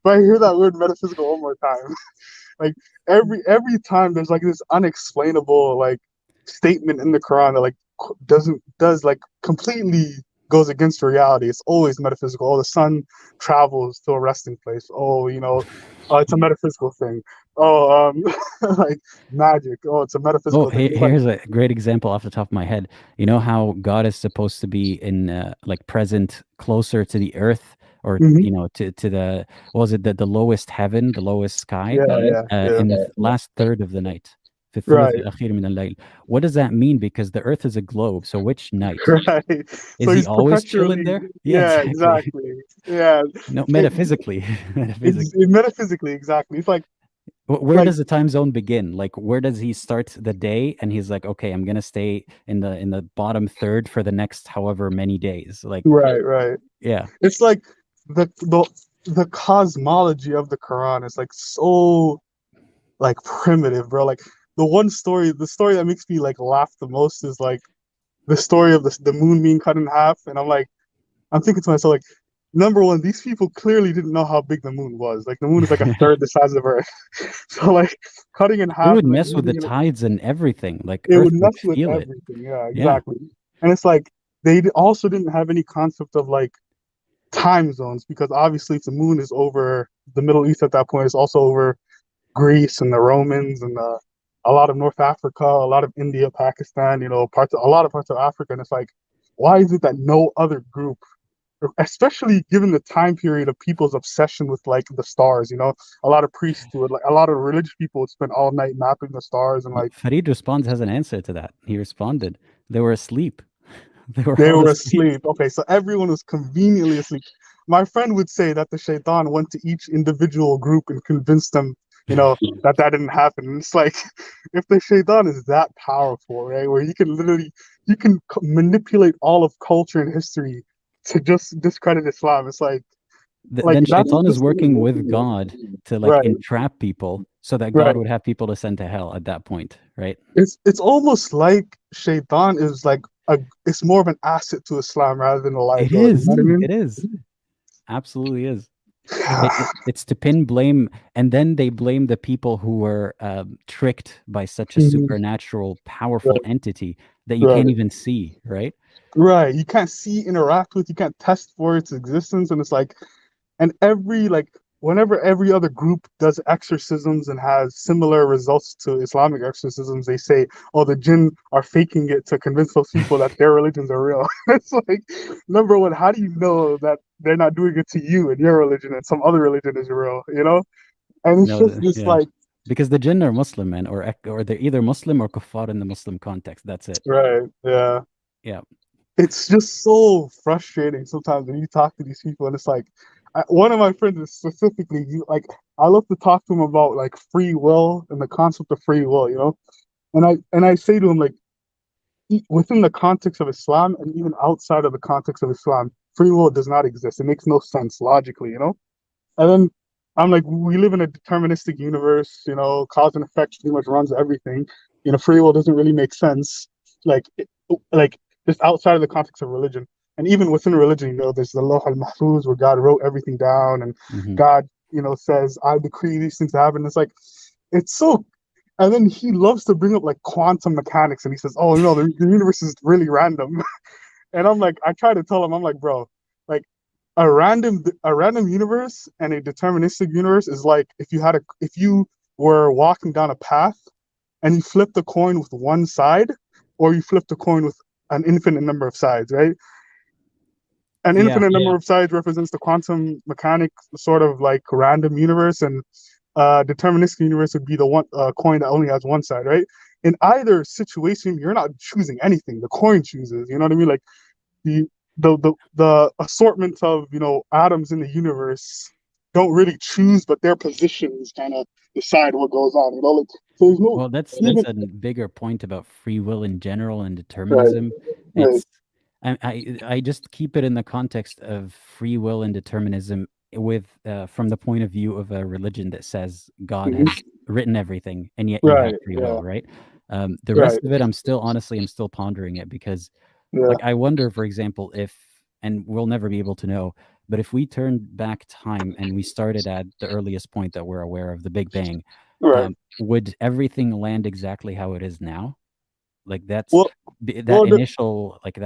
I hear that word metaphysical one more time, like every time there's like this unexplainable like statement in the Quran that like does like completely goes against reality. It's always metaphysical. Oh, the sun travels to a resting place. Oh, you know, it's a metaphysical thing. Oh, like magic. Oh, it's a metaphysical thing. It's like, Here's a great example off the top of my head. You know how God is supposed to be in like present closer to the earth, or you know, to the, what was it, the lowest heaven, the lowest sky, in the last third of the night. في الثلث الأخير من الليل. What does that mean? Because the earth is a globe, so which night? Right. Is So he he's always chilling there? Yeah, exactly. Yeah. No, metaphysically. Metaphysically, exactly. It's like, where does the time zone begin? Like, where does he start the day? And he's like, okay, I'm gonna stay in the bottom third for the next however many days. Like, right. Yeah. It's like the cosmology of the Quran is like so like primitive, bro. Like the story that makes me like laugh the most is like the story of the moon being cut in half, and I'm thinking to myself, like, number one, these people clearly didn't know how big the moon was. Like the moon is like a third the size of Earth. So like cutting in half, it would like, mess with the tides and everything. Like it Earth would mess with feel everything. it. Yeah, exactly. And it's like they also didn't have any concept of like time zones, because obviously if the moon is over the Middle East at that point, it's also over Greece and the Romans and a lot of North Africa, a lot of India, Pakistan, you know, a lot of parts of Africa. And it's like, why is it that no other group, especially given the time period of people's obsession with like the stars, you know, a lot of priests would, like a lot of religious people would spend all night mapping the stars, and like Farid responds has an answer to that. He responded, they were asleep. They were they all were asleep. asleep. Okay, so everyone was conveniently asleep. My friend would say that the shaitan went to each individual group and convinced them, you know, that didn't happen. And it's like, if the shaitan is that powerful, right, where you can manipulate all of culture and history to just discredit Islam, it's like Then shaitan is working with God to like entrap people, so that God would have people to send to hell at that point, right? It's almost like shaitan is like it's more of an asset to Islam rather than a liability. It is. You know what I mean? It is. Absolutely is. It's to pin blame, and then they blame the people who were tricked by such a supernatural, powerful entity that you can't even see, right? Right. You can't see, interact with, you can't test for its existence, and it's like, and whenever every other group does exorcisms and has similar results to Islamic exorcisms, they say, oh, the jinn are faking it to convince those people that their religions are real. It's like, number one, how do you know that they're not doing it to you and your religion and some other religion is real, you know? And it's just like, because the jinn are Muslim, man, or they're either Muslim or kuffar in the Muslim context. That's it. Right. Yeah. Yeah. it's just so frustrating sometimes when you talk to these people, and it's like one of my friends is specifically like I love to talk to him about like free will and the concept of free will, and I say to him like within the context of Islam and even outside of the context of Islam, free will does not exist. It makes no sense logically. And then I'm like, we live in a deterministic universe, cause and effect pretty much runs everything. Free will doesn't really make sense. Like just outside of the context of religion. And even within religion, there's the Lawh al-Mahfuz where God wrote everything down, and God, says, I decree these things to happen. It's like, it's so. And then he loves to bring up like quantum mechanics, and he says, oh, the universe is really random. And I'm like, I try to tell him, I'm like, bro, like a random universe and a deterministic universe is like if you were walking down a path and you flipped a coin with one side, or you flipped a coin with an infinite number of sides, right? An infinite number of sides represents the quantum mechanics sort of like random universe, and deterministic universe would be the one coin that only has one side, right? In either situation, you're not choosing anything. The coin chooses. You know what I mean? Like the assortment of atoms in the universe don't really choose, but their positions kind of decide what goes on. Like, so there's no. Well, that's a bigger point about free will in general and determinism. Right. It's I just keep it in the context of free will and determinism with from the point of view of a religion that says God has written everything, and yet you have free will, right? The rest of it, I'm still pondering it, because like I wonder, for example, if, and we'll never be able to know, but if we turned back time and we started at the earliest point that we're aware of, the Big Bang, would everything land exactly how it is now? Like that's initial state,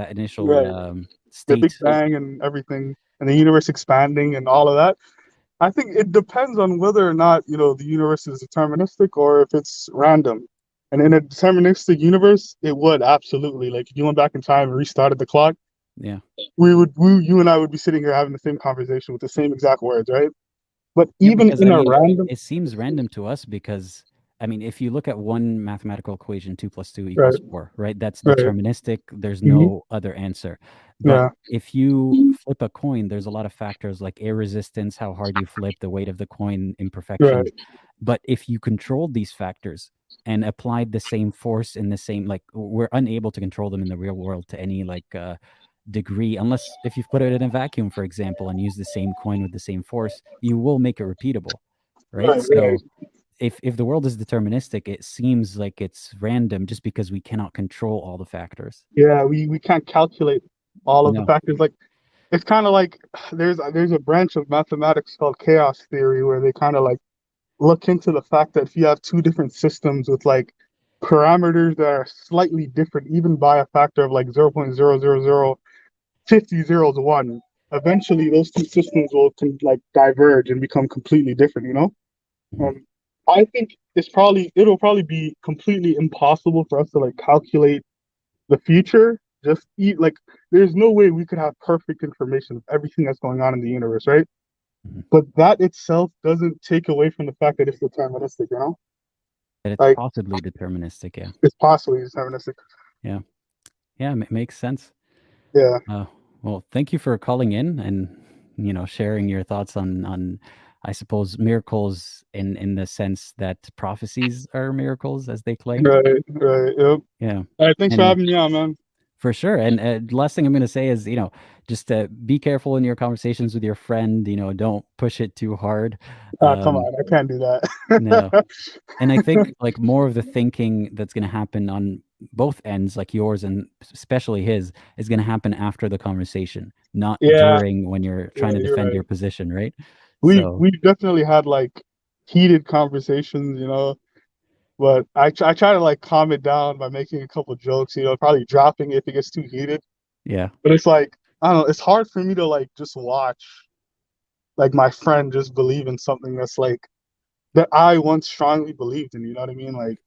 the Big Bang and everything, and the universe expanding and all of that. I think it depends on whether or not the universe is deterministic or if it's random. And in a deterministic universe, it would absolutely, like if you went back in time and restarted the clock, you and I would be sitting here having the same conversation with the same exact words, right? But even in random, it seems random to us because, I mean, if you look at one mathematical equation, 2 + 2 = 4, right? That's deterministic. There's no other answer. But if you flip a coin, there's a lot of factors like air resistance, how hard you flip, the weight of the coin, imperfections. But if you control these factors and applied the same force in the same, like we're unable to control them in the real world to any degree, unless if you put it in a vacuum, for example, and use the same coin with the same force, you will make it repeatable, right? So if the world is deterministic, it seems like it's random just because we cannot control all the factors. Yeah, we can't calculate all of the factors. Like it's kind of like there's a branch of mathematics called chaos theory where they kind of like look into the fact that if you have two different systems with like parameters that are slightly different, even by a factor of like 0.00050 zeros to 1, eventually those two systems will like diverge and become completely different, I think it'll probably be completely impossible for us to like calculate the future. There's no way we could have perfect information of everything that's going on in the universe, right? But that itself doesn't take away from the fact that it's deterministic, That it's possibly deterministic, It's possibly deterministic. Yeah, it makes sense. Yeah. Well, thank you for calling in and sharing your thoughts on I suppose miracles in the sense that prophecies are miracles as they claim. Right. Yep. Yeah. All right. Thanks for having me on, man. For sure. And last thing I'm going to say is, just be careful in your conversations with your friend. Don't push it too hard. Come on, I can't do that. No. And I think like more of the thinking that's going to happen on both ends, like yours and especially his, is going to happen after the conversation, not during when you're trying to defend your position, right? We've definitely had like heated conversations, but I try to like calm it down by making a couple jokes, probably dropping it if it gets too heated. Yeah. But it's like, I don't know, it's hard for me to like just watch like my friend just believe in something that's like that I once strongly believed in, you know what I mean? Like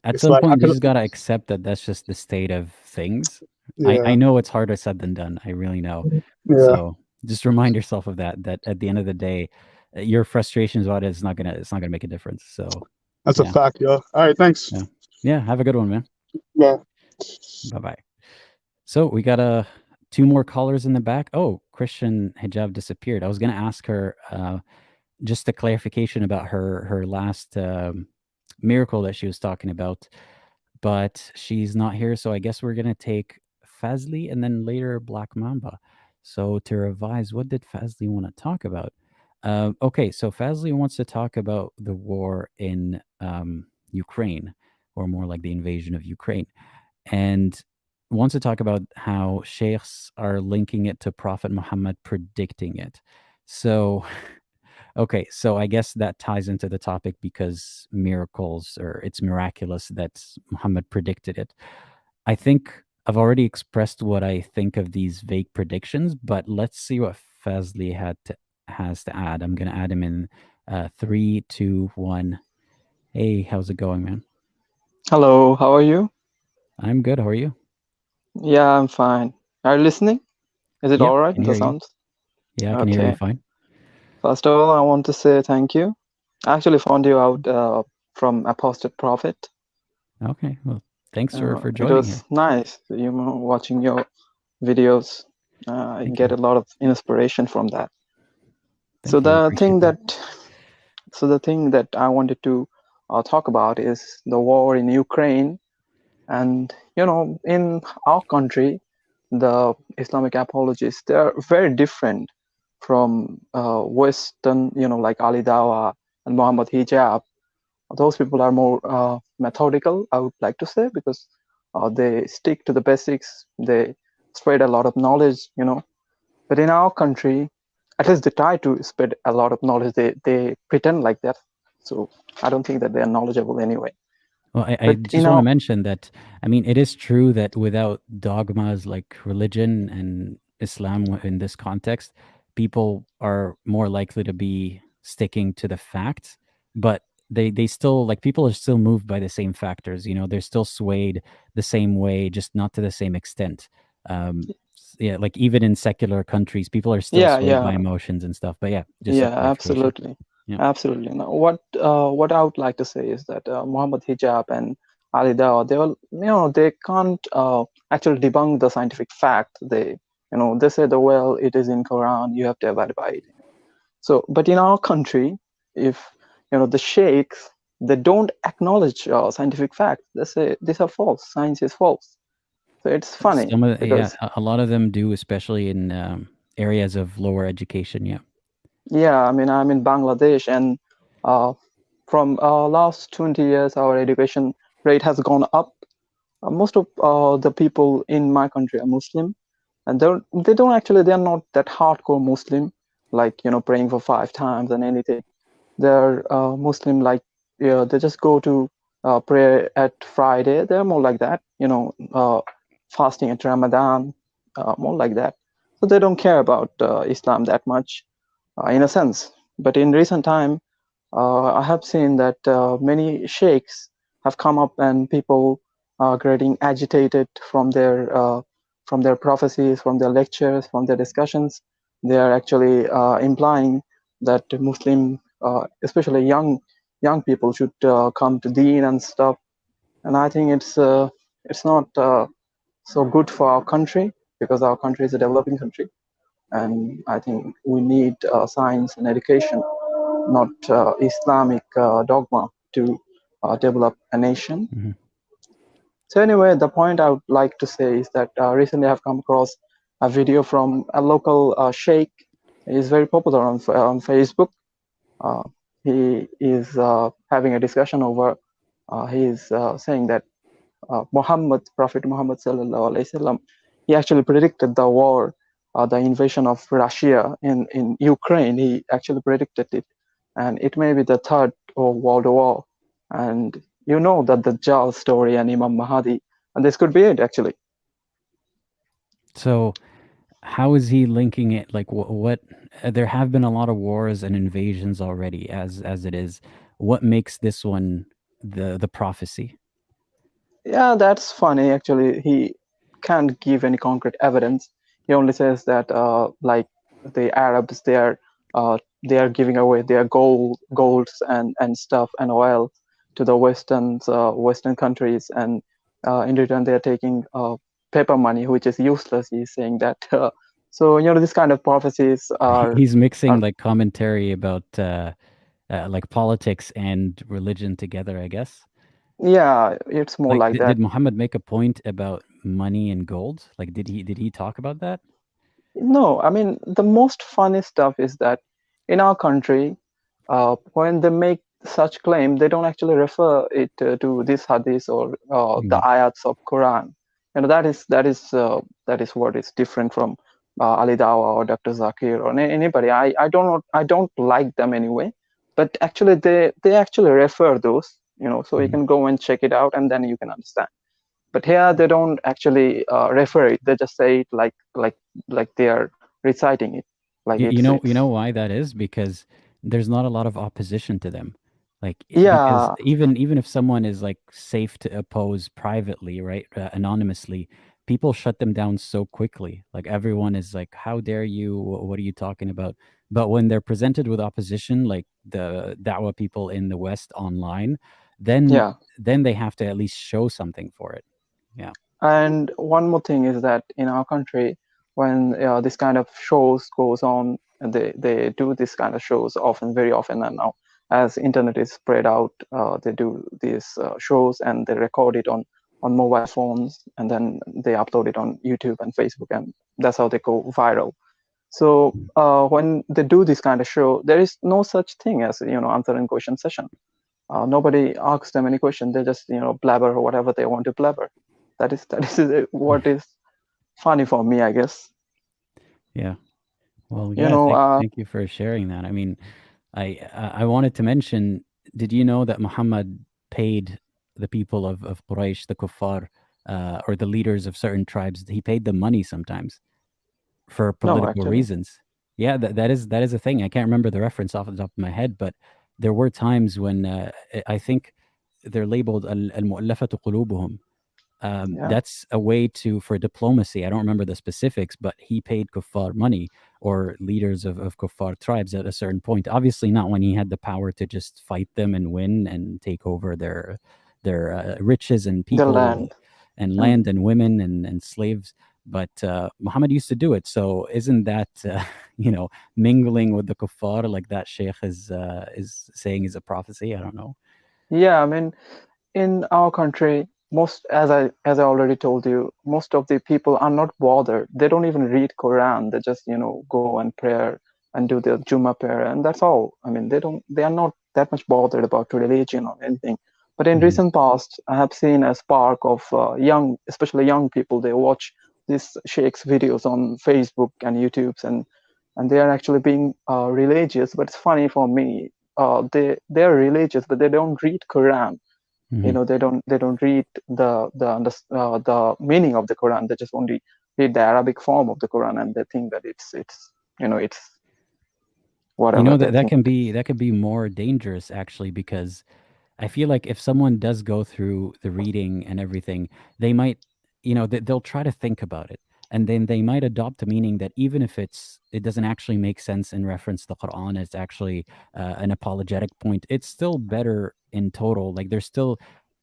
at some point you just gotta accept that that's just the state of things. I know it's harder said than done. I really know. So just remind yourself of that at the end of the day, your frustrations about it is not gonna make a difference. So that's a fact, yo. All right, thanks. Yeah, have a good one, man. Yeah. Bye-bye. So we got 2 more callers in the back. Oh, Christian Hijab disappeared. I was going to ask her just a clarification about her last miracle that she was talking about, but she's not here. So I guess we're going to take Fazly and then later Black Mamba. So to revise, what did Fazly want to talk about? Okay, so Fazly wants to talk about the war in Ukraine, or more like the invasion of Ukraine, and wants to talk about how sheikhs are linking it to Prophet Muhammad predicting it. So, okay, so I guess that ties into the topic because miracles, or it's miraculous that Muhammad predicted it. I think I've already expressed what I think of these vague predictions, but let's see what Fazly has to add. I'm going to add him in 3, 2, 1. Hey, how's it going, man? Hello, how are you? I'm good. How are you? Yeah, I'm fine. Are you listening? Is it Yeah, all I right, can the hear you. sounds? Yeah, I can hear you Okay. fine. First of all, I want to say thank you. I actually found you out from Apostate Prophet. Okay, well, thanks for It joining was here. nice, watching your videos. I Thank get you. a lot of inspiration from that. Thank So you. I the appreciate thing that. the thing that I wanted to talk about is the war in Ukraine. And in our country, the Islamic apologists, they're very different from Western, like Ali Dawa and Muhammad Hijab. Those people are more methodical, I would like to say, because they stick to the basics. They spread a lot of knowledge, But in our country, at least they try to spread a lot of knowledge. They pretend like that. So I don't think that they are knowledgeable anyway. Well, I But just want to mention that, I mean, it is true that without dogmas like religion and Islam in this context, people are more likely to be sticking to the facts, but they still, like, people are still moved by the same factors, they're still swayed the same way, just not to the same extent. Yeah, like even in secular countries, people are still swayed by emotions and stuff. But yeah, just a clarification. Absolutely. Yeah. Absolutely. Now, what I would like to say is that Muhammad Hijab and Ali Dawa, they can't actually debunk the scientific fact. They say it is in Quran, you have to abide by it. So, but in our country, if the sheikhs, they don't acknowledge scientific facts. They say these are false. Science is false. So it's funny. Yeah, a lot of them do, especially in areas of lower education. Yeah. Yeah, I mean, I'm in Bangladesh, and from last 20 years, our education rate has gone up. Most of the people in my country are Muslim, and they're not that hardcore Muslim, like praying for 5 times and anything. They're Muslim, like they just go to pray at Friday. They're more like that, fasting at Ramadan, more like that. So they don't care about Islam that much, in a sense. But in recent time, I have seen that many sheikhs have come up, and people are getting agitated from their prophecies, from their lectures, from their discussions. They are actually implying that Muslim, especially young people, should come to Deen and stuff. And I think it's not so good for our country, because our country is a developing country, and I think we need science and education, not Islamic dogma, to develop a nation. Mm-hmm. So anyway, the point I would like to say is that recently I've come across a video from a local sheikh. He's very popular on Facebook. He is having a discussion over, he is saying that Prophet Muhammad sallallahu alaihi wasallam, he actually predicted the war, the invasion of Russia in Ukraine. He actually predicted it, and it may be the third world war. And that the Dajjal story and Imam Mahdi, and this could be it actually. So how is he linking it? Like what there have been a lot of wars and invasions already as it is. What makes this one the prophecy? Yeah, that's funny actually. He can't give any concrete evidence. He only says that like the Arabs, they are giving away their golds and stuff and oil to the Western countries, and in return they are taking paper money, which is useless. He's saying that. So this kind of prophecies are. He's mixing like commentary about like politics and religion together, I guess. Yeah, it's more like that. Did Muhammad make a point about money and gold? Like, did he talk about that? No, I mean, the most funny stuff is that in our country, when they make such claim, they don't actually refer it to this hadith or the ayats of Quran. That is what is different from Ali Dawa or Dr. Zakir or anybody. I don't like them anyway, but actually they actually refer those, so you can go and check it out and then you can understand. But here they don't actually refer it. They just say it like they are reciting it. Like you know why that is? Because there's not a lot of opposition to them. Like, yeah, because even if someone is like safe to oppose privately, right, anonymously, people shut them down so quickly. Like everyone is like, "How dare you? What are you talking about?" But when they're presented with opposition, like the Dawah people in the West online, then they have to at least show something for it. Yeah. And one more thing is that in our country, when this kind of shows goes on, and they do this kind of shows very often, and now as internet is spread out, they do these shows and they record it on mobile phones, and then they upload it on YouTube and Facebook, and that's how they go viral. So when they do this kind of show, there is no such thing as answer and question session. Nobody asks them any question. They just blabber or whatever they want to blabber. That is what is funny for me, I guess. Yeah. Well, yeah. Thank you for sharing that. I mean, I wanted to mention. Did you know that Muhammad paid the people of Quraysh, the kuffar, or the leaders of certain tribes? He paid them money sometimes for political reasons. Yeah, that is a thing. I can't remember the reference off the top of my head, but there were times when I think they're labeled al-mu'allafatu qulubuhum. That's a way for diplomacy. I don't remember the specifics, but he paid kuffar money, or leaders of kuffar tribes at a certain point. Obviously not when he had the power to just fight them and win and take over their riches and people, land and women and slaves. But Muhammad used to do it. So isn't that mingling with the kuffar, like that sheikh is saying is a prophecy? I don't know. Yeah, I mean, in our country, most, as I already told you, most of the people are not bothered. They don't even read Quran. They just go and pray and do their Jummah prayer, and that's all. I mean, they are not that much bothered about religion or anything. But in recent past, I have seen a spark of especially young people. They watch these sheikhs' videos on Facebook and YouTube, and they are actually being religious. But it's funny for me. They're religious, but they don't read Quran. They don't read the meaning of the Quran. They just only read the Arabic form of the Quran, and they think that it's whatever. That can be more dangerous, actually, because I feel like if someone does go through the reading and everything, they might, they'll try to think about it, and then they might adopt a meaning that even if it doesn't actually make sense in reference to the Quran, it's actually an apologetic point. It's still better in total. Like, they're still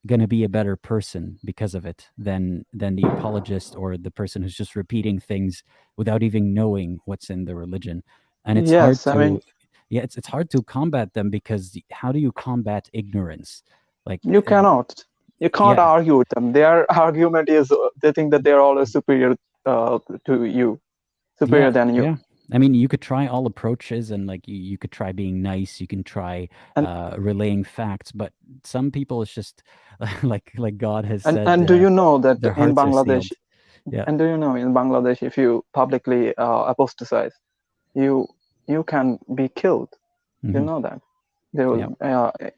going to be a better person because of it than the apologist or the person who's just repeating things without even knowing what's in the religion. And it's hard to it's hard to combat them, because how do you combat ignorance? Like, you can't argue with them. Their argument is they think that they're always superior to you, superior than you. Yeah. I mean, you could try all approaches, and like you could try being nice, you can try relaying facts, but some people, it's just like God has said. And do you know that in Bangladesh, and do you know in Bangladesh, if you publicly apostatize, you can be killed. You know that.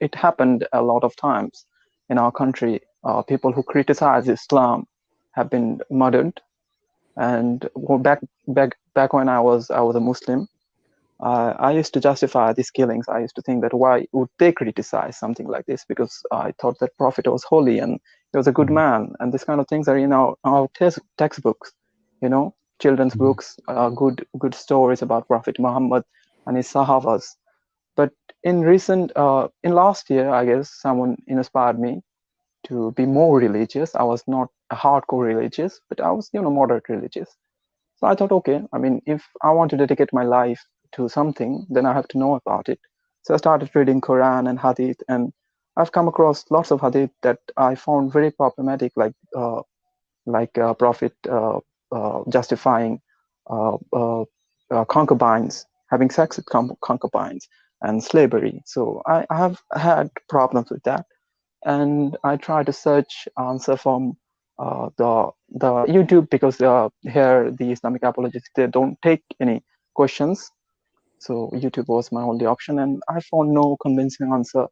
It happened a lot of times in our country. People who criticize Islam have been murdered. And back when I was a Muslim, I used to justify these killings. I used to think that why would they criticize something like this? Because I thought that Prophet was holy and he was a good man, and these kind of things are in our textbooks, children's books, good stories about Prophet Muhammad and his Sahabas. But in last year, I guess someone inspired me to be more religious. I was not hardcore religious, but I was, moderate religious. So I thought, okay, I mean, if I want to dedicate my life to something, then I have to know about it. So I started reading Quran and Hadith, and I've come across lots of Hadith that I found very problematic, like Prophet justifying concubines, having sex with concubines, and slavery. So I have had problems with that, and I try to search answer from the YouTube, because here the Islamic apologists, they don't take any questions. So YouTube was my only option, and I found no convincing answer.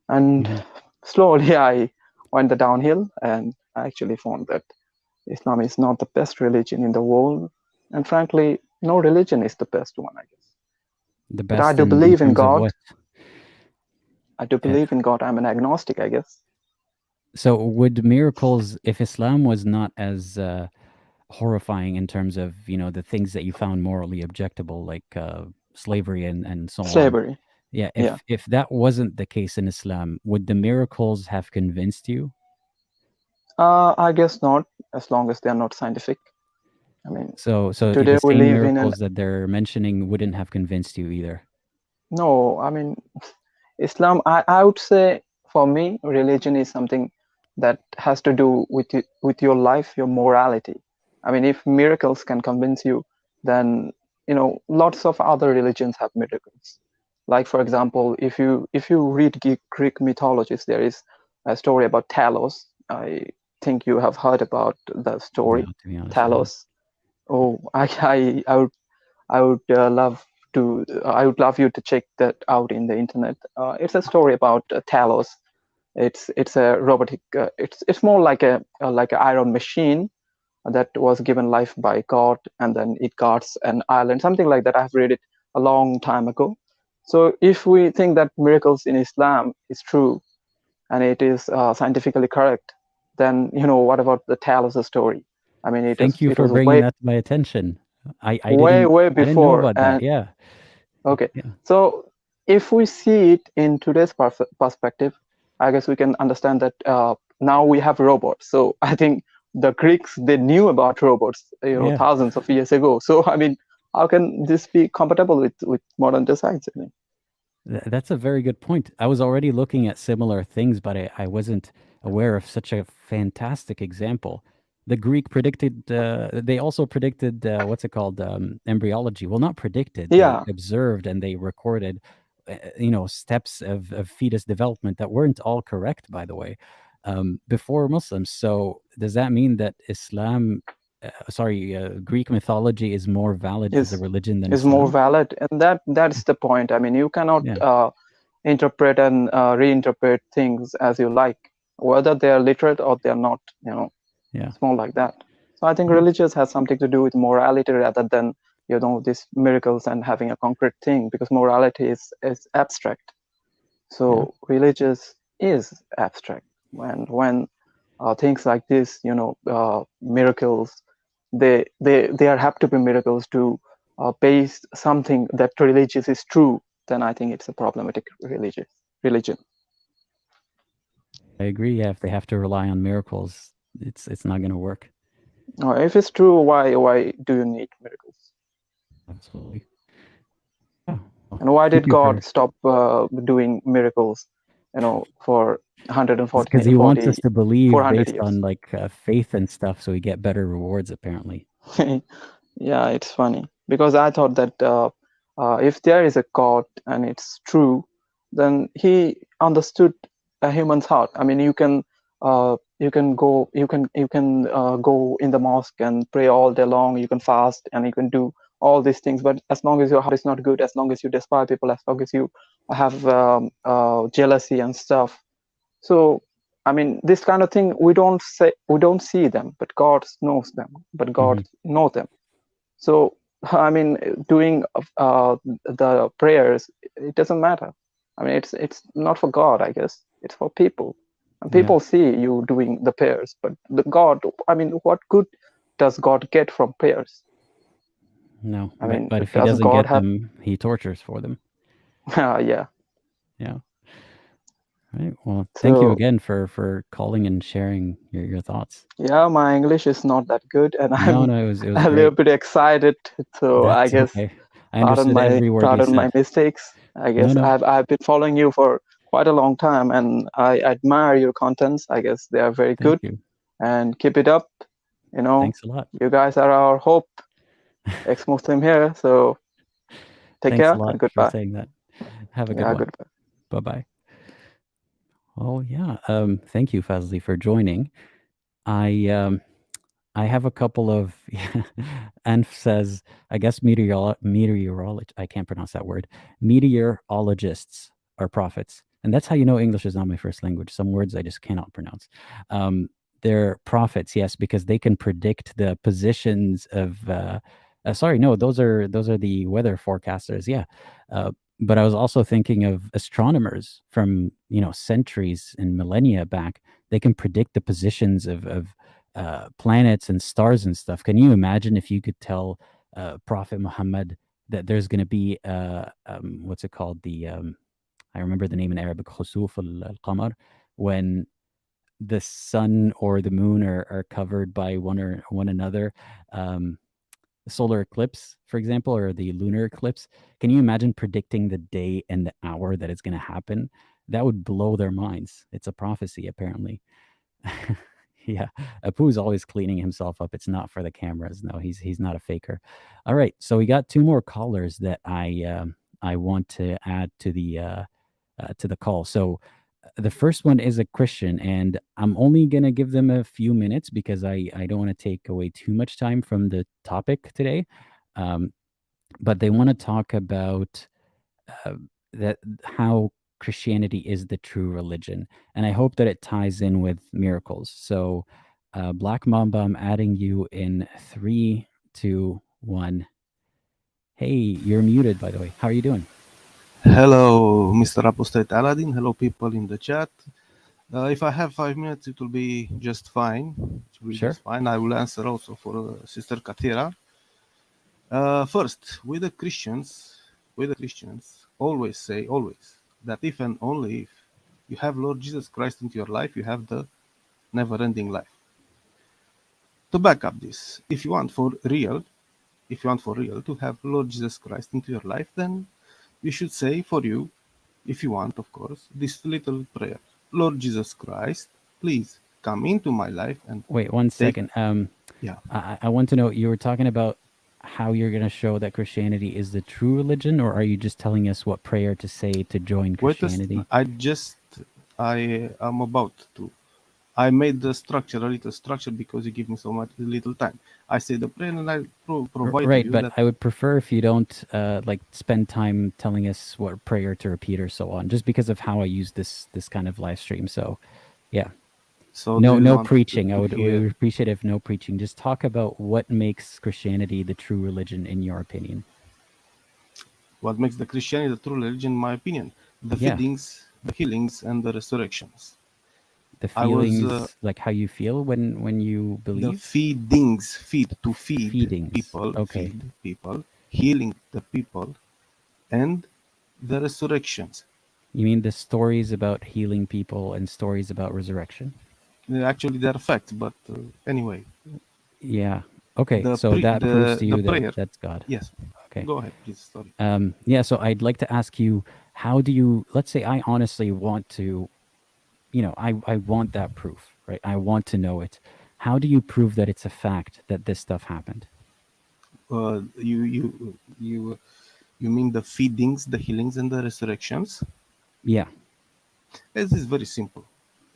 And slowly I went the downhill, and I actually found that Islam is not the best religion in the world, and frankly, no religion is the best one, I guess. The But best I do in believe in terms of God. what? I do believe in God. I'm an agnostic, I guess. So would miracles, if Islam was not as horrifying in terms of, the things that you found morally objectable, like slavery and so on. Slavery. Yeah. Yeah. If that wasn't the case in Islam, would the miracles have convinced you? I guess not, as long as they are not scientific. I mean, So today the we same live in miracles that they're mentioning wouldn't have convinced you either. No, I mean, Islam, I would say, for me, religion is something that has to do with your life, your morality. I mean, if miracles can convince you, then lots of other religions have miracles. Like, for example, if you read Greek mythologies, there is a story about Talos. I think you have heard about the story. No, to be honest, Talos. Oh, I would love you to check that out in the internet. It's a story about Talos. It's a robotic. It's more like a iron machine that was given life by God, and then it guards an island, something like that. I've read it a long time ago. So if we think that miracles in Islam is true, and it is scientifically correct, then what about the Talos story? I mean, Thank you for bringing that to my attention. I way didn't know before. about that. Yeah. Okay. Yeah. So if we see it in today's perspective, I guess we can understand that now we have robots. So I think the Greeks, they knew about robots, thousands of years ago. So I mean, how can this be compatible with modern day science? I mean, that's a very good point. I was already looking at similar things, but I wasn't aware of such a fantastic example. The Greek predicted, they also predicted, what's it called? Embryology. Well, not predicted, yeah. They observed and they recorded, steps of fetus development that weren't all correct, by the way, before Muslims. So does that mean that Islam, Greek mythology is more valid as a religion than Islam? Is more valid, and that's the point. I mean, you cannot interpret and reinterpret things as you like, whether they are literate or they are not. It's more like that. So I think religious has something to do with morality rather than these miracles and having a concrete thing, because morality is abstract. So religious is abstract. When things like this, miracles, they have to be miracles to base something that religious is true, then I think it's a problematic religion. I agree. Yeah, if they have to rely on miracles, it's not going to work. If it's true, why do you need miracles? Absolutely. And why did God stop doing miracles, for 140? Because he wants us to believe based years. on faith and stuff, so we get better rewards, apparently. Yeah, it's funny, because I thought that if there is a God and it's true, then he understood a human's heart. I mean, you can go in the mosque and pray all day long. You can fast and you can do all these things, but as long as your heart is not good, as long as you despise people, as long as you have jealousy and stuff. So I mean, this kind of thing, we don't see them, but God knows them. But God knows them. So I mean, doing the prayers, it doesn't matter. I mean, it's not for God, I guess. It's for people. And people see you doing the prayers, but God, I mean, what good does God get from prayers? No, I mean, but if he doesn't get them, he tortures for them. Yeah. Yeah. Right. Well, thank you So again for calling and sharing your thoughts. yeah, my English is not that good, and No, I'm no, it was a great. little bit excited. So I That's guess okay. I understood every word you pardon my said. mistakes. I No, guess no. I've been following you for quite a long time, and I admire your contents. I guess they are very good, Thank you. and keep it up. You know, Thanks a lot. you guys are our hope. Ex-Muslim here. So take Thanks a care lot and for goodbye. saying that. Have a good Yeah, one. goodbye. Bye-bye. Oh yeah. Thank you, Fazly, for joining. I have a couple of Anf says, I guess meteorologist, I can't pronounce that word. Meteorologists are prophets. And that's how you know English is not my first language. Some words I just cannot pronounce. They're prophets, yes, because they can predict the positions of sorry, no, those are the weather forecasters, yeah. But I was also thinking of astronomers from, centuries and millennia back. They can predict the positions of planets and stars and stuff. Can you imagine if you could tell Prophet Muhammad that there's going to be what's it called? I remember the name in Arabic, khusuf al-qamar, when the sun or the moon are covered by one another. Solar eclipse, for example, or the lunar eclipse. Can you imagine predicting the day and the hour that it's going to happen? That would blow their minds. It's a prophecy, apparently. Yeah, Apu's always cleaning himself up. It's not for the cameras. No, he's not a faker. All right, so we got two more callers that I want to add to the call. So the first one is a Christian, and I'm only gonna give them a few minutes because I don't want to take away too much time from the topic today. But they want to talk about that how Christianity is the true religion, and I hope that it ties in with miracles. So, Black Mamba, I'm adding you in 3, 2, 1. Hey, you're muted, by the way. How are you doing? Hello, Mr. Apostate Aladdin. Hello, people in the chat. If I have 5 minutes, it will be just fine. It will be Sure. just fine. I will answer also for Sister Cathera. First, with the Christians, always say, that if and only if you have Lord Jesus Christ into your life, you have the never-ending life. To back up this, if you want for real to have Lord Jesus Christ into your life, then you should say for you, if you want, of course, this little prayer. Lord Jesus Christ, please come into my life and wait 1 second. Yeah. I want to know, you were talking about how you're going to show that Christianity is the true religion, or are you just telling us what prayer to say to join Christianity? I am about to. I made the structure, a little structure, because you give me so much little time. I say the prayer and I provide Right, you but that. I would prefer if you don't spend time telling us what prayer to repeat or so on, just because of how I use this kind of live stream. So, yeah. So no preaching. We would appreciate if no preaching. Just talk about what makes Christianity the true religion in your opinion. What makes the Christianity the true religion, in my opinion? The feedings, the healings, and the resurrections. The feelings, like how you feel when you believe? The feedings, feed Feedings. people, okay. feed people, healing the people, and the resurrections. You mean the stories about healing people and stories about resurrection? Actually, they're facts, but anyway. Yeah. Okay, so that proves to you that that's God. Yes. Okay. Go ahead, please. Sorry. Yeah, so I'd like to ask you, how do you, let's say I honestly want to, I want that proof, right? I want to know it. How do you prove that it's a fact that this stuff happened? You mean the feedings, the healings, and the resurrections? Yeah. It is very simple.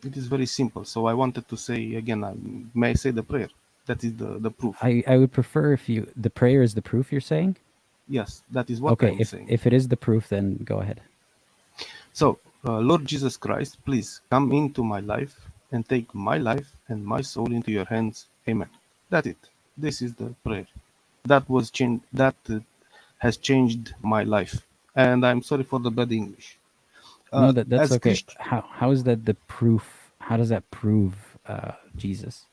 It is very simple. So I wanted to say again, may I say the prayer? That is the proof. I would prefer if the prayer is the proof, you're saying? Yes, that is what I'm saying. If it is the proof, then go ahead. So, Lord Jesus Christ, please come into my life and take my life and my soul into your hands. Amen. That's it. This is the prayer. That was changed. That has changed my life. And I'm sorry for the bad English. No, that's okay. How is that the proof? How does that prove Jesus?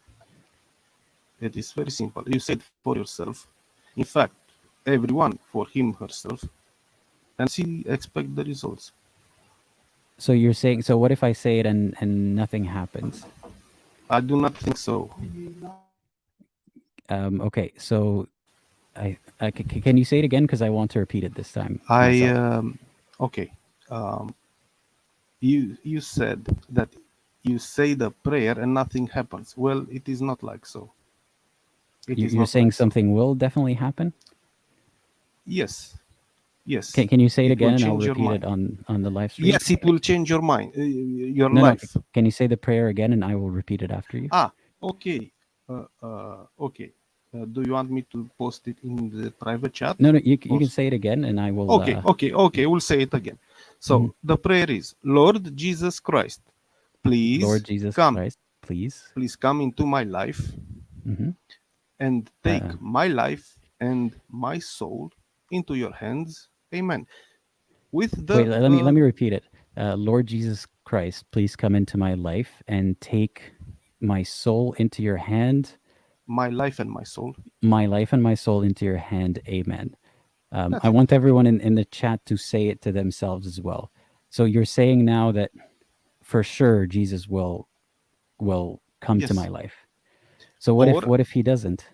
It is very simple. You said for yourself. In fact, everyone for him herself, and she expect the results. So you're saying, so what if I say it and nothing happens? I do not think so. Okay, so can you say it again? Because I want to repeat it this time myself. Okay. You said that you say the prayer and nothing happens. Well, it is not like so. You're saying something will definitely happen? Yes. Yes. Can you say it again and I'll change your repeat it mind. on the live stream? Yes, it will change your mind, your No, life. can you say the prayer again and I will repeat it after you? Okay. Okay. Do you want me to post it in the private chat? No, you can say it again and I will. Okay. We'll say it again. So the prayer is, Lord Jesus Christ, please, Lord Jesus come. Christ, please come into my life and take my life and my soul into your hands. Amen. Wait, let me repeat it. Lord Jesus Christ, please come into my life and take my soul into your hand. My life and my soul. My life and my soul into your hand. Amen. I want everyone in the chat to say it to themselves as well. So you're saying now that for sure Jesus will come to my life. So what if he doesn't?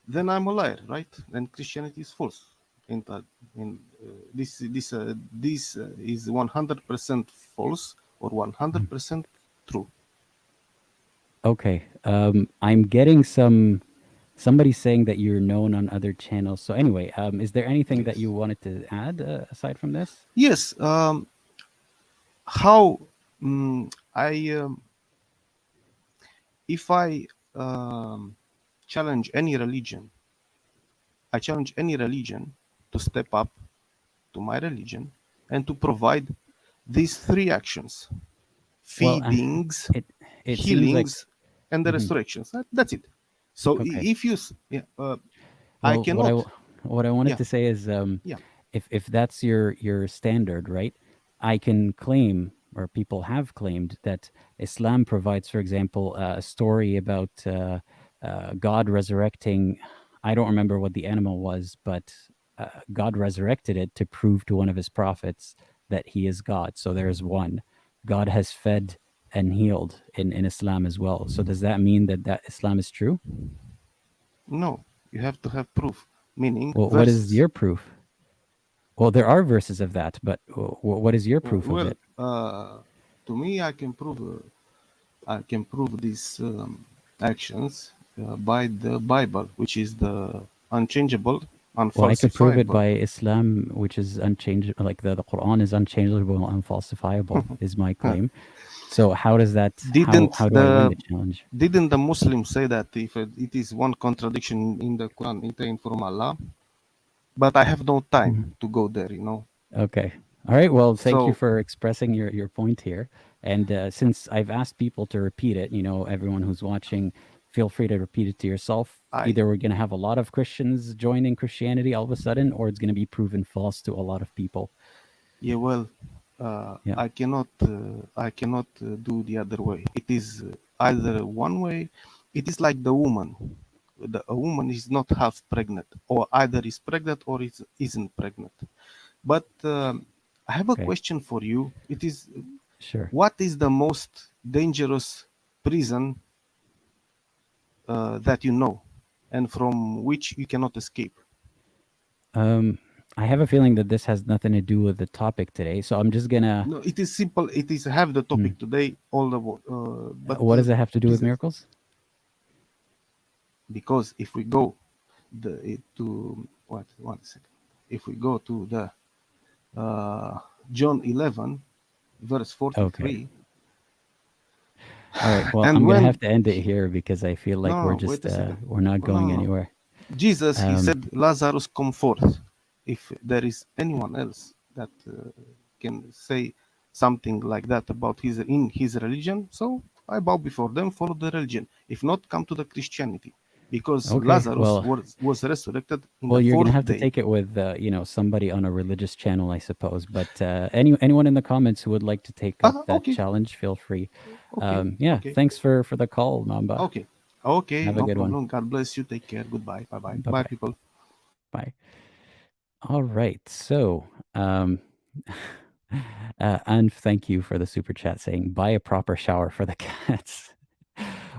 Then I'm a liar, right? Then Christianity is false. This is 100% false or 100% true. Okay. I'm getting somebody saying that you're known on other channels. So anyway, is there anything that you wanted to add aside from this? Yes. How if I challenge any religion, I challenge any religion to step up to my religion and to provide these three actions: feedings, healings, and the resurrections. That's it. So if you, I cannot. What I wanted to say is, if that's your standard, right? I can claim, or people have claimed, that Islam provides, for example, a story about God resurrecting. I don't remember what the animal was, but God resurrected it to prove to one of his prophets that he is God. So there's one. God has fed and healed in Islam as well. So does that mean that Islam is true? No, you have to have proof. Meaning, what is your proof? Well, there are verses of that, but what is your proof of it? To me, I can prove these actions by the Bible, which is the unchangeable, unfalsifiable. Well, I could prove it by Islam, which is unchangeable. Like the Quran is unchangeable, unfalsifiable, is my claim. So how does that? How do I win the challenge? Didn't the Muslims say that if it is one contradiction in the Quran, it came from Allah? But I have no time to go there, Okay. All right. Well, thank you for expressing your point here. And since I've asked people to repeat it, everyone who's watching, feel free to repeat it to yourself. Either we're going to have a lot of Christians joining Christianity all of a sudden, or it's going to be proven false to a lot of people. Yeah, well, I cannot do the other way. It is either one way. It is like the woman. A woman is not half pregnant, or either is pregnant or isn't pregnant. But I have a question for you. It is, sure. What is the most dangerous prison that you know, and from which you cannot escape? I have a feeling that this has nothing to do with the topic today, so I'm just gonna. No, it is simple. It is have the topic today. But what does it have to do with miracles? Because if we go one second. If we go to the John 11, verse 43. Okay. All right. Well, I'm gonna have to end it here because I feel like we're not going anywhere. Jesus, he said, Lazarus, come forth. If there is anyone else that can say something like that about in his religion, so I bow before them, follow the religion. If not, come to the Christianity, because Lazarus was resurrected in the 4th day. You're gonna have to take it with somebody on a religious channel, I suppose. But anyone in the comments who would like to take up that challenge, feel free. Thanks for the call, Mamba. Okay, have a good problem. one. God bless you. Take care. Goodbye. Bye-bye. Bye-bye. Bye, people. Bye. All right. So And thank you for the super chat saying, buy a proper shower for the cats.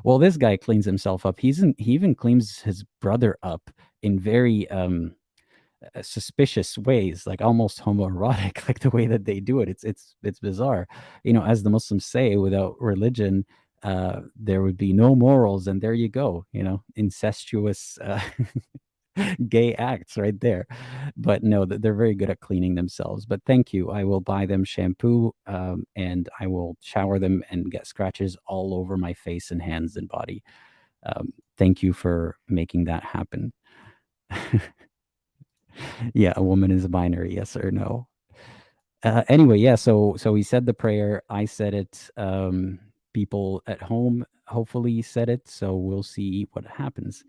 Well, this guy cleans himself up. He even cleans his brother up in very suspicious ways, like almost homoerotic, like the way that they do it. It's bizarre. As the Muslims say, without religion, there would be no morals, and there you go. Incestuous gay acts right there. But no, they're very good at cleaning themselves. But thank you. I will buy them shampoo, and I will shower them and get scratches all over my face and hands and body. Thank you for making that happen. Yeah, a woman is a binary, yes or no. Anyway, yeah, so we said the prayer. I said it. People at home hopefully said it, so we'll see what happens.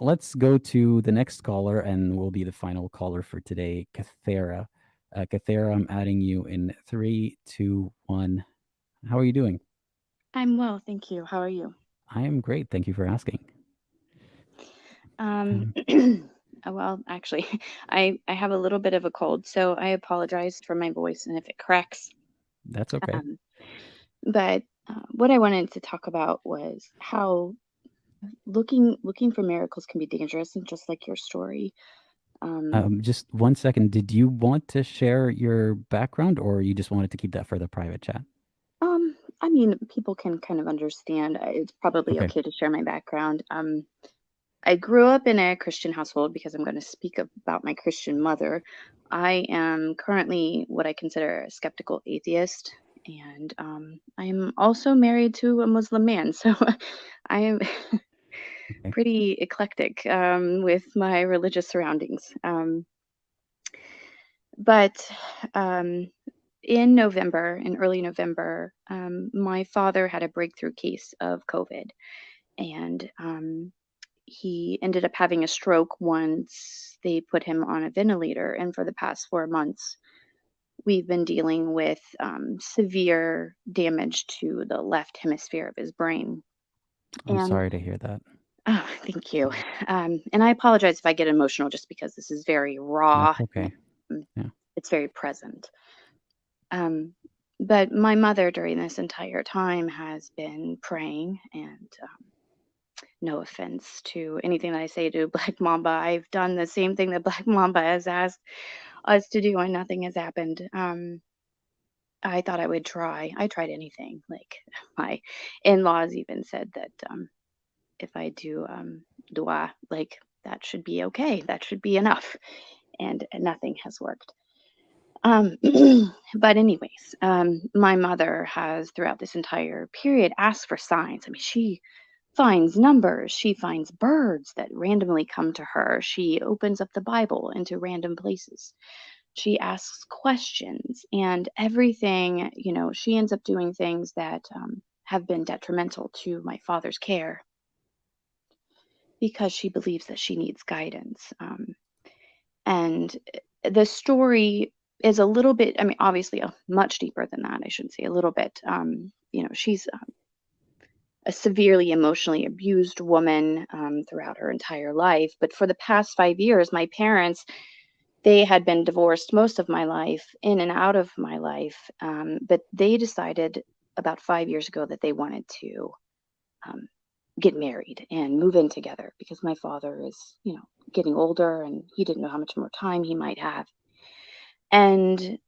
Let's go to the next caller, and we'll be the final caller for today, Cathera. Cathera, I'm adding you in 3, 2, 1. How are you doing? I'm well, thank you. How are you? I am great. Thank you for asking. Well, actually, I have a little bit of a cold, so I apologize for my voice and if it cracks. That's okay. But what I wanted to talk about was how looking for miracles can be dangerous, and just like your story. Just 1 second. Did you want to share your background, or you just wanted to keep that for the private chat? I mean, people can kind of understand. It's probably Okay. okay to share my background. I grew up in a Christian household because I'm going to speak about my Christian mother. I am currently what I consider a skeptical atheist, and I'm also married to a Muslim man, so I am Okay. pretty eclectic with my religious surroundings. But in early November, my father had a breakthrough case of COVID, and he ended up having a stroke once they put him on a ventilator. And for the past 4 months, we've been dealing with severe damage to the left hemisphere of his brain. I'm And sorry to hear that. oh, thank you. And I apologize if I get emotional, just because this is very raw. That's okay. And Yeah. it's very present. But my mother during this entire time has been praying, and no offense to anything that I say to Black Mamba, I've done the same thing that Black Mamba has asked us to do, and nothing has happened. I thought I would try. I tried anything. Like, my in-laws even said that if I do dua, like, that should be okay. That should be enough. And nothing has worked. But anyways, my mother has throughout this entire period asked for signs. I mean, she finds numbers, she finds birds that randomly come to her, she opens up the Bible into random places, she asks questions, and everything, she ends up doing things that have been detrimental to my father's care, because she believes that she needs guidance. And the story is a little bit, I mean, obviously much deeper than that. I shouldn't say a little bit. She's a severely emotionally abused woman throughout her entire life. But for the past 5 years, my parents, they had been divorced most of my life, in and out of my life. But they decided about 5 years ago that they wanted to get married and move in together, because my father is, getting older, and he didn't know how much more time he might have. And,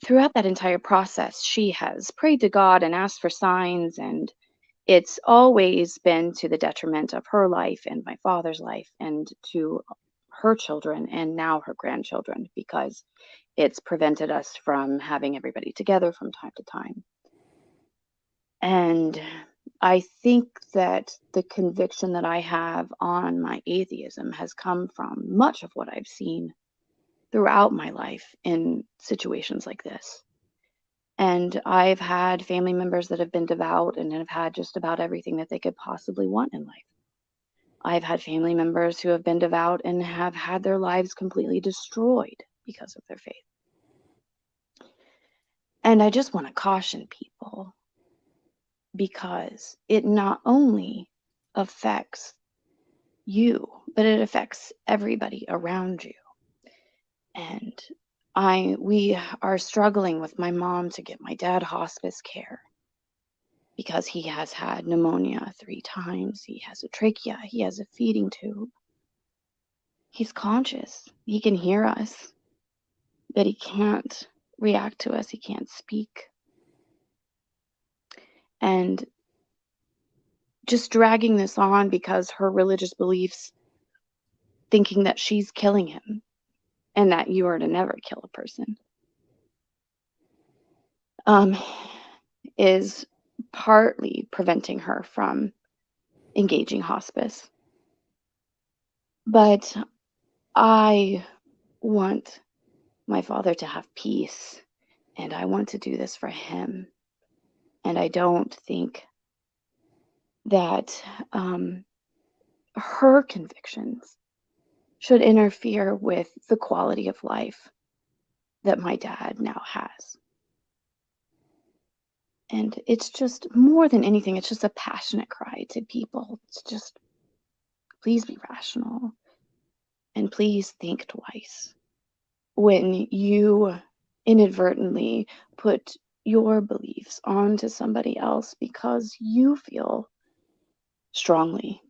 throughout that entire process, she has prayed to God and asked for signs, and it's always been to the detriment of her life and my father's life, and to her children and now her grandchildren, because it's prevented us from having everybody together from time to time. And I think that the conviction that I have on my atheism has come from much of what I've seen throughout my life in situations like this. And I've had family members that have been devout and have had just about everything that they could possibly want in life. I've had family members who have been devout and have had their lives completely destroyed because of their faith. And I just want to caution people, because it not only affects you, but it affects everybody around you. And we are struggling with my mom to get my dad hospice care because he has had pneumonia 3 times. He has a trachea. He has a feeding tube. He's conscious. He can hear us, but he can't react to us. He can't speak. And just dragging this on because her religious beliefs, thinking that she's killing him and that you are to never kill a person, is partly preventing her from engaging hospice. But I want my father to have peace, and I want to do this for him. And I don't think that her convictions should interfere with the quality of life that my dad now has. And it's just, more than anything, it's just a passionate cry to people. It's just, please be rational, and please think twice when you inadvertently put your beliefs onto somebody else because you feel strongly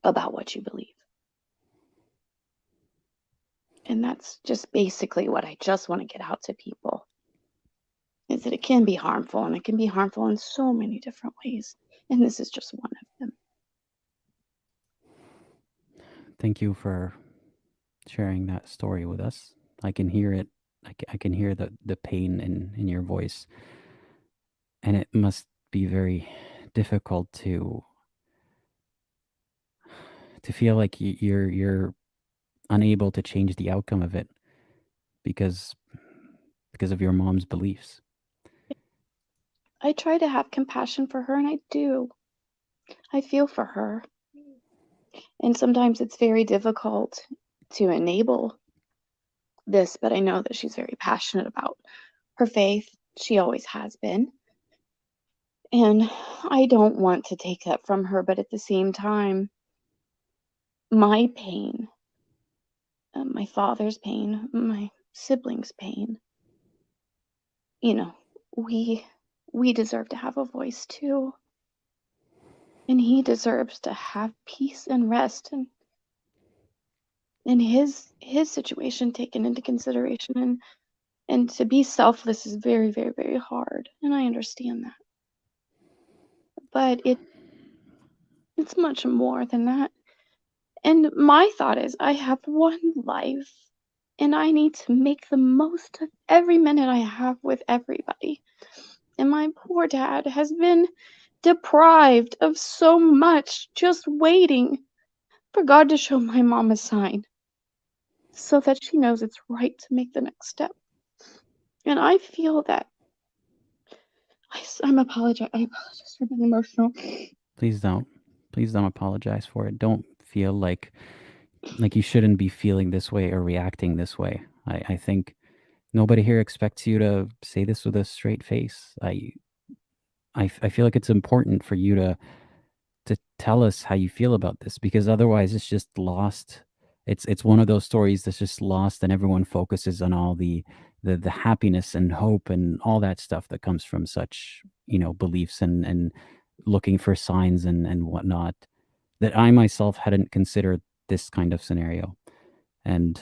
about what you believe. And that's just basically what I just want to get out to people, is that it can be harmful, and it can be harmful in so many different ways. And this is just one of them. Thank you for sharing that story with us. I can hear it. I can hear the pain in your voice. And it must be very difficult to feel like you're unable to change the outcome of it because of your mom's beliefs. I try to have compassion for her, and I do. I feel for her. And sometimes it's very difficult to enable this, but I know that she's very passionate about her faith. She always has been. And I don't want to take that from her, but at the same time, my pain, my father's pain, my siblings' pain, we deserve to have a voice too. And he deserves to have peace and rest, and his situation taken into consideration. And to be selfless is very, very, very hard, and I understand that. But it's much more than that. And my thought is, I have one life, and I need to make the most of every minute I have with everybody. And my poor dad has been deprived of so much, just waiting for God to show my mom a sign so that she knows it's right to make the next step. And I feel that I apologize for being emotional. Please don't apologize for it. Don't feel like you shouldn't be feeling this way or reacting this way. I think nobody here expects you to say this with a straight face. I feel like it's important for you to tell us how you feel about this, because otherwise it's just lost. It's one of those stories that's just lost, and everyone focuses on all the happiness and hope and all that stuff that comes from such, beliefs and looking for signs and whatnot, that I myself hadn't considered this kind of scenario. And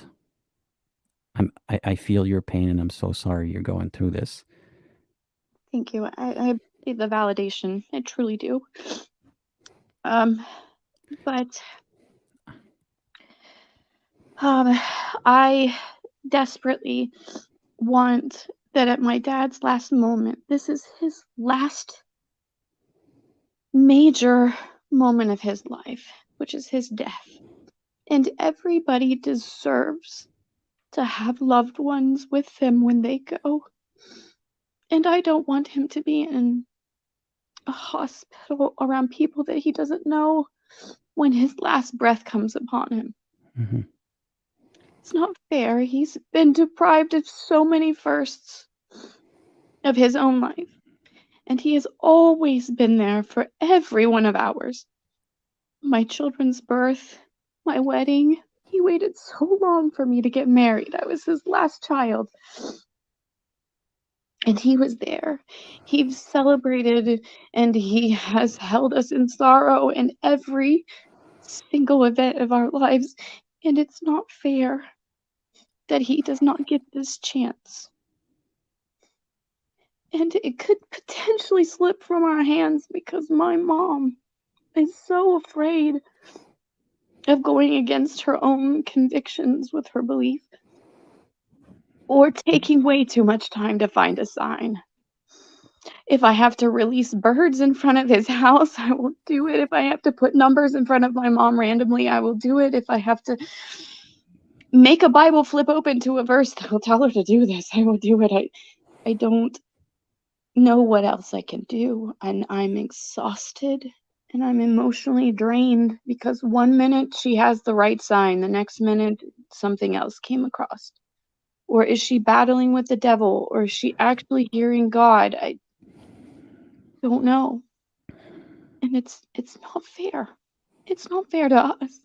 I feel your pain, and I'm so sorry you're going through this. Thank you. I need the validation. I truly do. But I desperately want that at my dad's last moment, this is his last major moment of his life, which is his death. And everybody deserves to have loved ones with them when they go. And I don't want him to be in a hospital around people that he doesn't know when his last breath comes upon him. Mm-hmm. It's not fair. He's been deprived of so many firsts of his own life. And he has always been there for every one of ours. My children's birth, my wedding, He waited so long for me to get married. I was his last child. And he was there. He celebrated and he has held us in sorrow in every single event of our lives. And it's not fair that he does not get this chance. And it could potentially slip from our hands because my mom is so afraid of going against her own convictions with her belief, or taking way too much time to find a sign. If I have to release birds in front of his house, I will do it. If I have to put numbers in front of my mom randomly, I will do it. If I have to make a Bible flip open to a verse that will tell her to do this, I will do it. I don't know what else I can do, and I'm exhausted and I'm emotionally drained because one minute she has the right sign, the next minute something else came across. Or is she battling with the devil, or is she actually hearing God? I don't know. And it's not fair. It's not fair to us.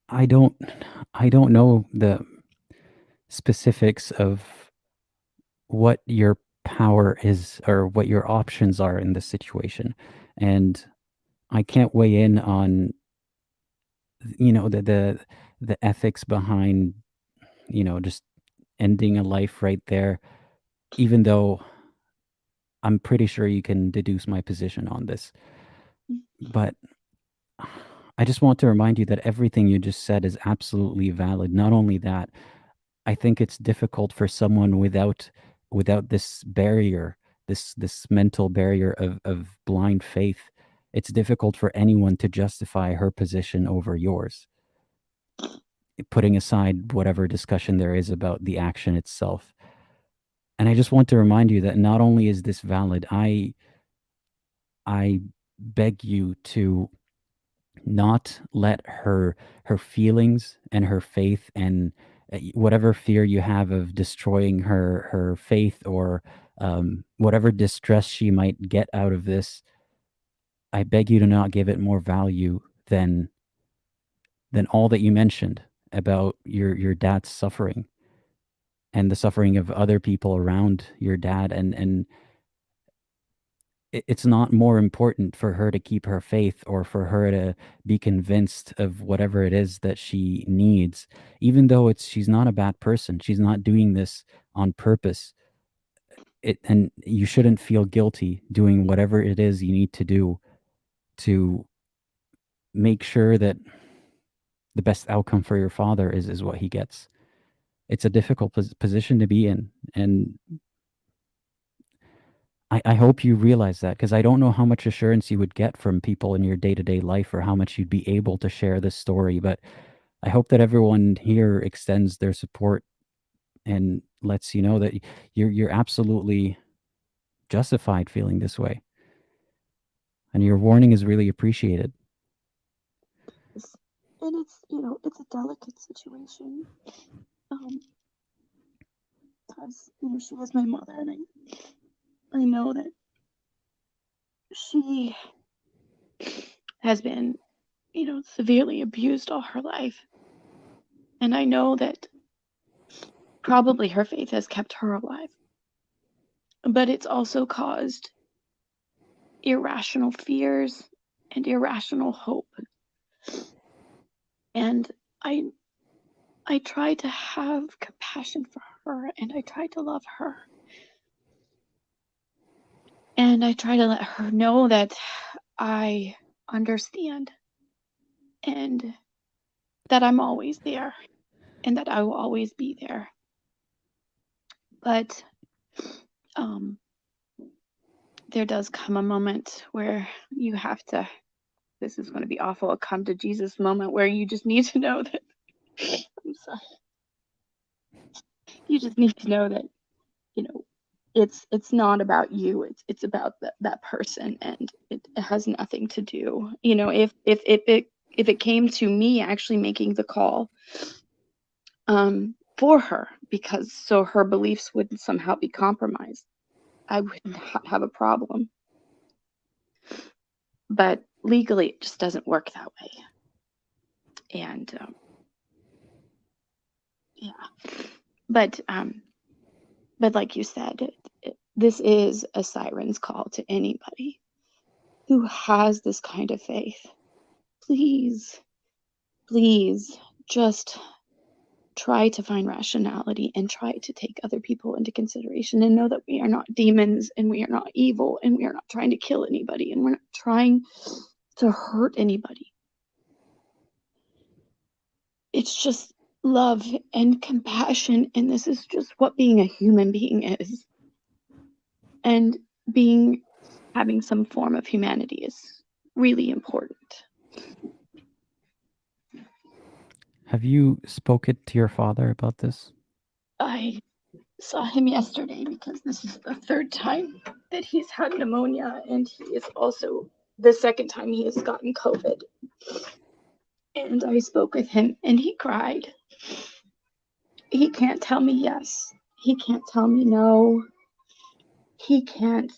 I don't know the specifics of what your power is or what your options are in this situation, and I can't weigh in on the ethics behind just ending a life right there, even though I'm pretty sure you can deduce my position on this. But I just want to remind you that everything you just said is absolutely valid. Not only that, I think it's difficult for someone without this barrier, this mental barrier of blind faith. It's difficult for anyone to justify her position over yours, putting aside whatever discussion there is about the action itself. And I just want to remind you that not only is this valid, I beg you to not let her feelings and her faith and whatever fear you have of destroying her faith, or whatever distress she might get out of this, I beg you to not give it more value than all that you mentioned about your dad's suffering and the suffering of other people around your dad. And it's not more important for her to keep her faith or for her to be convinced of whatever it is that she needs, even though she's not a bad person. She's not doing this on purpose. And you shouldn't feel guilty doing whatever it is you need to do to make sure that the best outcome for your father is what he gets. It's a difficult position to be in, and I hope you realize that, because I don't know how much assurance you would get from people in your day-to-day life or how much you'd be able to share this story, but I hope that everyone here extends their support and lets you know that you're absolutely justified feeling this way, and your warning is really appreciated. And it's, it's a delicate situation. Because, she was my mother, and I know that she has been, severely abused all her life. And I know that probably her faith has kept her alive. But it's also caused irrational fears and irrational hope. And I try to have compassion for her, and I try to love her. And I try to let her know that I understand and that I'm always there and that I will always be there. But there does come a moment where you have to, this is going to be awful, a come to Jesus moment where you just need to know that, I'm sorry. You just need to know that, it's not about you. It's about that person, and it has nothing to do. If it came to me actually making the call for her, because so her beliefs wouldn't somehow be compromised, I would not have a problem. But legally it just doesn't work that way. And yeah, but like you said, this is a siren's call to anybody who has this kind of faith. Please just try to find rationality and try to take other people into consideration and know that we are not demons and we are not evil and we are not trying to kill anybody and we're not trying to hurt anybody. It's just love and compassion, and this is just what being a human being is. And having some form of humanity is really important. Have you spoken to your father about this? I saw him yesterday because this is the third time that he's had pneumonia, and he is also the second time he has gotten COVID. And I spoke with him and he cried. He can't tell me yes. He can't tell me no. He can't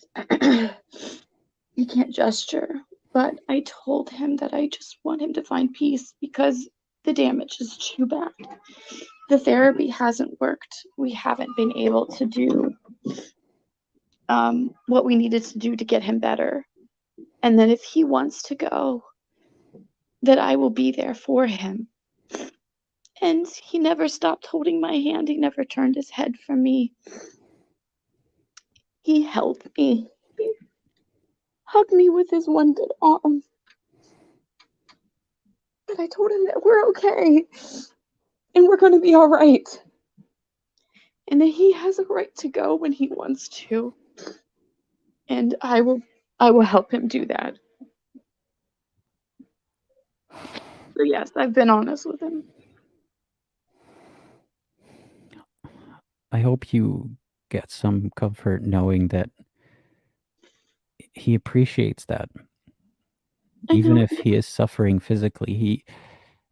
he can't gesture. But I told him that I just want him to find peace because the damage is too bad. The therapy hasn't worked. We haven't been able to do what we needed to do to get him better. And then if he wants to go, that I will be there for him. And he never stopped holding my hand. He never turned his head from me. He held me. He hugged me with his one good arm. But I told him that we're okay. And we're going to be all right. And that he has a right to go when he wants to. And I will help him do that. So yes, I've been honest with him. I hope you get some comfort knowing that he appreciates that. Even if he is suffering physically,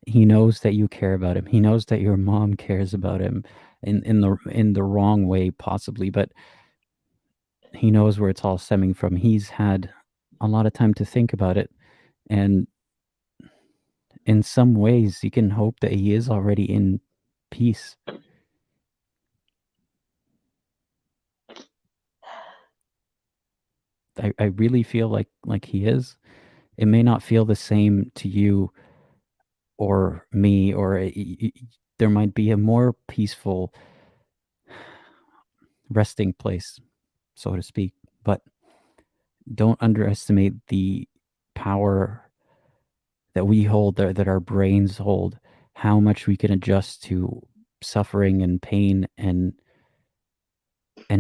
he knows that you care about him. He knows that your mom cares about him in the wrong way possibly, but he knows where it's all stemming from. He's had a lot of time to think about it, and in some ways you can hope that he is already in peace. I really feel like he is. It may not feel the same to you or me, or there might be a more peaceful resting place, so to speak, but don't underestimate the power that we hold, that our brains hold, how much we can adjust to suffering and pain and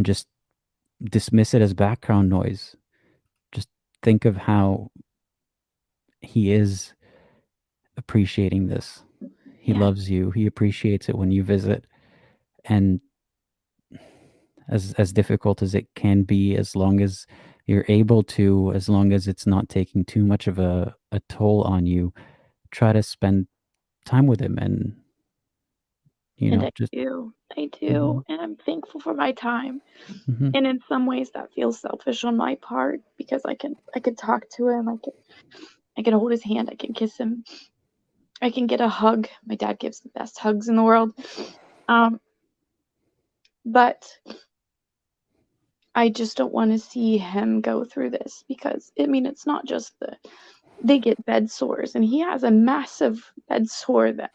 just dismiss it as background noise. Just think of how he is appreciating this. He loves you. He appreciates it when you visit. And as difficult as it can be, as long as you're able to, as long as it's not taking too much of a toll on you, try to spend time with him. And I do, and I'm thankful for my time. And in some ways that feels selfish on my part because I can talk to him, I can hold his hand, I can kiss him, I can get a hug. My dad gives the best hugs in the world. But I just don't want to see him go through this because it's not just they get bed sores, and he has a massive bed sore that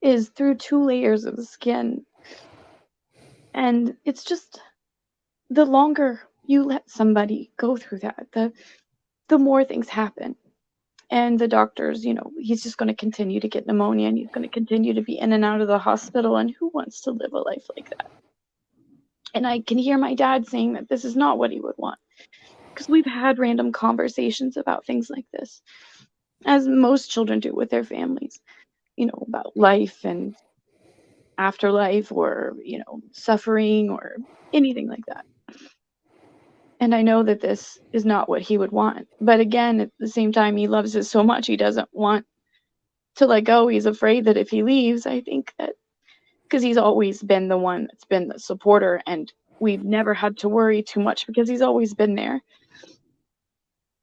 is through 2 layers of the skin. And it's just, the longer you let somebody go through that, the more things happen. And the doctors, he's just going to continue to get pneumonia, and he's going to continue to be in and out of the hospital. And who wants to live a life like that? And I can hear my dad saying that this is not what he would want. Because we've had random conversations about things like this, as most children do with their families, about life and afterlife, or, suffering, or anything like that. And I know that this is not what he would want. But again, at the same time, he loves it so much, he doesn't want to let go. He's afraid that if he leaves, I think that, because he's always been the one that's been the supporter, and we've never had to worry too much because he's always been there.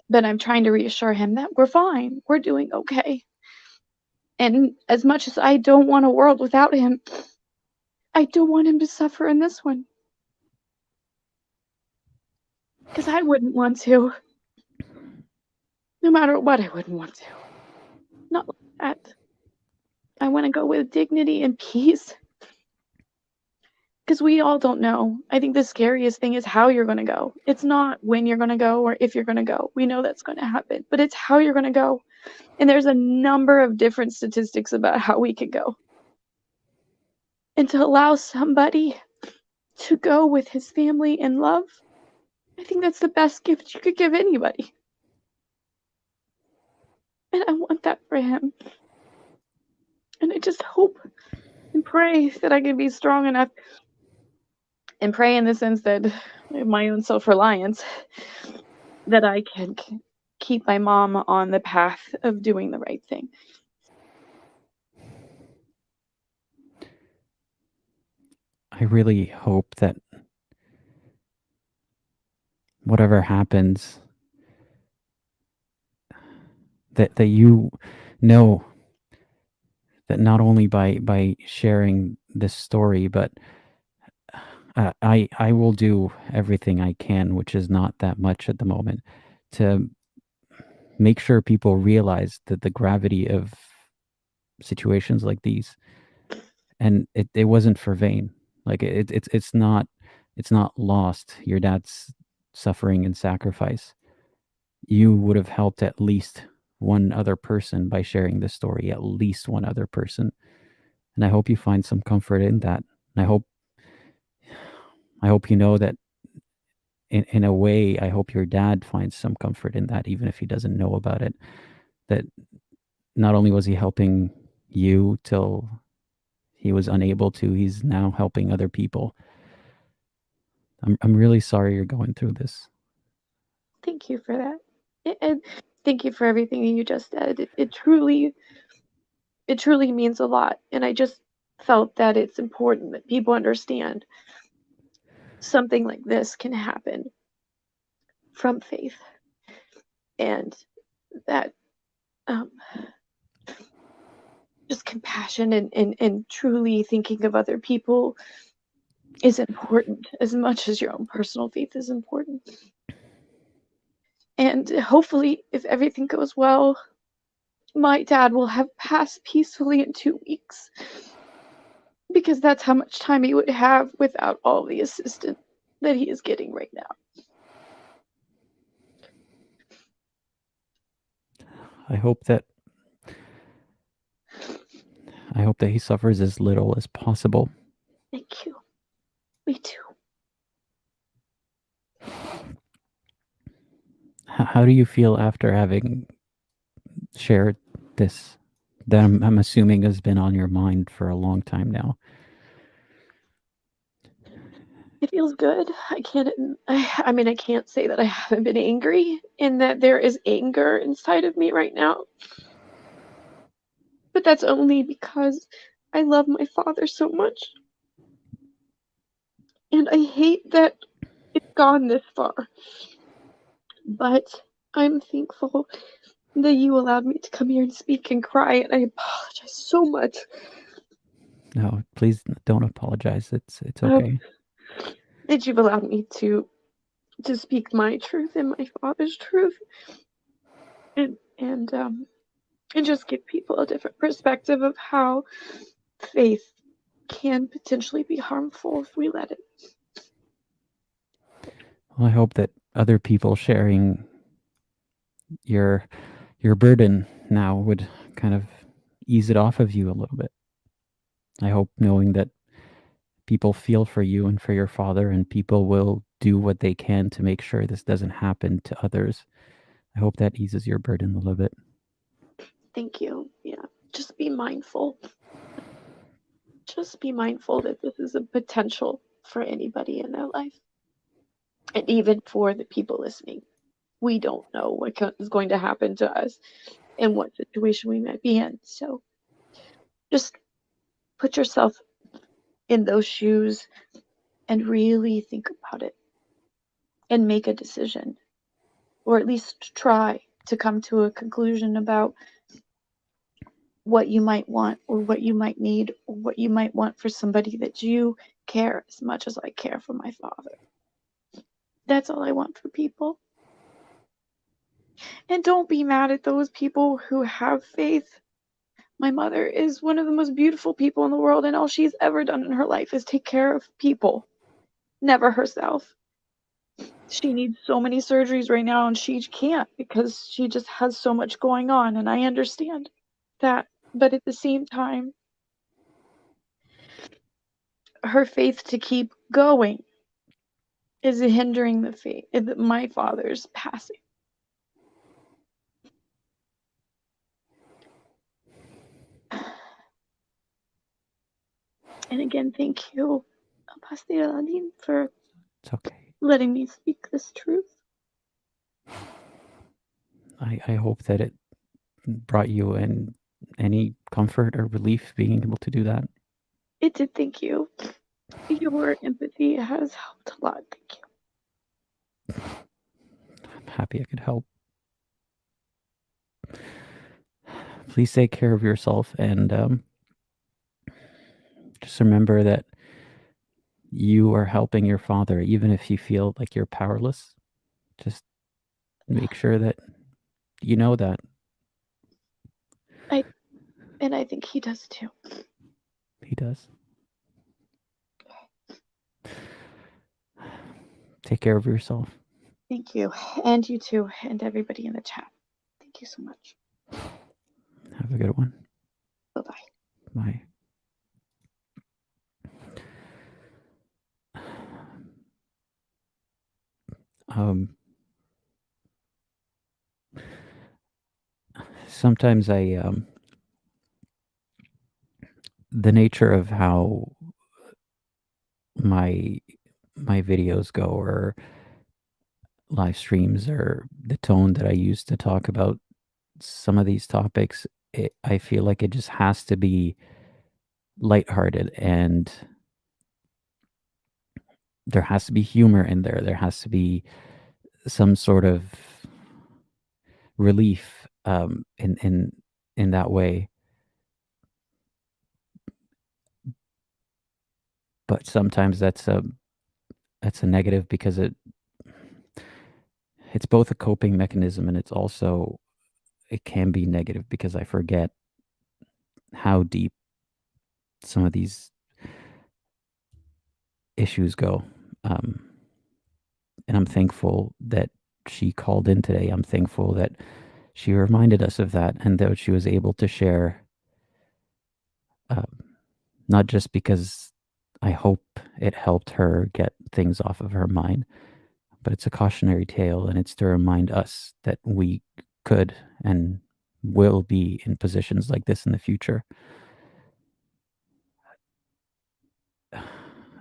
But I'm trying to reassure him that we're fine. We're doing okay. And as much as I don't want a world without him, I don't want him to suffer in this one. Because I wouldn't want to. No matter what, I wouldn't want to. Not like that. I want to go with dignity and peace. Because we all don't know. I think the scariest thing is how you're going to go. It's not when you're going to go or if you're going to go. We know that's going to happen. But it's how you're going to go. And there's a number of different statistics about how we could go. And to allow somebody to go with his family in love, I think that's the best gift you could give anybody. And I want that for him. And I just hope and pray that I can be strong enough, and pray in the sense that my own self-reliance, that I can keep my mom on the path of doing the right thing. I really hope that whatever happens, that you know that not only by sharing this story, but I will do everything I can, which is not that much at the moment, to make sure people realize that the gravity of situations like these, and it wasn't for vain. Like it's not lost. Your dad's suffering and sacrifice. You would have helped at least one other person by sharing this story, at least one other person. And I hope you find some comfort in that. And I hope you know that in a way, I hope your dad finds some comfort in that, even if he doesn't know about it. That not only was he helping you till he was unable to, he's now helping other people. I'm really sorry you're going through this. Thank you for that. And thank you for everything you just said. It truly means a lot. And I just felt that it's important that people understand something like this can happen from faith. And that just compassion and truly thinking of other people is important as much as your own personal faith is important. And hopefully, if everything goes well, my dad will have passed peacefully in 2 weeks. Because that's how much time he would have without all the assistance that he is getting right now. I hope that he suffers as little as possible. Thank you. Me too. How do you feel after having shared this that I'm assuming has been on your mind for a long time now? It feels good. I can't say that I haven't been angry, and that there is anger inside of me right now. But that's only because I love my father so much. And I hate that it's gone this far. But I'm thankful that you allowed me to come here and speak and cry, and I apologize so much. No, please don't apologize. It's okay. That you've allowed me to speak my truth and my father's truth, and just give people a different perspective of how faith can potentially be harmful if we let it. Well, I hope that other people sharing your burden now would kind of ease it off of you a little bit. I hope knowing that people feel for you and for your father, and people will do what they can to make sure this doesn't happen to others. I hope that eases your burden a little bit. Thank you. Yeah. Just be mindful. Just be mindful that this is a potential for anybody in their life. And even for the people listening. We don't know what is going to happen to us and what situation we might be in. So just put yourself in those shoes and really think about it and make a decision. or at least try to come to a conclusion about what you might want or what you might need or what you might want for somebody that you care as much as I care for my father. That's all I want for people. And don't be mad at those people who have faith. My mother is one of the most beautiful people in the world, and all she's ever done in her life is take care of people, never herself. She needs so many surgeries right now, and she can't because she just has so much going on, and I understand that. But at the same time, her faith to keep going is hindering the faith, my father's passing. And again, thank you, Pastor Aladin, for It's okay. letting me speak this truth. I hope that it brought you in any comfort or relief being able to do that. It did, thank you. Your empathy has helped a lot, thank you. I'm happy I could help. Please take care of yourself, and just remember that you are helping your father, even if you feel like you're powerless. Just make sure that you know that. And I think he does too. He does. Take care of yourself. Thank you. And you too, and everybody in the chat. Thank you so much. Have a good one. Bye-bye. Bye. Sometimes the nature of how my videos go, or live streams, or the tone that I use to talk about some of these topics, I feel like it just has to be lighthearted, and there has to be humor in there. There has to be some sort of relief in that way. But sometimes that's a negative, because it's both a coping mechanism, and it can be negative because I forget how deep some of these issues go. And I'm thankful that she called in today. I'm thankful that she reminded us of that, and that she was able to share, not just because I hope it helped her get things off of her mind, but it's a cautionary tale, and it's to remind us that we could and will be in positions like this in the future.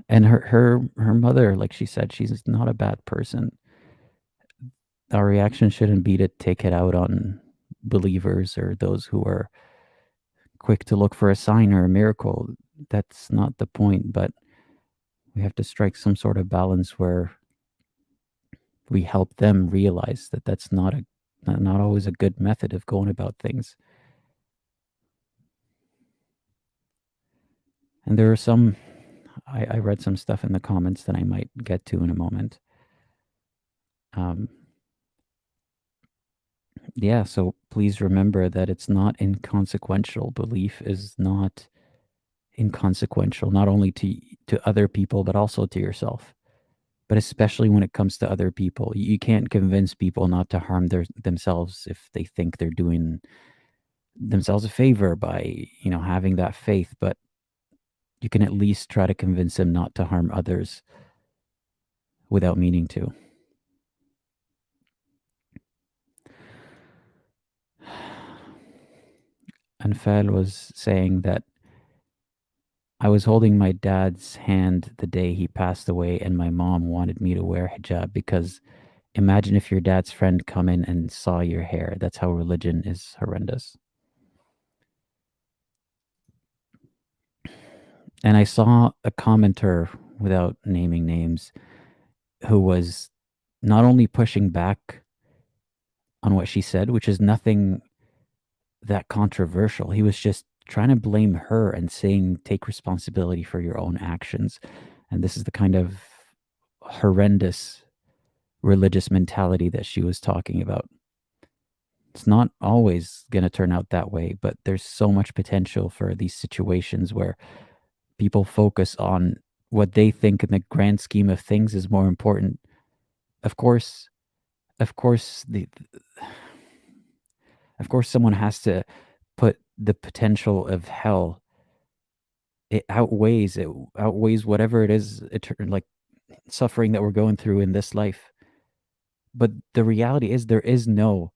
And her mother, like she said, she's not a bad person. Our reaction shouldn't be to take it out on believers or those who are quick to look for a sign or a miracle. That's not the point, but we have to strike some sort of balance where we help them realize that that's not always a good method of going about things. And there are some, I read some stuff in the comments that I might get to in a moment. Yeah, so please remember that it's not inconsequential. Belief is not inconsequential, not only to other people, but also to yourself. But especially when it comes to other people, you can't convince people not to harm themselves if they think they're doing themselves a favor by, having that faith. But you can at least try to convince them not to harm others without meaning to. Anfal was saying that I was holding my dad's hand the day he passed away, and my mom wanted me to wear hijab because imagine if your dad's friend come in and saw your hair. That's how religion is horrendous. And I saw a commenter, without naming names, who was not only pushing back on what she said, which is nothing that controversial. He was just trying to blame her and saying, take responsibility for your own actions. And this is the kind of horrendous religious mentality that she was talking about. It's not always going to turn out that way, but there's so much potential for these situations where people focus on what they think in the grand scheme of things is more important. Of course, someone has to put the potential of hell. It outweighs whatever it is, like suffering that we're going through in this life. But the reality is there is no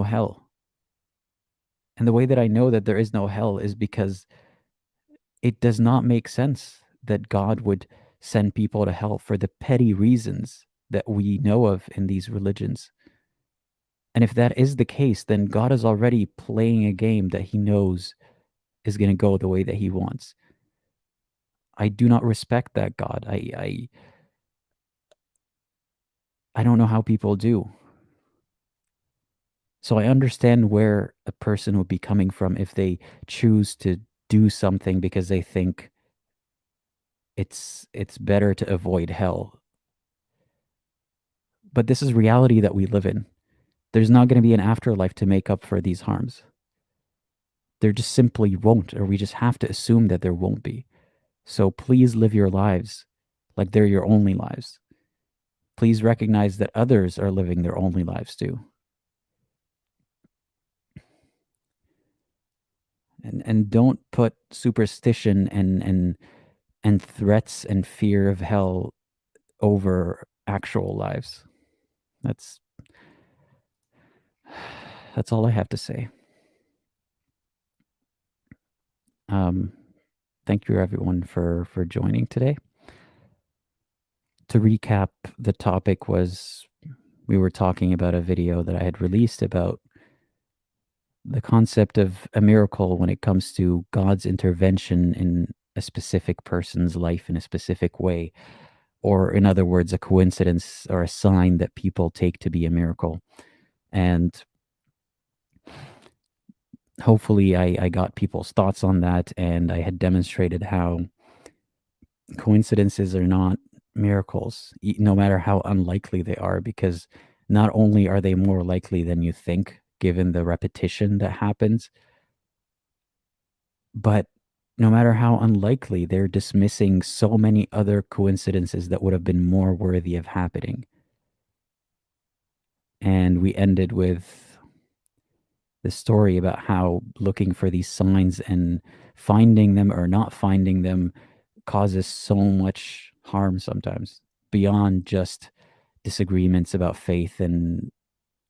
hell. And the way that I know that there is no hell is because it does not make sense that God would send people to hell for the petty reasons that we know of in these religions. And if that is the case, then God is already playing a game that he knows is going to go the way that he wants. I do not respect that God. I don't know how people do. So I understand where a person would be coming from if they choose to do something because they think it's better to avoid hell. But this is reality that we live in. There's not going to be an afterlife to make up for these harms. There just simply won't, or we just have to assume that there won't be. So please live your lives like they're your only lives. Please recognize that others are living their only lives too. And don't put superstition and threats and fear of hell over actual lives. That's all I have to say. Thank you everyone for joining today. To recap, the topic was, we were talking about a video that I had released about the concept of a miracle when it comes to God's intervention in a specific person's life in a specific way, or in other words, a coincidence or a sign that people take to be a miracle. And hopefully I got people's thoughts on that, and I had demonstrated how coincidences are not miracles, no matter how unlikely they are, because not only are they more likely than you think, given the repetition that happens, but no matter how unlikely, they're dismissing so many other coincidences that would have been more worthy of happening. And we ended with the story about how looking for these signs and finding them or not finding them causes so much harm sometimes, beyond just disagreements about faith and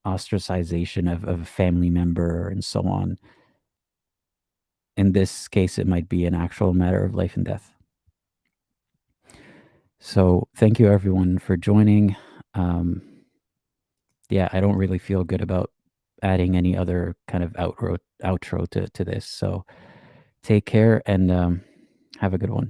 ostracization of a family member and so on. In this case, it might be an actual matter of life and death. So thank you everyone for joining. Yeah, I don't really feel good about adding any other kind of outro to this. So take care and have a good one.